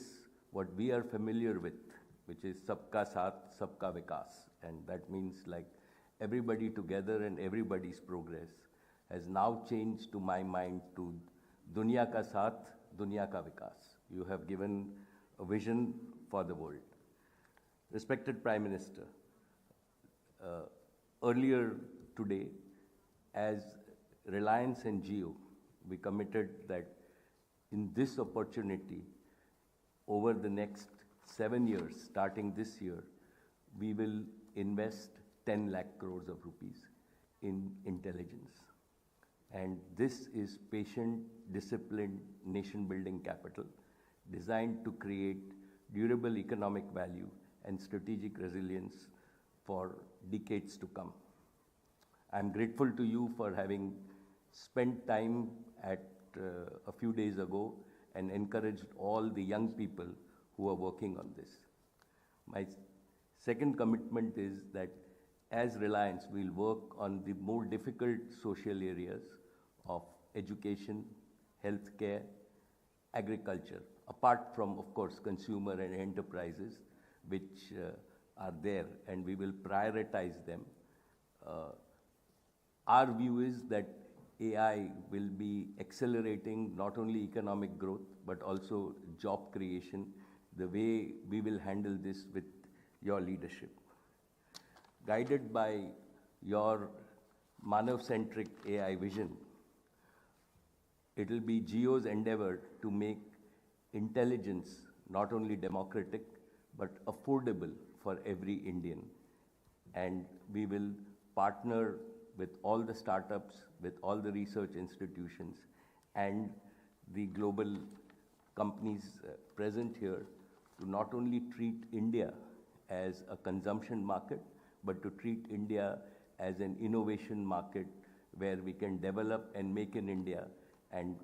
what we are familiar with, which is Sabka Saath, Sabka Vikas, and that means like everybody together and everybody's progress has now changed to my mind to Dunya ka saath, Dunya ka vikas. You have given a vision for the world. Respected Prime Minister, earlier today, as Reliance and Jio, we committed that in this opportunity, over the next 7 years, starting this year, we will invest 10 lakh crores of rupees in intelligence. And this is patient, disciplined, nation-building capital designed to create durable economic value and strategic resilience for decades to come. I'm grateful to you for having spent time at a few days ago and encouraged all the young people who are working on this. My second commitment is that as Reliance, we'll work on the more difficult social areas of education, healthcare, agriculture, apart from, of course, consumer and enterprises, which are there, and we will prioritize them. Our view is that AI will be accelerating not only economic growth, but also job creation, the way we will handle this with your leadership. Guided by your Manav-centric AI vision, it will be Jio's endeavor to make intelligence not only democratic, but affordable for every Indian. And we will partner with all the startups, with all the research institutions, and the global companies present here to not only treat India as a consumption market, but to treat India as an innovation market where we can develop and make in India and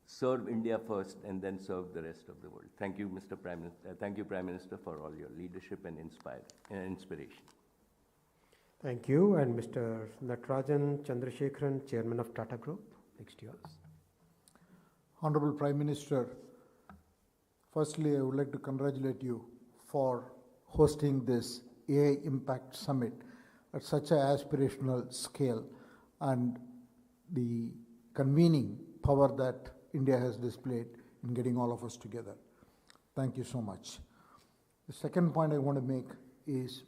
serve India first and then serve the rest of the world. Thank you, Mr. Prime Minister. Thank you, Prime Minister, for all your leadership and inspiration. Thank you. And Mr. Natarajan Chandrasekharan, Chairman of Tata Group, next to yours. Honorable Prime Minister, firstly, I would like to congratulate you for hosting this AI Impact Summit at such an aspirational scale and the convening power that India has displayed in getting all of us together. Thank you so much. The second point I want to make is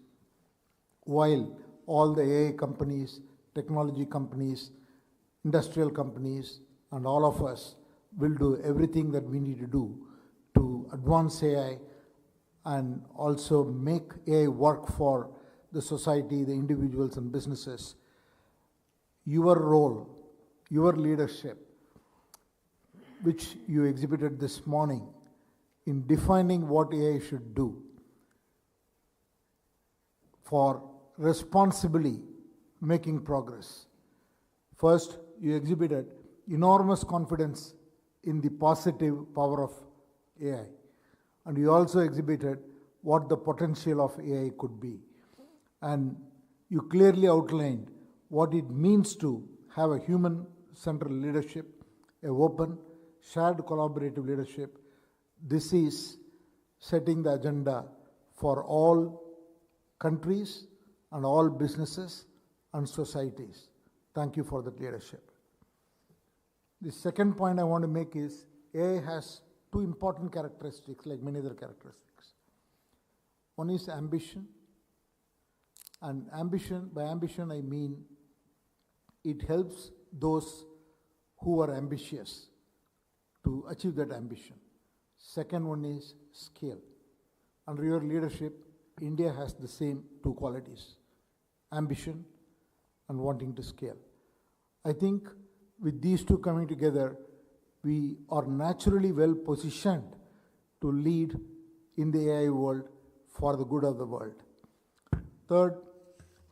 while all the AI companies, technology companies, industrial companies, and all of us will do everything that we need to do to advance AI and also make AI work for the society, the individuals and businesses. Your role, your leadership, which you exhibited this morning in defining what AI should do for responsibly making progress. First, you exhibited enormous confidence in the positive power of AI. And you also exhibited what the potential of AI could be. And you clearly outlined what it means to have a human-centered leadership, a open, shared collaborative leadership. This is setting the agenda for all countries and all businesses and societies. Thank you for that leadership. The second point I want to make is AI has two important characteristics, like many other characteristics. One is ambition. And by ambition I mean it helps those who are ambitious to achieve that ambition. Second one is scale. Under your leadership, India has the same two qualities, ambition and wanting to scale. I think with these two coming together, we are naturally well positioned to lead in the AI world for the good of the world. Third,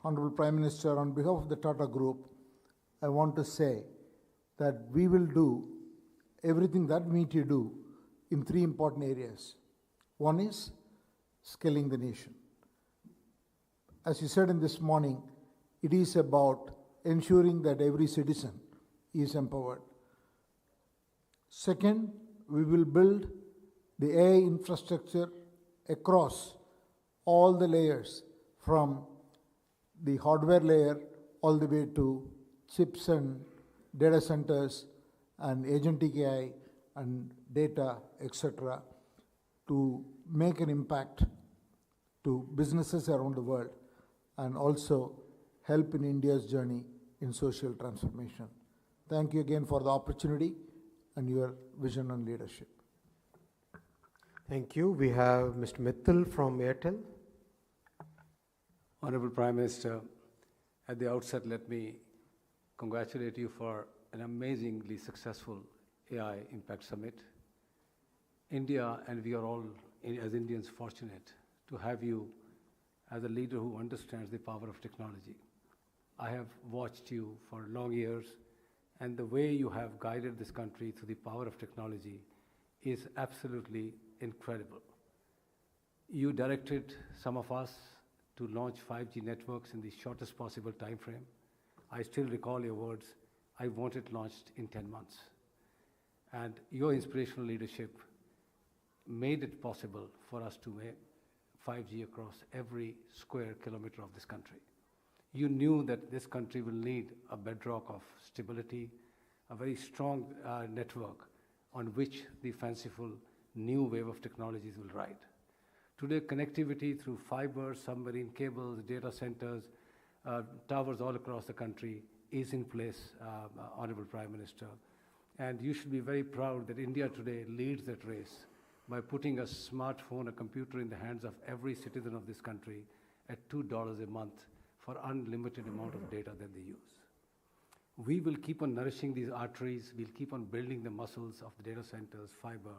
Honorable Prime Minister, on behalf of the Tata Group, I want to say that we will do everything that we need to do in three important areas. One is scaling the nation. As you said in this morning, it is about ensuring that every citizen is empowered. Second, we will build the AI infrastructure across all the layers, from the hardware layer all the way to chips and data centers and agentic AI and data, etc., to make an impact to businesses around the world and also help in India's journey in social transformation. Thank you again for the opportunity and your vision and leadership. Thank you. We have Mr. Mittal from Airtel. Honorable Prime Minister, at the outset, let me congratulate you for an amazingly successful AI Impact Summit. India, and we are all as Indians fortunate to have you as a leader who understands the power of technology. I have watched you for long years, and the way you have guided this country through the power of technology is absolutely incredible. You directed some of us to launch 5G networks in the shortest possible time frame. I still recall your words, I want it launched in 10 months. And your inspirational leadership made it possible for us to make 5G across every square kilometer of this country. You knew that this country will need a bedrock of stability, a very strong network on which the fanciful new wave of technologies will ride. Today, connectivity through fiber, submarine cables, data centers, towers all across the country is in place, Honorable Prime Minister. And you should be very proud that India today leads that race by putting a smartphone, a computer in the hands of every citizen of this country at $2 a month for unlimited amount of data that they use. We will keep on nourishing these arteries, we'll keep on building the muscles of the data centers, fiber,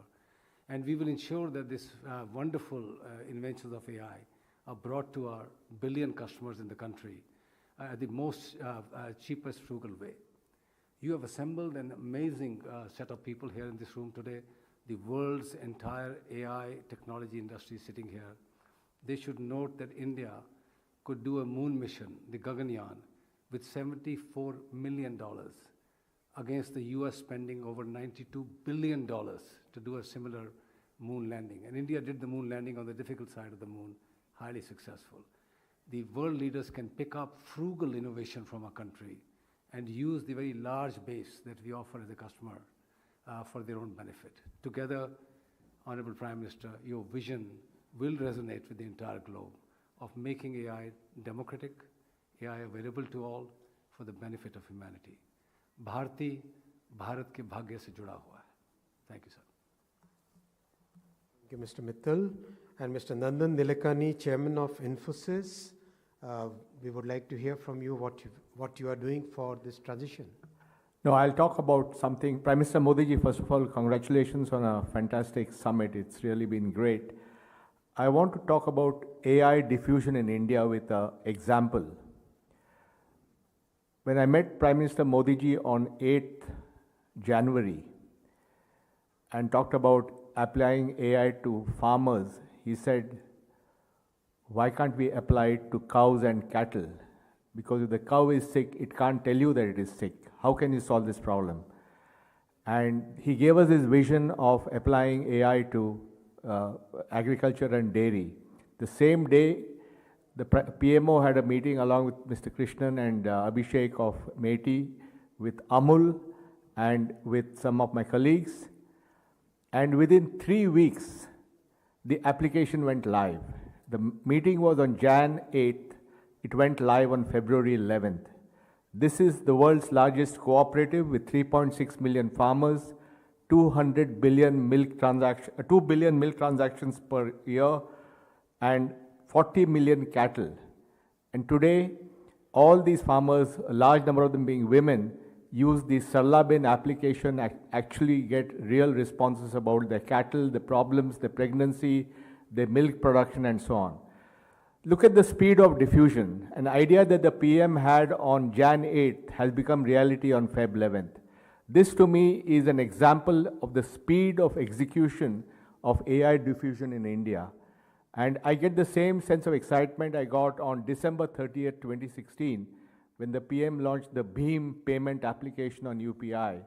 and we will ensure that this wonderful inventions of AI are brought to our billion customers in the country at the most cheapest, frugal way. You have assembled an amazing set of people here in this room today. The world's entire AI technology industry is sitting here. They should note that India could do a moon mission, the Gaganyaan, with $74 million against the US spending over $92 billion to do a similar moon landing. And India did the moon landing on the difficult side of the moon, highly successful. The world leaders can pick up frugal innovation from our country and use the very large base that we offer as a customer for their own benefit. Together, Honorable Prime Minister, your vision will resonate with the entire globe of making AI democratic, AI available to all for the benefit of humanity. Bharti, Bharat ke bhagya se juda hua hai. Thank you, sir. Thank you, Mr. Mittal. And Mr. Nandan Nilekani, Chairman of Infosys, we would like to hear from you what you are doing for this transition. No, I'll talk about something. Prime Minister Modi ji, first of all, congratulations on a fantastic summit. It's really been great. I want to talk about AI diffusion in India with an example. When I met Prime Minister Modi ji on 8th January and talked about applying AI to farmers, he said, why can't we apply it to cows and cattle? Because if the cow is sick, it can't tell you that it is sick. How can you solve this problem? And he gave us his vision of applying AI to agriculture and dairy. The same day, the PMO had a meeting along with Mr. Krishnan and Abhishek of METI with Amul and with some of my colleagues. And within 3 weeks, the application went live. The meeting was on Jan 8th. It went live on February 11th. This is the world's largest cooperative with 3.6 million farmers, 2 billion milk transactions per year, and 40 million cattle. And today, all these farmers, a large number of them being women, use the Sarlabin application, actually get real responses about their cattle, the problems, the pregnancy, the milk production, and so on. Look at the speed of diffusion. An idea that the PM had on Jan 8th has become reality on Feb 11th. This to me is an example of the speed of execution of AI diffusion in India. And I get the same sense of excitement I got on December 30th, 2016, when the PM launched the Bheem payment application on UPI.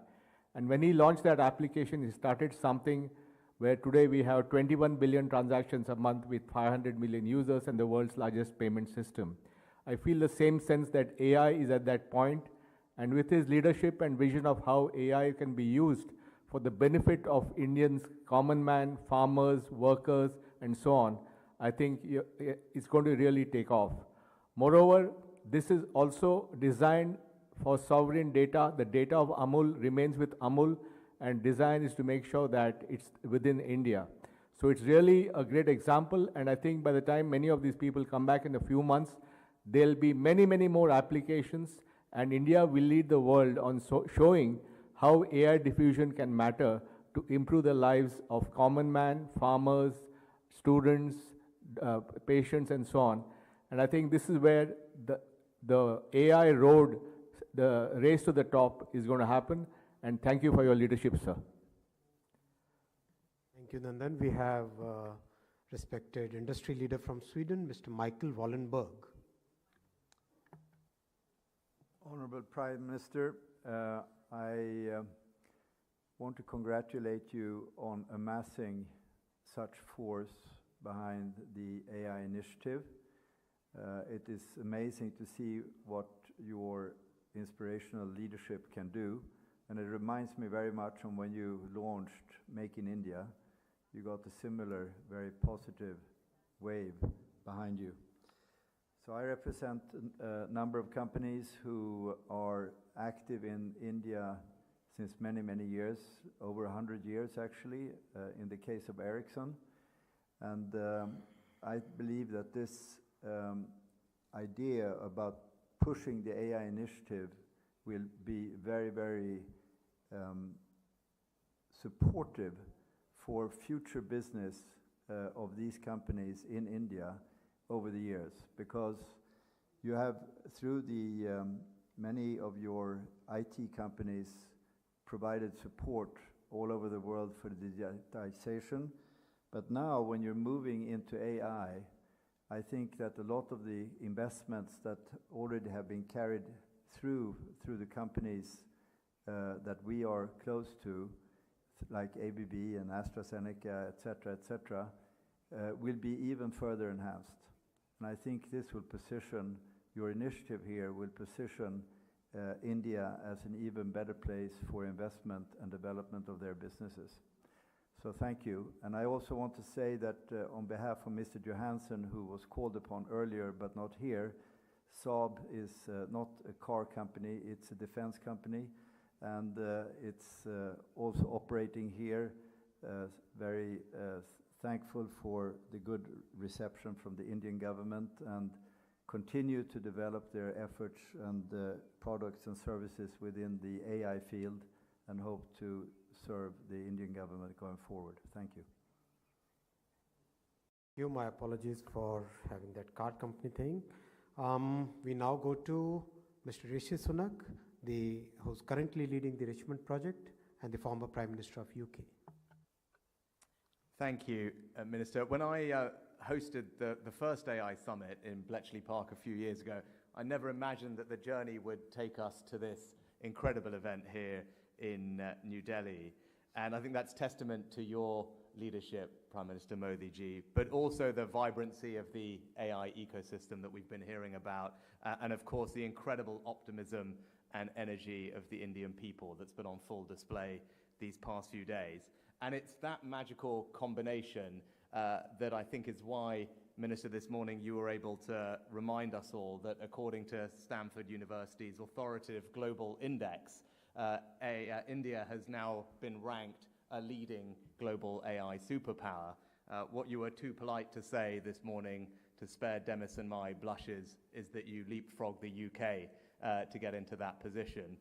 And when he launched that application, he started something where today we have 21 billion transactions a month with 500 million users and the world's largest payment system. I feel the same sense that AI is at that point, and with his leadership and vision of how AI can be used for the benefit of Indians, common man, farmers, workers, and so on, I think it's going to really take off. Moreover, this is also designed for sovereign data. The data of Amul remains with Amul, and design is to make sure that it's within India. So it's really a great example, and I think by the time many of these people come back in a few months, there'll be many, many more applications, and India will lead the world on showing how AI diffusion can matter to improve the lives of common man, farmers, students, patients, and so on. And I think this is where the AI road, the race to the top is going to happen. And thank you for your leadership, sir. Thank you, Nandan. We have respected industry leader from Sweden, Mr. Michael Wallenberg. Honorable Prime Minister, I want to congratulate you on amassing such force behind the AI initiative. It is amazing to see what your inspirational leadership can do, and it reminds me very much of when you launched Make in India. You got a similar, very positive wave behind you. So I represent a number of companies who are active in India since many, many years, over 100 years actually, in the case of Ericsson. And I believe that this idea about pushing the AI initiative will be very, very supportive for future business of these companies in India over the years, because you have, through the many of your IT companies, provided support all over the world for digitization. But now when you're moving into AI, I think that a lot of the investments that already have been carried through the companies that we are close to, like ABB and AstraZeneca, et cetera, will be even further enhanced. And I think this will position, your initiative here will position India as an even better place for investment and development of their businesses. So thank you. And I also want to say that on behalf of Mr. Johansson, who was called upon earlier but not here, Saab is not a car company, it's a defense company, and it's also operating here. Very thankful for the good reception from the Indian government, and continue to develop their efforts and products and services within the AI field, and hope to serve the Indian government going forward. Thank you. My apologies for having that car company thing. We now go to Mr. Rishi Sunak, who's currently leading the Richmond project and the former Prime Minister of UK. Thank you, Minister. When I hosted the first AI summit in Bletchley Park a few years ago, I never imagined that the journey would take us to this incredible event here in New Delhi. And I think that's testament to your leadership, Prime Minister Modi ji, but also the vibrancy of the AI ecosystem that we've been hearing about, and of course the incredible optimism and energy of the Indian people that's been on full display these past few days. And it's that magical combination that I think is why, Minister, this morning you were able to remind us all that according to Stanford University's authoritative global index, India has now been ranked a leading global AI superpower. What you were too polite to say this morning, to spare Demis and my blushes, is that you leapfrogged the UK to get into that position.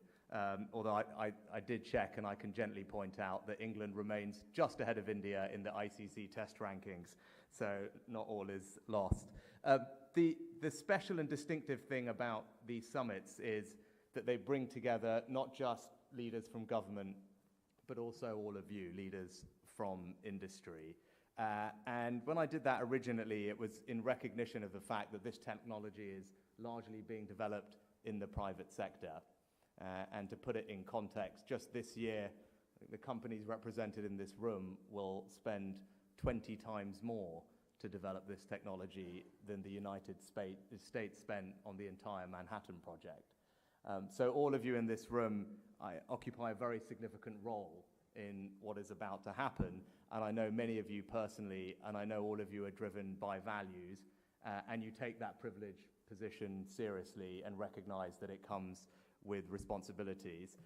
Although I did check, and I can gently point out that England remains just ahead of India in the ICC test rankings, so not all is lost. The special and distinctive thing about these summits is that they bring together not just leaders from government, but also all of you, leaders from industry. And when I did that originally, it was in recognition of the fact that this technology is largely being developed in the private sector. And to put it in context, just this year, the companies represented in this room will spend 20 times more to develop this technology than the United States spent on the entire Manhattan Project. So all of you in this room occupy a very significant role in what is about to happen, and I know many of you personally, and I know all of you are driven by values, and you take that privileged position seriously and recognize that it comes with responsibilities.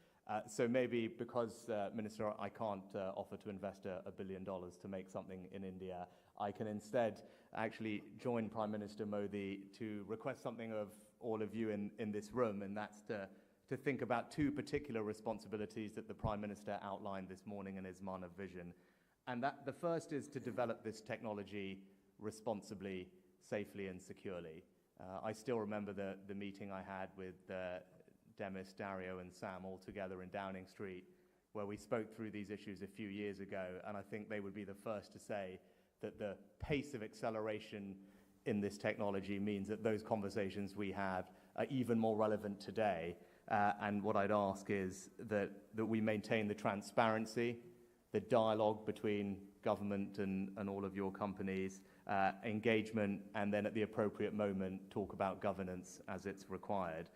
So maybe because, Minister, I can't offer to invest $1 billion to make something in India, I can instead actually join Prime Minister Modi to request something of all of you in this room, and that's to think about two particular responsibilities that the Prime Minister outlined this morning in his Manav vision. And that the first is to develop this technology responsibly, safely and securely. I still remember the meeting I had with Demis, Dario and Sam all together in Downing Street, where we spoke through these issues a few years ago, and I think they would be the first to say that the pace of acceleration in this technology means that those conversations we have are even more relevant today. And what I'd ask is that we maintain the transparency, the dialogue between government and all of your companies, engagement, and then at the appropriate moment talk about governance as it's required.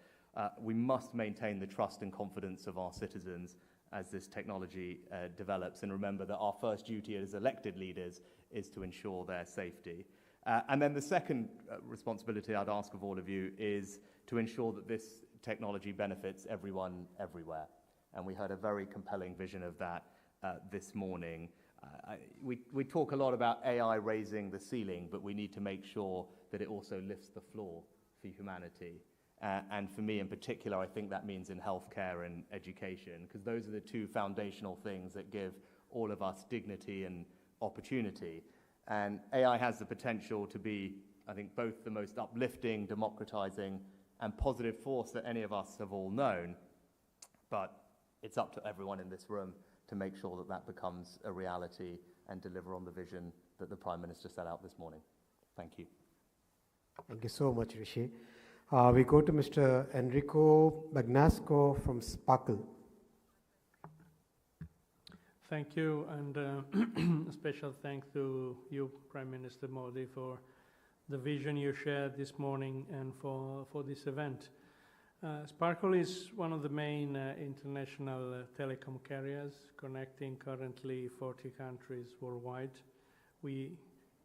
We must maintain the trust and confidence of our citizens as this technology develops, and remember that our first duty as elected leaders is to ensure their safety. And then the second responsibility I'd ask of all of you is to ensure that this technology benefits everyone everywhere. And we heard a very compelling vision of that this morning. We talk a lot about AI raising the ceiling, but we need to make sure that it also lifts the floor for humanity. And for me in particular, I think that means in healthcare and education, because those are the two foundational things that give all of us dignity and opportunity. And AI has the potential to be, I think, both the most uplifting, democratizing, and positive force that any of us have all known. But it's up to everyone in this room to make sure that that becomes a reality and deliver on the vision that the Prime Minister set out this morning. Thank you. Thank you so much, Rishi. We go to Mr. Enrico Bagnasco from Sparkle. Thank you, and a special thanks to you, Prime Minister Modi, for the vision you shared this morning and for this event. Sparkle is one of the main international telecom carriers, connecting currently 40 countries worldwide. We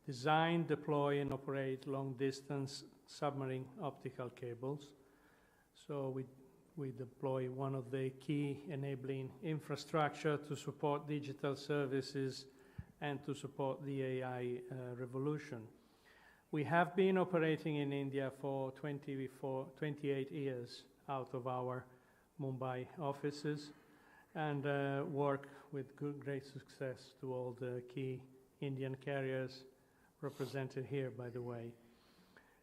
design, deploy, and operate long-distance submarine optical cables. So we deploy one of the key enabling infrastructure to support digital services and to support the AI revolution. We have been operating in India for 28 years out of our Mumbai offices, and work with great success to all the key Indian carriers represented here, by the way.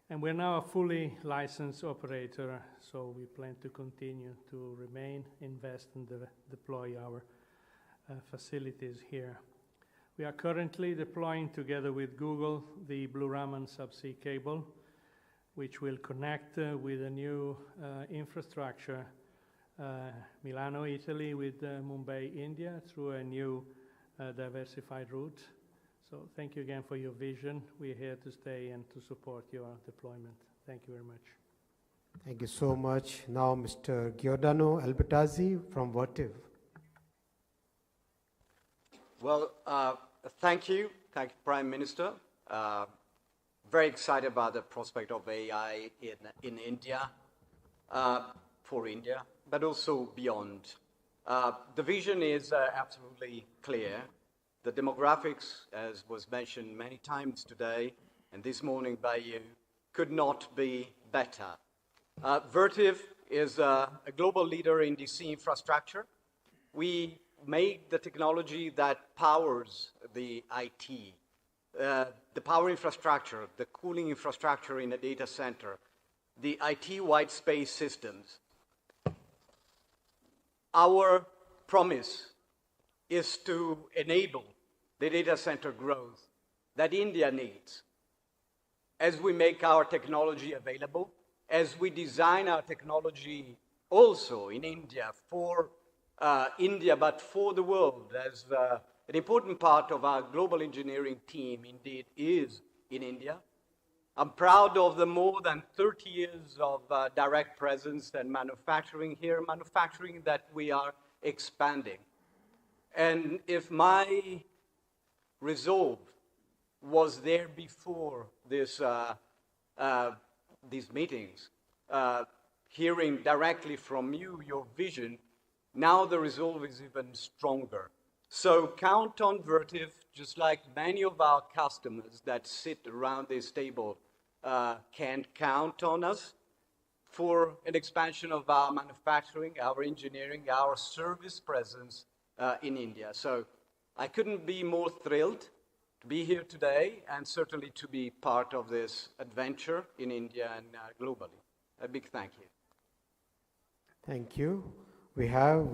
And we're now a fully licensed operator, so we plan to continue to remain, invest, and deploy our facilities here. We are currently deploying, together with Google, the Blue Raman subsea cable, which will connect with a new infrastructure, Milano, Italy, with Mumbai, India, through a new diversified route. So thank you again for your vision. We're here to stay and to support your deployment. Thank you very much. Thank you so much. Now, Mr. Giordano Albertazzi from Vertiv. Well, thank you. Thank you, Prime Minister. Very excited about the prospect of AI in India, for India, but also beyond. The vision is absolutely clear. The demographics, as was mentioned many times today and this morning by you, could not be better. Vertiv is a global leader in DC infrastructure. We make the technology that powers the IT, the power infrastructure, the cooling infrastructure in a data center, the IT white space systems. Our promise is to enable the data center growth that India needs as we make our technology available, as we design our technology also in India for India, but for the world, as an important part of our global engineering team indeed is in India. I'm proud of the more than 30 years of direct presence and manufacturing here, manufacturing that we are expanding. And if my resolve was there before this, these meetings, hearing directly from you your vision, now the resolve is even stronger. So count on Vertiv, just like many of our customers that sit around this table can count on us for an expansion of our manufacturing, our engineering, our service presence in India. So I couldn't be more thrilled to be here today and certainly to be part of this adventure in India and globally. A big thank you. Thank you. We have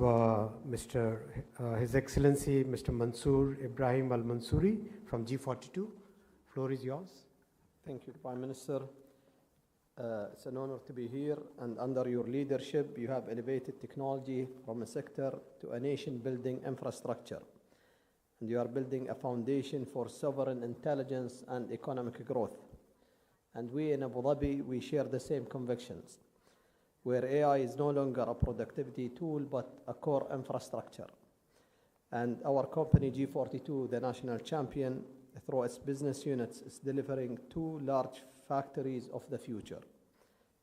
His Excellency Mr. Mansoor Ibrahim Al Mansouri from G42. Floor is yours. Thank you, Prime Minister. It's an honor to be here, and under your leadership, you have elevated technology from a sector to a nation-building infrastructure. And you are building a foundation for sovereign intelligence and economic growth. And we in Abu Dhabi, we share the same convictions, where AI is no longer a productivity tool, but a core infrastructure. And our company, G42, the national champion, through its business units, is delivering 2 large factories of the future.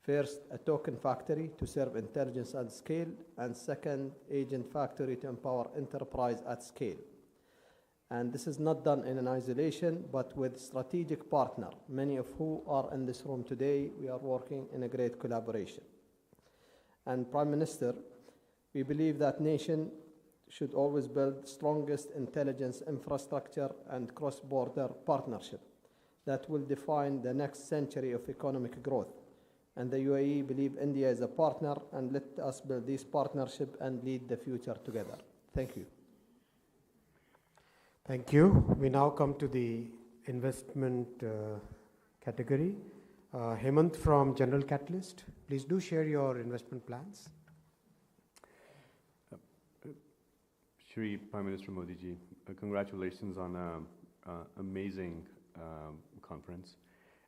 First, a token factory to serve intelligence at scale, and second, agent factory to empower enterprise at scale. And this is not done in an isolation, but with strategic partner, many of who are in this room today. We are working in a great collaboration. And Prime Minister, we believe that nation should always build strongest intelligence infrastructure and cross-border partnership that will define the next century of economic growth. And the UAE believe India is a partner, and let us build this partnership and lead the future together. Thank you. Thank you. We now come to the investment category. Hemant from General Catalyst, please do share your investment plans. Shri Prime Minister Modi ji, congratulations on an amazing conference,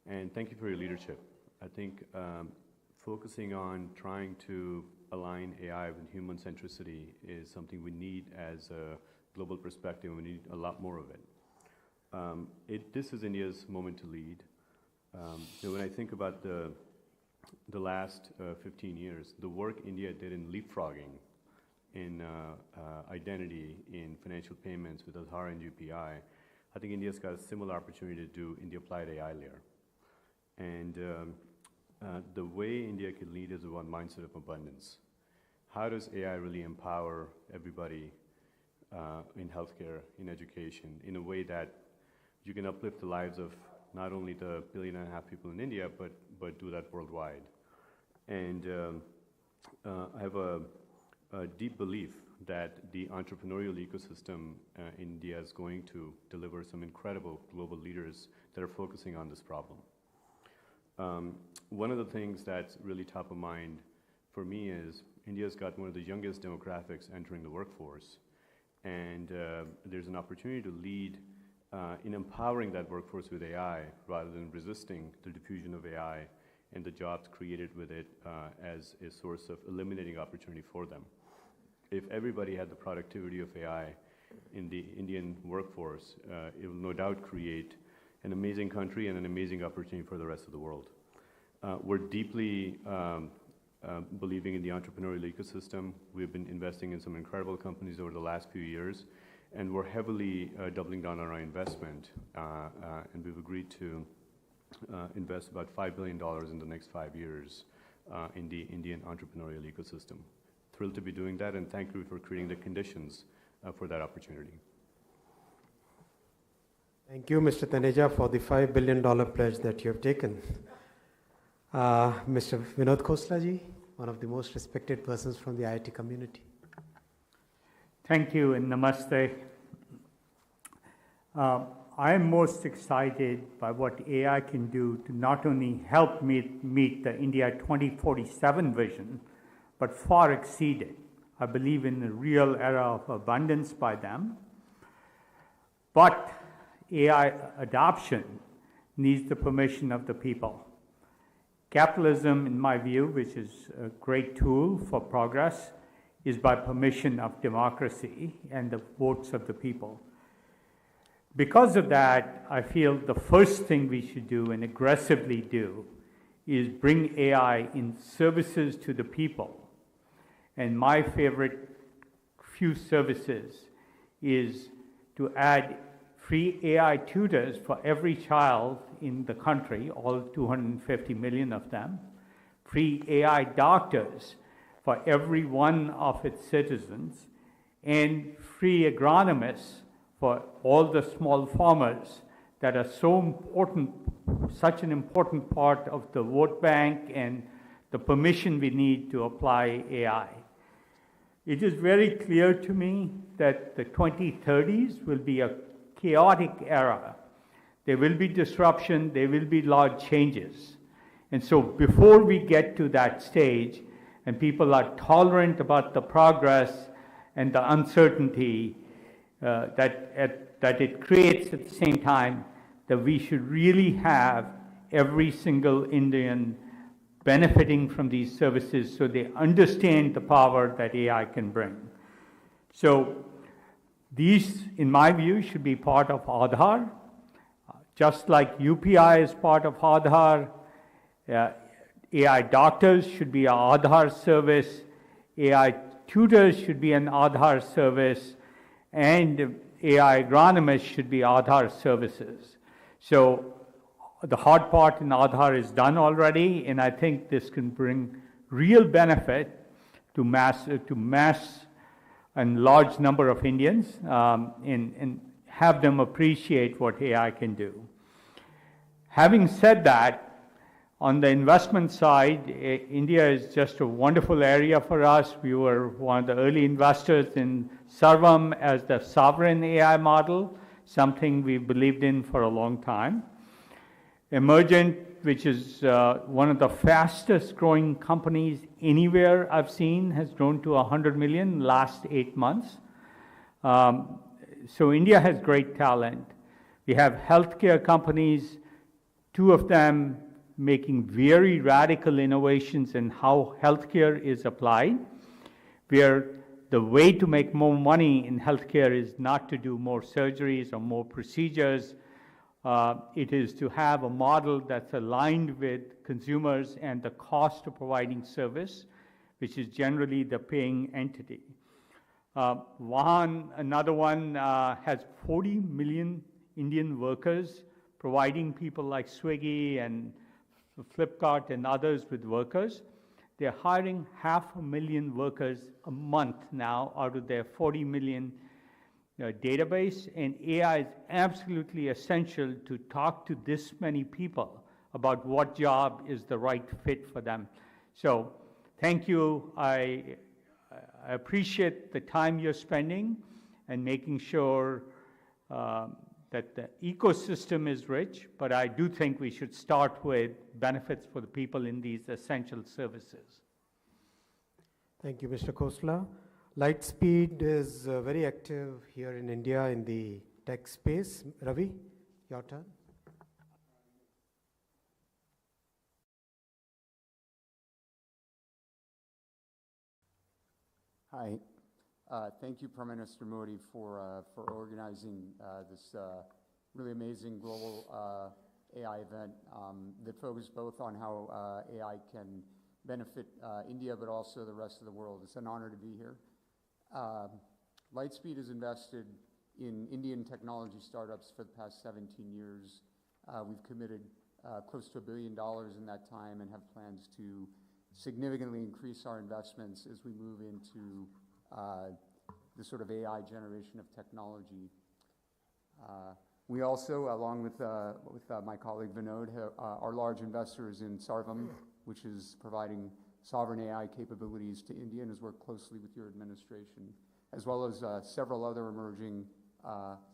and thank you for your leadership. I think focusing on trying to align AI with human centricity is something we need as a global perspective, and we need a lot more of it. This is India's moment to lead. When I think about the last 15 years, the work India did in leapfrogging, in identity, in financial payments with Aadhaar and UPI, I think India's got a similar opportunity to do in the applied AI layer. And the way India can lead is one mindset of abundance. How does AI really empower everybody in healthcare, in education, in a way that you can uplift the lives of not only the 1.5 billion people in India, but do that worldwide? And I have a deep belief that the entrepreneurial ecosystem in India is going to deliver some incredible global leaders that are focusing on this problem. One of the things that's really top of mind for me is India's got one of the youngest demographics entering the workforce, and there's an opportunity to lead in empowering that workforce with AI rather than resisting the diffusion of AI and the jobs created with it as a source of eliminating opportunity for them. If everybody had the productivity of AI in the Indian workforce, it will no doubt create an amazing country and an amazing opportunity for the rest of the world. We're deeply believing in the entrepreneurial ecosystem. We've been investing in some incredible companies over the last few years, and we're heavily doubling down on our investment, and we've agreed to invest about $5 billion in the next 5 years in the Indian entrepreneurial ecosystem. Thrilled to be doing that, and thank you for creating the conditions for that opportunity. Thank you, Mr. Taneja, for the $5 billion pledge that you have taken. Mr. Vinod Khoslaji, one of the most respected persons from the IIT community. Thank you and namaste. I am most excited by what AI can do to not only help meet the India 2047 vision, but far exceed it. I believe in a real era of abundance by them. But AI adoption needs the permission of the people. Capitalism, in my view, which is a great tool for progress, is by permission of democracy and the votes of the people. Because of that, I feel the first thing we should do and aggressively do is bring AI in services to the people. And my favorite few services is to add free AI tutors for every child in the country, all 250 million of them, free AI doctors for every one of its citizens, and free agronomists for all the small farmers that are so important, such an important part of the vote bank and the permission we need to apply AI. It is very clear to me that the 2030s will be a chaotic era. There will be disruption, there will be large changes. And so before we get to that stage, and people are tolerant about the progress and the uncertainty that it creates at the same time, that we should really have every single Indian benefiting from these services so they understand the power that AI can bring. So these, in my view, should be part of Aadhaar. Just like UPI is part of Aadhaar, AI doctors should be an Aadhaar service, AI tutors should be an Aadhaar service, and AI agronomists should be Aadhaar services. So the hard part in Aadhaar is done already, and I think this can bring real benefit to mass and large number of Indians, and have them appreciate what AI can do. Having said that, on the investment side, India is just a wonderful area for us. We were one of the early investors in Sarvam as the sovereign AI model, something we believed in for a long time. Emergent, which is one of the fastest growing companies anywhere I've seen, has grown to 100 million last 8 months. So India has great talent. We have healthcare companies, 2 of them making very radical innovations in how healthcare is applied, where the way to make more money in healthcare is not to do more surgeries or more procedures. It is to have a model that's aligned with consumers and the cost of providing service, which is generally the paying entity. Vahan, another one, has 40 million Indian workers providing people like Swiggy and Flipkart and others with workers. They're hiring 500,000 workers a month now out of their 40 million database, and AI is absolutely essential to talk to this many people about what job is the right fit for them. So thank you. I appreciate the time you're spending and making sure that the ecosystem is rich, but I do think we should start with benefits for the people in these essential services. Thank you, Mr. Khosla. Lightspeed is very active here in India in the tech space. Ravi, your turn. Hi. Thank you, Prime Minister Modi, for organizing this really amazing global AI event that focuses both on how AI can benefit India, but also the rest of the world. It's an honor to be here. Lightspeed has invested in Indian technology startups for the past 17 years. We've committed close to $1 billion in that time and have plans to significantly increase our investments as we move into the sort of AI generation of technology. We also, along with my colleague Vinod, are large investors in Sarvam, which is providing sovereign AI capabilities to India and has worked closely with your administration, as well as several other emerging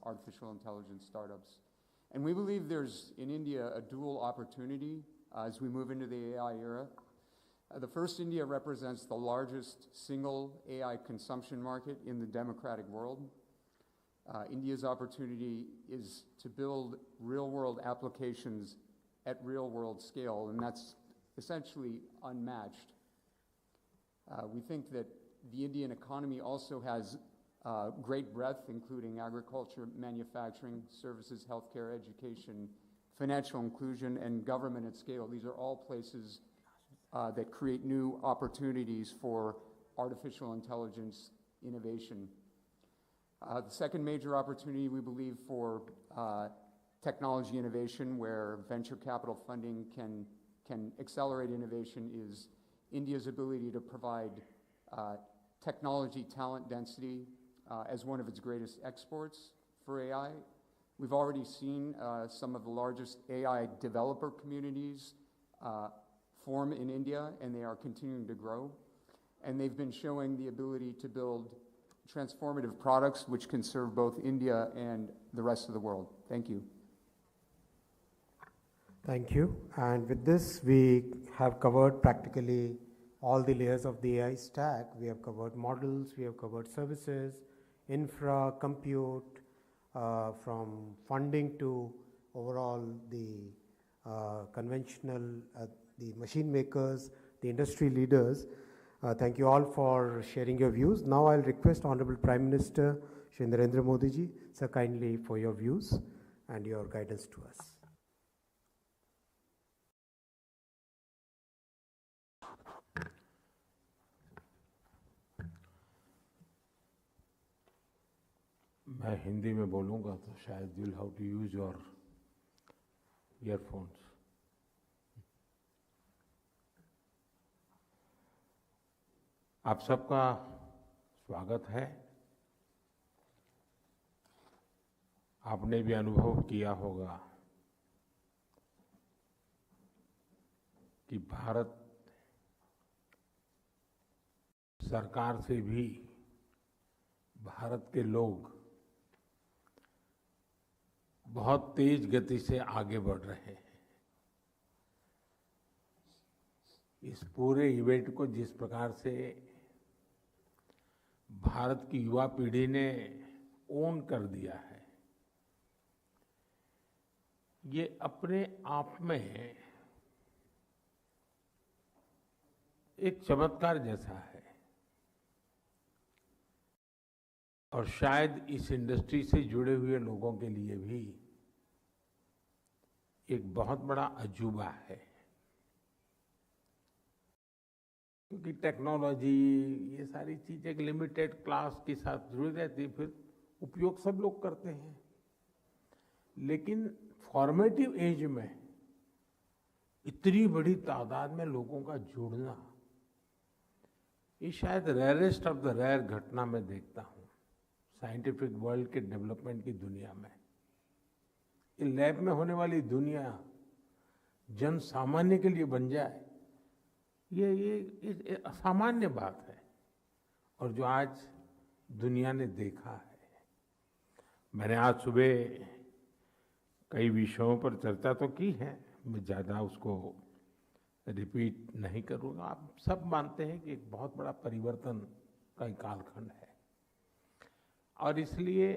artificial intelligence startups. And we believe there's, in India, a dual opportunity as we move into the AI era. The first, India represents the largest single AI consumption market in the democratic world. India's opportunity is to build real-world applications at real-world scale, and that's essentially unmatched. We think that the Indian economy also has great breadth, including agriculture, manufacturing, services, healthcare, education, financial inclusion, and government at scale. These are all places that create new opportunities for artificial intelligence innovation. The second major opportunity, we believe, for technology innovation, where venture capital funding can accelerate innovation, is India's ability to provide technology talent density as one of its greatest exports for AI. We've already seen some of the largest AI developer communities form in India, and they are continuing to grow. And they've been showing the ability to build transformative products which can serve both India and the rest of the world. Thank you. Thank you. And with this, we have covered practically all the layers of the AI stack. We have covered models, we have covered services, infra, compute, from funding to overall the conventional, the machine makers, the industry leaders. Thank you all for sharing your views. Now I'll request Honorable Prime Minister Shri Narendra Modi ji, sir, kindly for your views and your guidance to us. मैं हिंदी में बोलूँगा तो शायद you'll have to use your earphones. आप सबका स्वागत है। आपने भी अनुभव किया होगा कि भारत सरकार से भी भारत के लोग बहुत तेज गति से आगे बढ़ रहे हैं। इस पूरे इवेंट को जिस प्रकार से भारत की युवा पीढ़ी ने ओन कर दिया है, ये अपने आप में एक चमत्कार जैसा है। और शायद इस इंडस्ट्री से जुड़े हुए लोगों के लिए भी एक बहुत बड़ा अजूबा है, क्योंकि टेक्नोलॉजी ये सारी चीजें एक लिमिटेड क्लास के साथ जुड़ी रहती है, फिर उपयोग सब लोग करते हैं। लेकिन फॉर्मेटिव एज में इतनी बड़ी तादाद में लोगों का जुड़ना, ये शायद रेयरेस्ट ऑफ द रेयर घटना मैं देखता हूँ साइंटिफिक वर्ल्ड के डेवलपमेंट की दुनिया में। ये लैब में होने वाली दुनिया जन सामान्य के लिए बन जाए, ये असामान्य बात है। और जो आज दुनिया ने देखा है, मैंने आज सुबह कई विषयों पर चर्चा तो की है, मैं ज़्यादा उसको रिपीट नहीं करूँगा। आप सब मानते हैं कि एक बहुत बड़ा परिवर्तन का एक कालखंड है, और इसलिए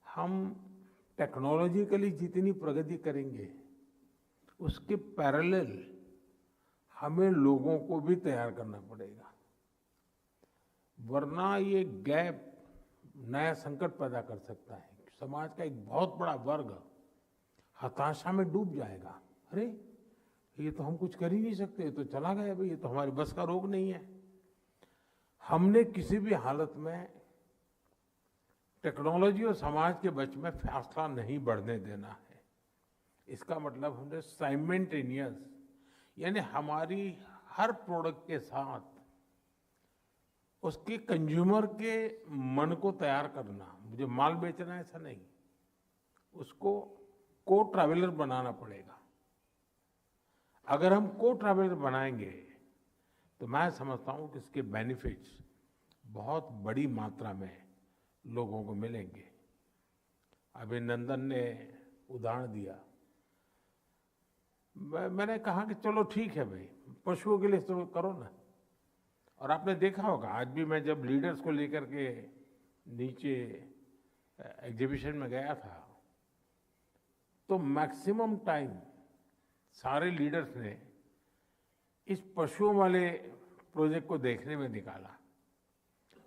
हम टेक्नोलॉजिकली जितनी प्रगति करेंगे उसके पैरेलल हमें लोगों को भी तैयार करना पड़ेगा, वरना ये गैप नया संकट पैदा कर सकता है। समाज का एक बहुत बड़ा वर्ग हताशा में डूब जाएगा। अरे ये तो हम कुछ कर ही नहीं सकते, ये तो चला गया भाई, ये तो हमारी बस का रोग नहीं है। हमने किसी भी हालत में टेक्नोलॉजी और समाज के बीच में फासला नहीं बढ़ने देना है। इसका मतलब हमने साइमल्टेनियस, यानी हमारी हर प्रोडक्ट के साथ उसके कंज्यूमर के मन को तैयार करना। मुझे माल बेचना है ऐसा नहीं, उसको को ट्रैवलर बनाना पड़ेगा। अगर हम को ट्रैवलर बनाएंगे तो मैं समझता हूँ कि इसके बेनिफिट्स बहुत बड़ी मात्रा में लोगों को मिलेंगे। अभिनंदन ने उदाहरण दिया, मैंने कहा कि चलो ठीक है भाई, पशुओं के लिए तो करो ना। और आपने देखा होगा आज भी मैं जब लीडर्स को लेकर के नीचे एग्जीबिशन में गया था, तो मैक्सिमम टाइम सारे लीडर्स ने इस पशुओं वाले प्रोजेक्ट को देखने में निकाला,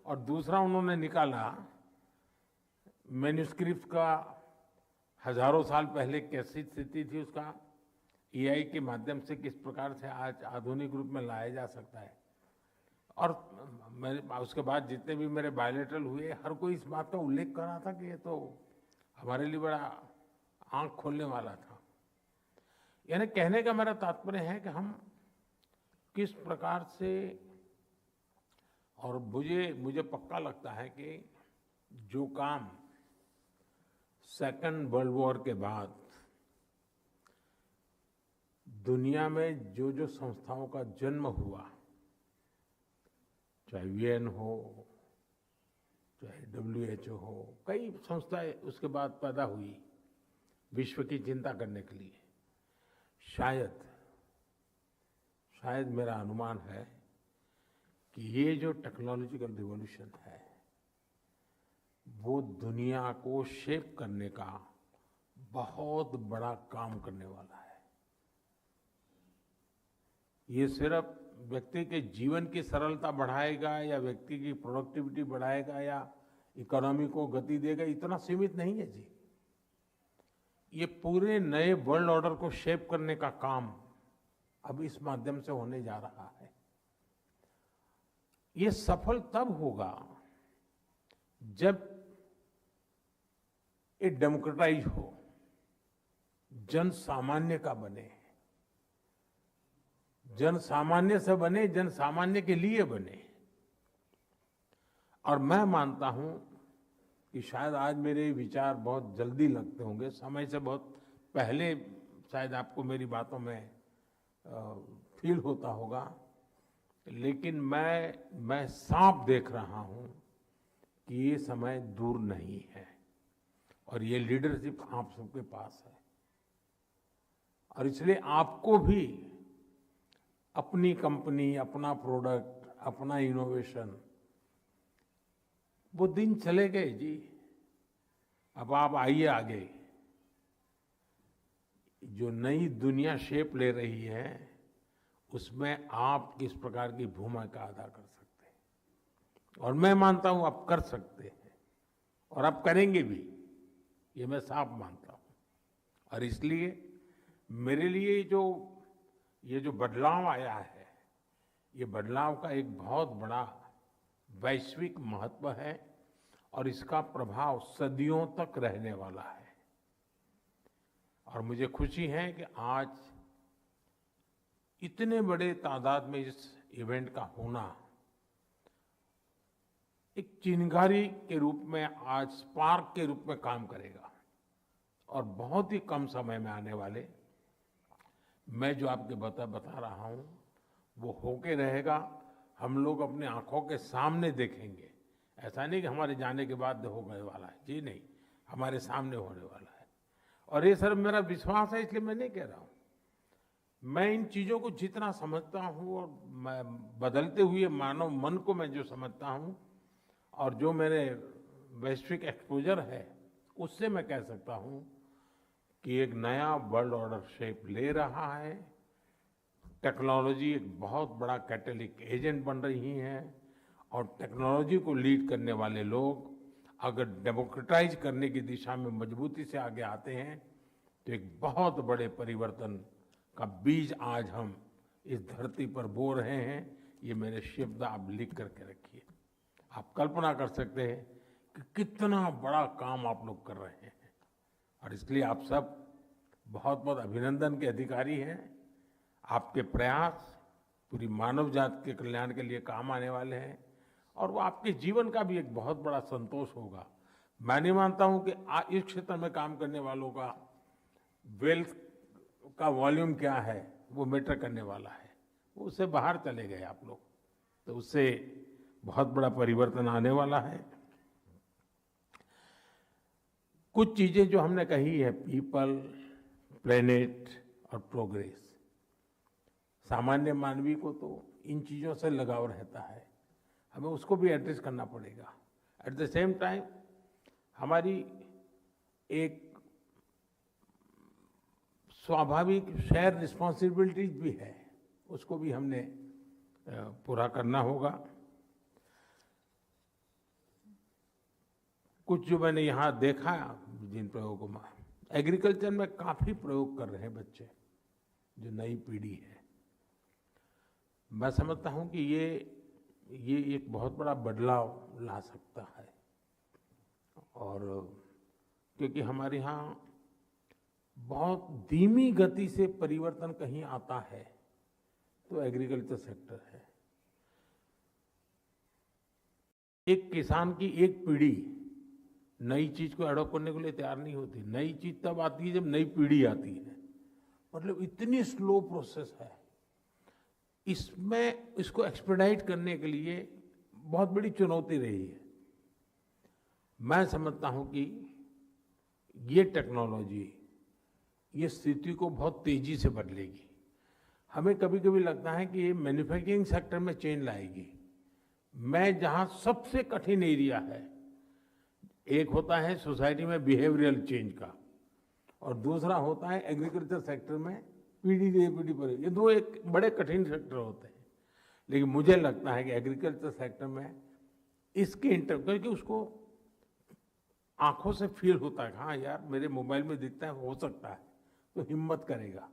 और दूसरा उन्होंने निकाला मैन्यूस्क्रिप्ट का हजारों साल पहले कैसी स्थिति थी उसका एआई के माध्यम से किस प्रकार से आज आधुनिक रूप में लाया जा सकता है। और उसके बाद जितने भी मेरे बायलेटरल हुए, हर कोई इस बात का उल्लेख कर रहा था कि ये तो हमारे लिए बड़ा आंख खोलने वाला था। यानी कहने का मेरा तात्पर्य है कि हम किस प्रकार से, और मुझे पक्का लगता है कि जो काम सेकंड वर्ल्ड वॉर के बाद दुनिया में जो जो संस्थाओं का जन्म हुआ, चाहे यूएन हो, चाहे WHO हो, कई संस्थाएं उसके बाद पैदा हुई विश्व की चिंता करने के लिए। शायद मेरा अनुमान है कि ये जो टेक्नोलॉजिकल रिवॉल्यूशन है वो दुनिया को शेप करने का बहुत बड़ा काम करने वाला है। ये सिर्फ व्यक्ति के जीवन की सरलता बढ़ाएगा या व्यक्ति की प्रोडक्टिविटी बढ़ाएगा या इकोनॉमी को गति देगा, इतना सीमित नहीं है जी। ये पूरे नए वर्ल्ड ऑर्डर को शेप करने का काम अब इस माध्यम से होने जा रहा है। ये सफल तब होगा जब ये डेमोक्रेटाइज हो, जन सामान्य का बने, जन सामान्य से बने, जन सामान्य के लिए बने। और मैं मानता हूं कि शायद आज मेरे विचार बहुत जल्दी लगते होंगे, समय से बहुत पहले शायद आपको मेरी बातों में फील होता होगा, लेकिन मैं साफ देख रहा हूं कि ये समय दूर नहीं है और ये लीडरशिप आप सबके पास है। और इसलिए आपको भी अपनी कंपनी, अपना प्रोडक्ट, अपना इनोवेशन, वो दिन चले गए जी। अब आप आइए आगे। जो नई दुनिया शेप ले रही है उसमें आप किस प्रकार की भूमिका अदा कर सकते हैं, और मैं मानता हूं आप कर सकते हैं और आप करेंगे भी, ये मैं साफ मानता हूं। और इसलिए मेरे लिए ये जो बदलाव आया है, ये बदलाव का एक बहुत बड़ा वैश्विक महत्व है और इसका प्रभाव सदियों तक रहने वाला है। और मुझे खुशी है कि आज इतने बड़े तादाद में इस इवेंट का होना एक चिंगारी के रूप में, आज स्पार्क के रूप में काम करेगा। और बहुत ही कम समय में आने वाले, मैं जो आपके बता रहा हूं वो होके रहेगा। हम लोग अपने आंखों के सामने देखेंगे। ऐसा नहीं कि हमारे जाने के बाद होने वाला है, जी नहीं, हमारे सामने होने वाला है। और ये सर मेरा विश्वास है, इसलिए मैं नहीं कह रहा हूं। मैं इन चीजों को जितना समझता हूं और मैं बदलते हुए मानव मन को मैं जो समझता हूं और जो मेरे वैश्विक एक्सपोजर है, उससे मैं कह सकता हूं कि एक नया वर्ल्ड ऑर्डर शेप ले रहा है। टेक्नोलॉजी एक बहुत बड़ा कैटलिक एजेंट बन रही है और टेक्नोलॉजी को लीड करने वाले लोग अगर डेमोक्रेटाइज करने की दिशा में मजबूती से आगे आते हैं तो एक बहुत बड़े परिवर्तन का बीज आज हम इस धरती पर बो रहे हैं। ये मेरे शब्द आप लिख करके रखिए। आप कल्पना कर सकते हैं कि कितना बड़ा काम आप लोग कर रहे हैं, और इसलिए आप सब बहुत बहुत अभिनंदन के अधिकारी हैं। आपके प्रयास पूरी मानव जाति के कल्याण के लिए काम आने वाले हैं और वो आपके जीवन का भी एक बहुत बड़ा संतोष होगा। मैं नहीं मानता हूं कि इस क्षेत्र में काम करने वालों का वेल्थ का वॉल्यूम क्या है वो मैटर करने वाला है। वो उससे बाहर चले गए आप लोग, तो उससे बहुत बड़ा परिवर्तन आने वाला है। कुछ चीजें जो हमने कही है, पीपल, प्लेनेट और प्रोग्रेस, सामान्य मानवी को तो इन चीजों से लगाव रहता है, हमें उसको भी एड्रेस करना पड़ेगा। एट द सेम टाइम हमारी एक स्वाभाविक शेयर रिस्पॉन्सिबिलिटीज भी है, उसको भी हमने पूरा करना होगा। कुछ जो मैंने यहाँ देखा जिन प्रयोगों में, एग्रीकल्चर में काफी प्रयोग कर रहे हैं बच्चे, जो नई पीढ़ी है। मैं समझता हूँ कि ये एक बहुत बड़ा बदलाव ला सकता है, और क्योंकि हमारे यहाँ बहुत धीमी गति से परिवर्तन कहीं आता है तो एग्रीकल्चर सेक्टर है। एक किसान की एक पीढ़ी नई चीज को अडॉप्ट करने के लिए तैयार नहीं होती। नई चीज तब आती है जब नई पीढ़ी आती है, मतलब इतनी स्लो प्रोसेस है। इसमें इसको एक्सपेडाइट करने के लिए बहुत बड़ी चुनौती रही है। मैं समझता हूं कि ये टेक्नोलॉजी, ये स्थिति को बहुत तेजी से बदलेगी। हमें कभी कभी लगता है कि ये मैन्युफैक्चरिंग सेक्टर में चेंज लाएगी। मैं जहां सबसे कठिन एरिया है, एक होता है सोसाइटी में बिहेवियरल चेंज का, और दूसरा होता है एग्रीकल्चर सेक्टर में पीढ़ी दर पीढ़ी पर। ये दो एक बड़े कठिन सेक्टर होते हैं, लेकिन मुझे लगता है कि एग्रीकल्चर सेक्टर में इसके क्योंकि उसको आंखों से फील होता है, हाँ यार मेरे मोबाइल में दिखता है, हो सकता है, तो हिम्मत करेगा।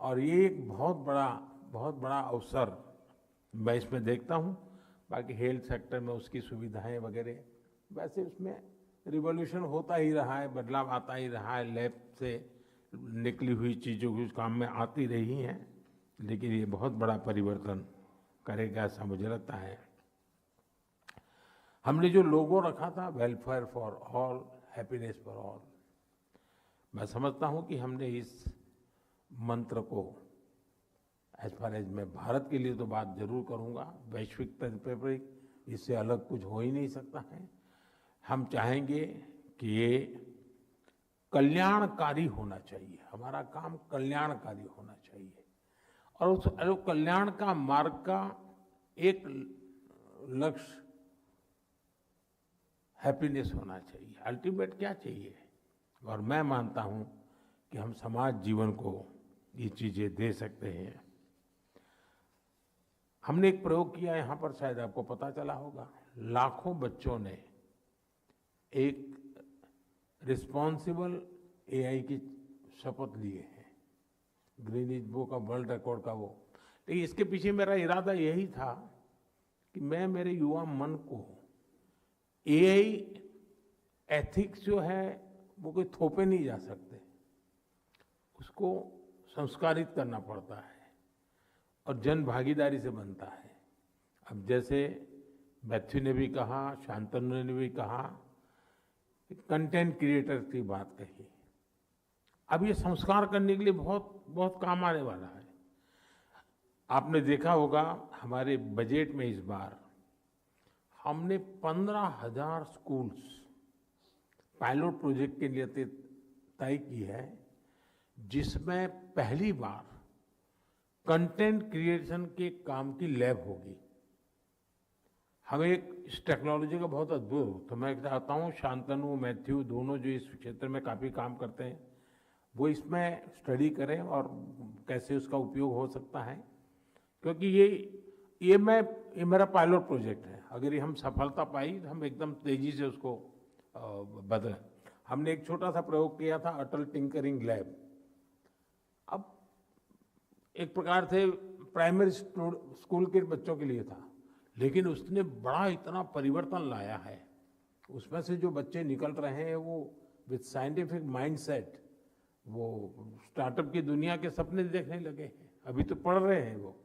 और ये एक बहुत बड़ा अवसर मैं इसमें देखता हूँ। बाकी हेल्थ सेक्टर में उसकी सुविधाएं वगैरह, वैसे उसमें रिवॉल्यूशन होता ही रहा है, बदलाव आता ही रहा है, लैब से निकली हुई चीज़ों की उस काम में आती रही हैं, लेकिन ये बहुत बड़ा परिवर्तन करेगा ऐसा मुझे लगता है। हमने जो लोगो रखा था, welfare for all, happiness for all, मैं समझता हूँ कि हमने इस मंत्र को, एज फार एज मैं भारत के लिए तो बात जरूर करूँगा, वैश्विक स्तर पर इससे अलग कुछ हो ही नहीं सकता है। हम चाहेंगे कि ये कल्याणकारी होना चाहिए, हमारा काम कल्याणकारी होना चाहिए, और उस कल्याण का मार्ग का एक लक्ष्य हैप्पीनेस होना चाहिए। अल्टीमेट क्या चाहिए? और मैं मानता हूं कि हम समाज जीवन को ये चीजें दे सकते हैं। हमने एक प्रयोग किया यहाँ पर, शायद आपको पता चला होगा, लाखों बच्चों ने एक रिस्पॉन्सिबल एआई की शपथ लिए हैं, Greenidge book of world record का वो। लेकिन इसके पीछे मेरा इरादा यही था कि मैं मेरे युवा मन को एआई एथिक्स जो है वो कोई थोपे नहीं जा सकते, उसको संस्कारित करना पड़ता है और जन भागीदारी से बनता है। अब जैसे मैथ्यू ने भी कहा, शांतनु ने भी कहा, कंटेंट क्रिएटर की बात कही, अब ये संस्कार करने के लिए बहुत बहुत काम आने वाला है। आपने देखा होगा हमारे बजट में इस बार हमने 15,000 स्कूल्स पायलट प्रोजेक्ट के लिए तय की है, जिसमें पहली बार कंटेंट क्रिएशन के काम की लैब होगी। हमें इस टेक्नोलॉजी का बहुत अद्भुत, तो मैं चाहता हूँ शांतनु, मैथ्यू दोनों जो इस क्षेत्र में काफ़ी काम करते हैं, वो इसमें स्टडी करें और कैसे उसका उपयोग हो सकता है, क्योंकि ये मेरा पायलट प्रोजेक्ट है। अगर ये हम सफलता पाई तो हम एकदम तेजी से उसको बदलें। हमने एक छोटा सा प्रयोग किया था, अटल टिंकरिंग लैब। अब एक प्रकार से प्राइमरी स्कूल के बच्चों के लिए था, लेकिन उसने बड़ा इतना परिवर्तन लाया है। उसमें से जो बच्चे निकल रहे हैं वो विद साइंटिफिक माइंडसेट, वो स्टार्टअप की दुनिया के सपने देखने लगे हैं। अभी तो पढ़ रहे हैं वो,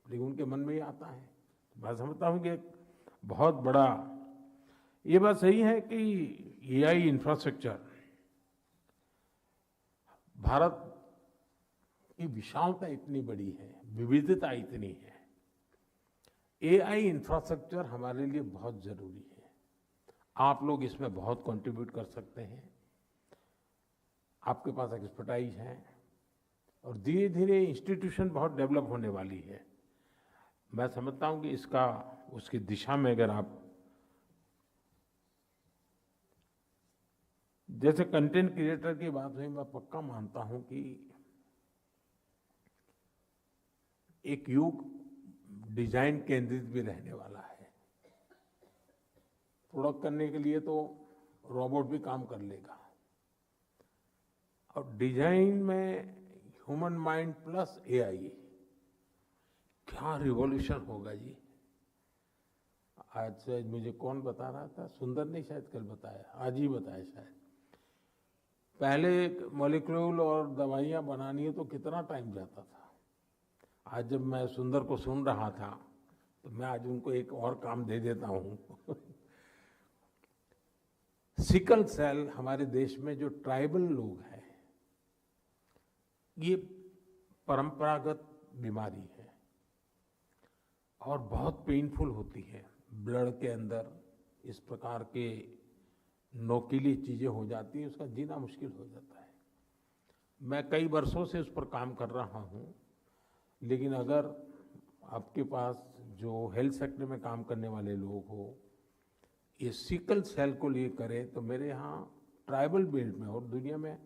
लेकिन उनके मन में ही आता है। मैं समझता हूँ कि एक बहुत बड़ा, ये बात सही है कि एआई इंफ्रास्ट्रक्चर, भारत की विशालता इतनी बड़ी है, विविधता इतनी है, एआई इंफ्रास्ट्रक्चर हमारे लिए बहुत जरूरी है। आप लोग इसमें बहुत कंट्रीब्यूट कर सकते हैं, आपके पास एक्सपर्टाइज है, और धीरे धीरे इंस्टीट्यूशन बहुत डेवलप होने वाली है। मैं समझता हूँ कि उसकी दिशा में अगर आप जैसे कंटेंट क्रिएटर की बात हुई, मैं पक्का मानता हूं कि एक युग डिजाइन केंद्रित भी रहने वाला है। प्रोडक्ट करने के लिए तो रोबोट भी काम कर लेगा, और डिजाइन में ह्यूमन माइंड प्लस एआई, क्या रिवॉल्यूशन होगा जी। आज से मुझे कौन बता रहा था, सुंदर ने शायद कल बताया, आज ही बताया शायद। पहले मॉलिक्यूल और दवाइयां बनानी है तो कितना टाइम जाता था। आज जब मैं सुंदर को सुन रहा था तो मैं आज उनको एक और काम दे देता हूं। सिकल सेल हमारे देश में जो ट्राइबल लोग हैं, ये परंपरागत बीमारी है और बहुत पेनफुल होती है। ब्लड के अंदर इस प्रकार के नोकीली चीजें हो जाती है, उसका जीना मुश्किल हो जाता है। मैं कई वर्षों से उस पर काम कर रहा हूं, लेकिन अगर आपके पास जो हेल्थ सेक्टर में काम करने वाले लोग हो, ये सिकल सेल को लिए करें, तो मेरे यहाँ ट्राइबल बेल्ट में और दुनिया में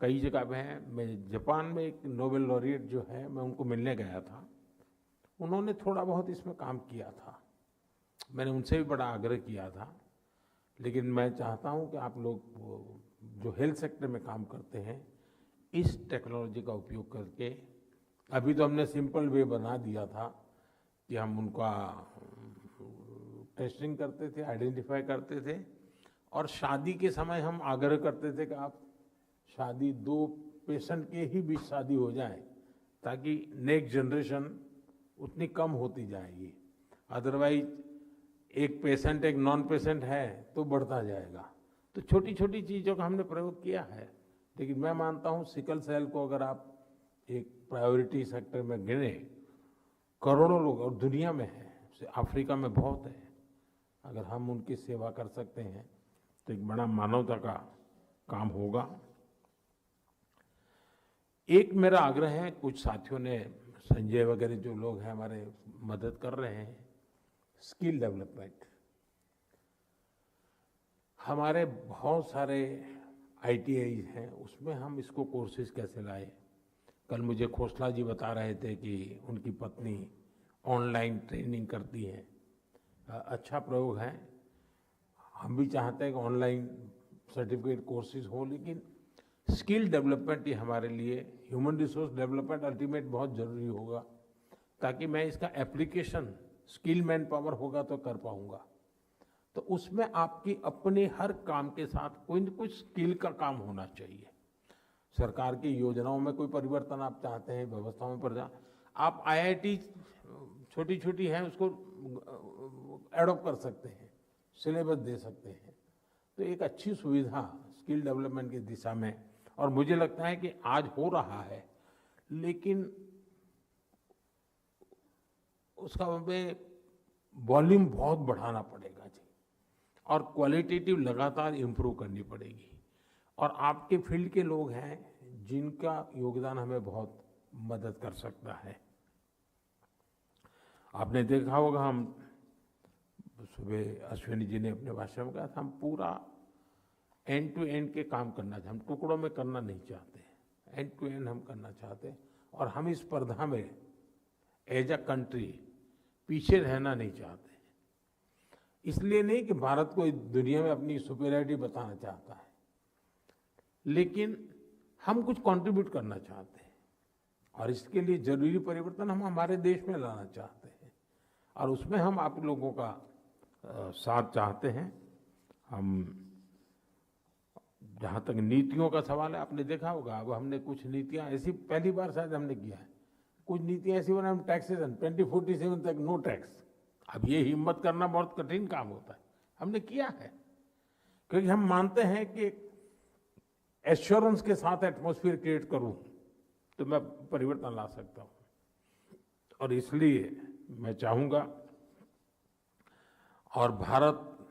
कई जगह पे हैं। मैं जापान में एक नोबेल लॉरिएट जो है, मैं उनको मिलने गया था, उन्होंने थोड़ा बहुत इसमें काम किया था। मैंने उनसे भी बड़ा आग्रह किया था, लेकिन मैं चाहता हूं कि आप लोग जो हेल्थ सेक्टर में काम करते हैं, इस टेक्नोलॉजी का उपयोग करके, अभी तो हमने सिंपल वे बना दिया था कि हम उनका टेस्टिंग करते थे, आइडेंटिफाई करते थे, और शादी के समय हम आग्रह करते थे कि आप शादी 2 पेशेंट के ही बीच शादी हो जाए, ताकि नेक्स्ट जनरेशन उतनी कम होती जाएगी। अदरवाइज एक पेशेंट एक नॉन पेशेंट है तो बढ़ता जाएगा। तो छोटी छोटी चीज़ों का हमने प्रयोग किया है, लेकिन मैं मानता हूँ सिकल सेल को अगर आप एक प्रायोरिटी सेक्टर में गिने, करोड़ों लोग और दुनिया में है, अफ्रीका में बहुत है, अगर हम उनकी सेवा कर सकते हैं तो एक बड़ा मानवता का काम होगा। एक मेरा आग्रह है, कुछ साथियों ने, संजय वगैरह जो लोग हैं हमारे, मदद कर रहे हैं, स्किल डेवलपमेंट। हमारे बहुत सारे ITI हैं, उसमें हम इसको कोर्सेज कैसे लाएं। कल मुझे खोसला जी बता रहे थे कि उनकी पत्नी ऑनलाइन ट्रेनिंग करती हैं, अच्छा प्रयोग है। हम भी चाहते हैं कि ऑनलाइन सर्टिफिकेट कोर्सेज हो, लेकिन स्किल डेवलपमेंट ही हमारे लिए, ह्यूमन रिसोर्स डेवलपमेंट अल्टीमेट बहुत ज़रूरी होगा, ताकि मैं इसका एप्लीकेशन स्किल मैन पावर होगा तो कर पाऊंगा। तो उसमें आपकी अपने हर काम के साथ कोई न कुछ स्किल का काम होना चाहिए। सरकार की योजनाओं में कोई परिवर्तन आप चाहते हैं, व्यवस्थाओं पर आप IIT छोटी छोटी हैं उसको एडॉप्ट कर सकते हैं, सिलेबस दे सकते हैं। तो एक अच्छी सुविधा स्किल डेवलपमेंट की दिशा में, और मुझे लगता है कि आज हो रहा है, लेकिन उसका हमें वॉल्यूम बहुत बढ़ाना पड़ेगा जी, और क्वालिटेटिव लगातार इम्प्रूव करनी पड़ेगी। और आपके फील्ड के लोग हैं जिनका योगदान हमें बहुत मदद कर सकता है। आपने देखा होगा, हम सुबह अश्विनी जी ने अपने भाषण में कहा था, हम पूरा एंड टू एंड के काम करना चाहते, हम टुकड़ों में करना नहीं चाहते, एंड टू एंड हम करना चाहते हैं। और हम इस स्पर्धा में एज अ कंट्री पीछे रहना नहीं चाहते। इसलिए नहीं कि भारत को दुनिया में अपनी सुपीरियरिटी बताना चाहता है, लेकिन हम कुछ कंट्रीब्यूट करना चाहते हैं, और इसके लिए जरूरी परिवर्तन हम हमारे देश में लाना चाहते हैं, और उसमें हम आप लोगों का साथ चाहते हैं। हम, जहाँ तक नीतियों का सवाल है, आपने देखा होगा, अब हमने कुछ नीतियाँ ऐसी पहली बार शायद हमने किया है, कुछ नीतियाँ ऐसी बना, हम टैक्सेशन 2047 तक नो टैक्स। अब ये हिम्मत करना बहुत कठिन काम होता है, हमने किया है, क्योंकि हम मानते हैं कि एश्योरेंस के साथ एटमॉस्फेयर क्रिएट करूं तो मैं परिवर्तन ला सकता हूं। और इसलिए मैं चाहूंगा, और भारत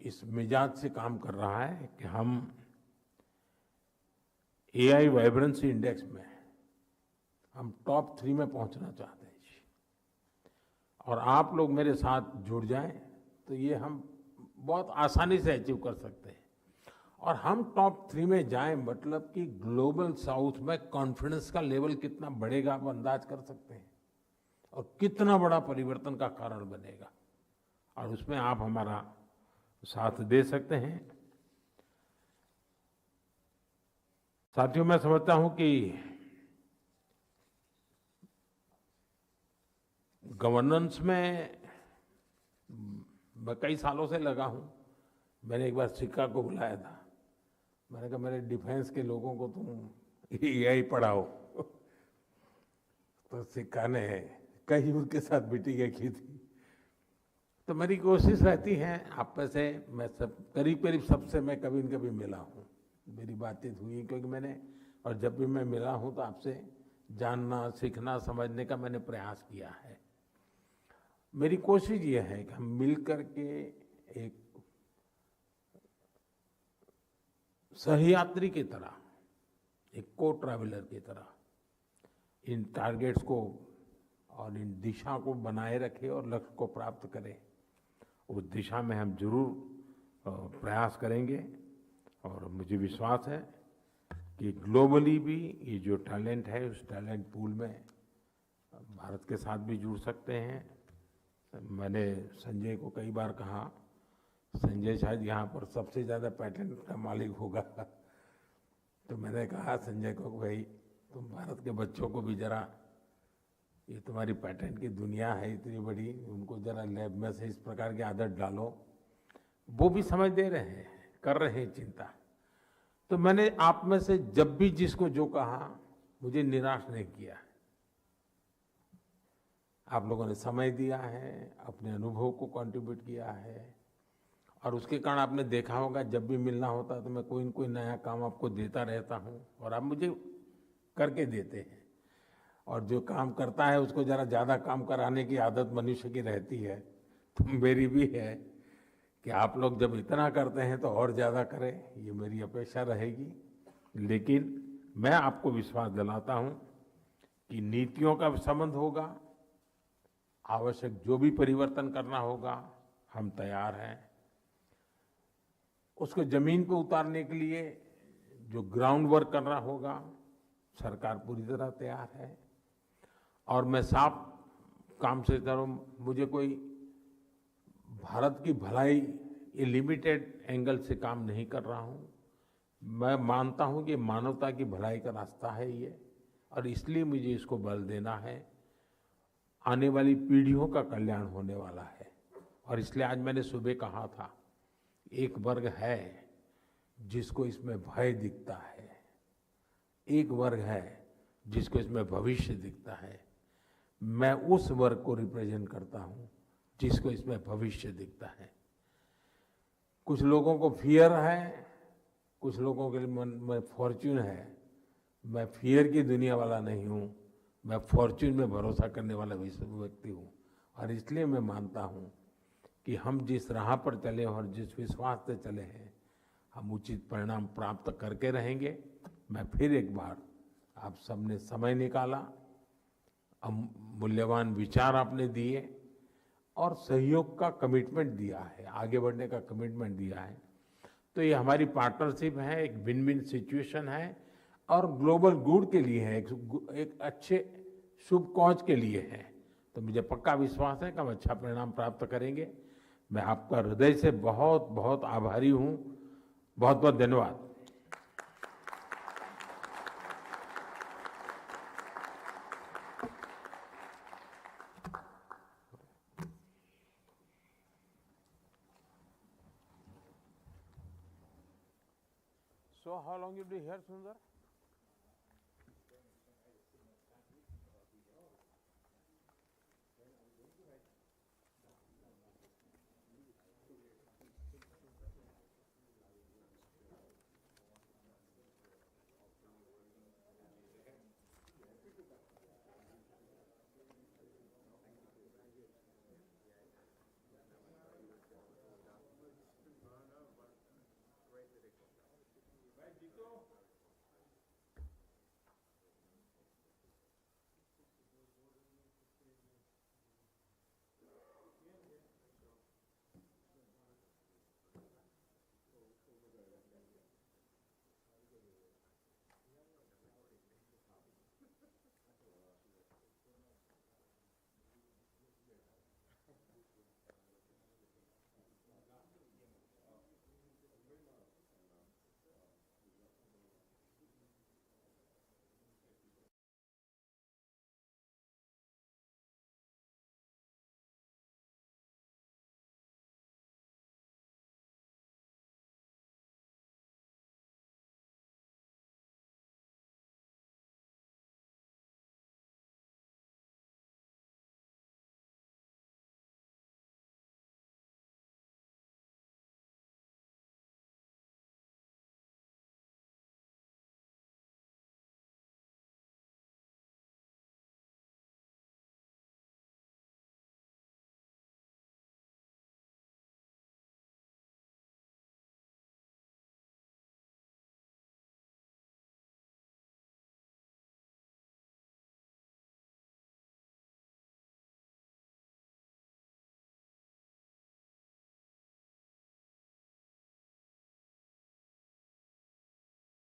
इस मिजाज से काम कर रहा है कि हम AI वाइब्रेंसी इंडेक्स में हम टॉप 3 में पहुंचना चाहते हैं जी। और आप लोग मेरे साथ जुड़ जाएं तो ये हम बहुत आसानी से अचीव कर सकते हैं। और हम टॉप 3 में जाएं, मतलब कि ग्लोबल साउथ में कॉन्फिडेंस का लेवल कितना बढ़ेगा आप अंदाज कर सकते हैं, और कितना बड़ा परिवर्तन का कारण बनेगा। और उसमें आप हमारा साथ दे सकते हैं। साथियों, मैं समझता हूं कि गवर्नेंस में मैं कई सालों से लगा हूं। मैंने एक बार सिक्का को बुलाया था, मैंने कहा मेरे डिफेंस के लोगों को तुम एआई पढ़ाओ। तो सिक्का ने कई उनके साथ मीटिंगें की थी। तो मेरी कोशिश रहती है, आप में से मैं सब करीब करीब सबसे मैं कभी न कभी मिला हूँ, मेरी बातचीत हुई, क्योंकि मैंने, और जब भी मैं मिला हूँ तो आपसे जानना, सीखना, समझने का मैंने प्रयास किया है। मेरी कोशिश ये है कि हम मिल कर के एक सहयात्री की तरह, एक को ट्रैवलर की तरह इन टारगेट्स को और इन दिशा को बनाए रखें और लक्ष्य को प्राप्त करें। उस दिशा में हम जरूर प्रयास करेंगे। और मुझे विश्वास है कि ग्लोबली भी ये जो टैलेंट है, उस टैलेंट पूल में भारत के साथ भी जुड़ सकते हैं। मैंने संजय को कई बार कहा, संजय शायद यहाँ पर सबसे ज़्यादा पैटेंट का मालिक होगा। तो मैंने कहा संजय को, भाई तुम भारत के बच्चों को भी जरा, ये तुम्हारी पैटेंट की दुनिया है इतनी बड़ी, उनको जरा लैब में से इस प्रकार की आदत डालो। वो भी समझ दे रहे हैं, कर रहे हैं चिंता। तो मैंने आप में से जब भी जिसको जो कहा, मुझे निराश नहीं किया। आप लोगों ने समय दिया है, अपने अनुभव को कंट्रीब्यूट किया है, और उसके कारण आपने देखा होगा जब भी मिलना होता तो मैं कोई न कोई नया काम आपको देता रहता हूँ, और आप मुझे करके देते हैं। और जो काम करता है उसको जरा ज़्यादा काम कराने की आदत मनुष्य की रहती है, तो मेरी भी है कि आप लोग जब इतना करते हैं तो और ज़्यादा करें, ये मेरी अपेक्षा रहेगी। लेकिन मैं आपको विश्वास दिलाता हूँ कि नीतियों का संबंध होगा, आवश्यक जो भी परिवर्तन करना होगा, हम तैयार हैं। उसको जमीन पर उतारने के लिए जो ग्राउंड वर्क करना होगा, सरकार पूरी तरह तैयार है। और मैं साफ काम से करूँ, मुझे कोई भारत की भलाई ये लिमिटेड एंगल से काम नहीं कर रहा हूँ। मैं मानता हूँ कि मानवता की भलाई का रास्ता है ये, और इसलिए मुझे इसको बल देना है। आने वाली पीढ़ियों का कल्याण होने वाला है, और इसलिए आज मैंने सुबह कहा था, एक वर्ग है जिसको इसमें भय दिखता है, एक वर्ग है जिसको इसमें भविष्य दिखता है। मैं उस वर्ग को रिप्रेजेंट करता हूँ जिसको इसमें भविष्य दिखता है। कुछ लोगों को फियर है, कुछ लोगों के लिए मन में फॉर्च्यून है। मैं फियर की दुनिया वाला नहीं हूँ, मैं फॉर्च्यून में भरोसा करने वाला व्यक्ति हूँ। और इसलिए मैं मानता हूँ कि हम जिस राह पर चले और जिस विश्वास से चले हैं, हम उचित परिणाम प्राप्त करके रहेंगे। मैं फिर एक बार, आप सबने समय निकाला, मूल्यवान विचार आपने दिए और सहयोग का कमिटमेंट दिया है, आगे बढ़ने का कमिटमेंट दिया है, तो ये हमारी पार्टनरशिप है, एक विन विन सिचुएशन है और ग्लोबल गुड के लिए है, एक अच्छे शुभ कॉज के लिए है। तो मुझे पक्का विश्वास है कि हम अच्छा परिणाम प्राप्त करेंगे। मैं आपका हृदय से बहुत बहुत आभारी हूँ। बहुत बहुत धन्यवाद। So how long you be here, Sundar?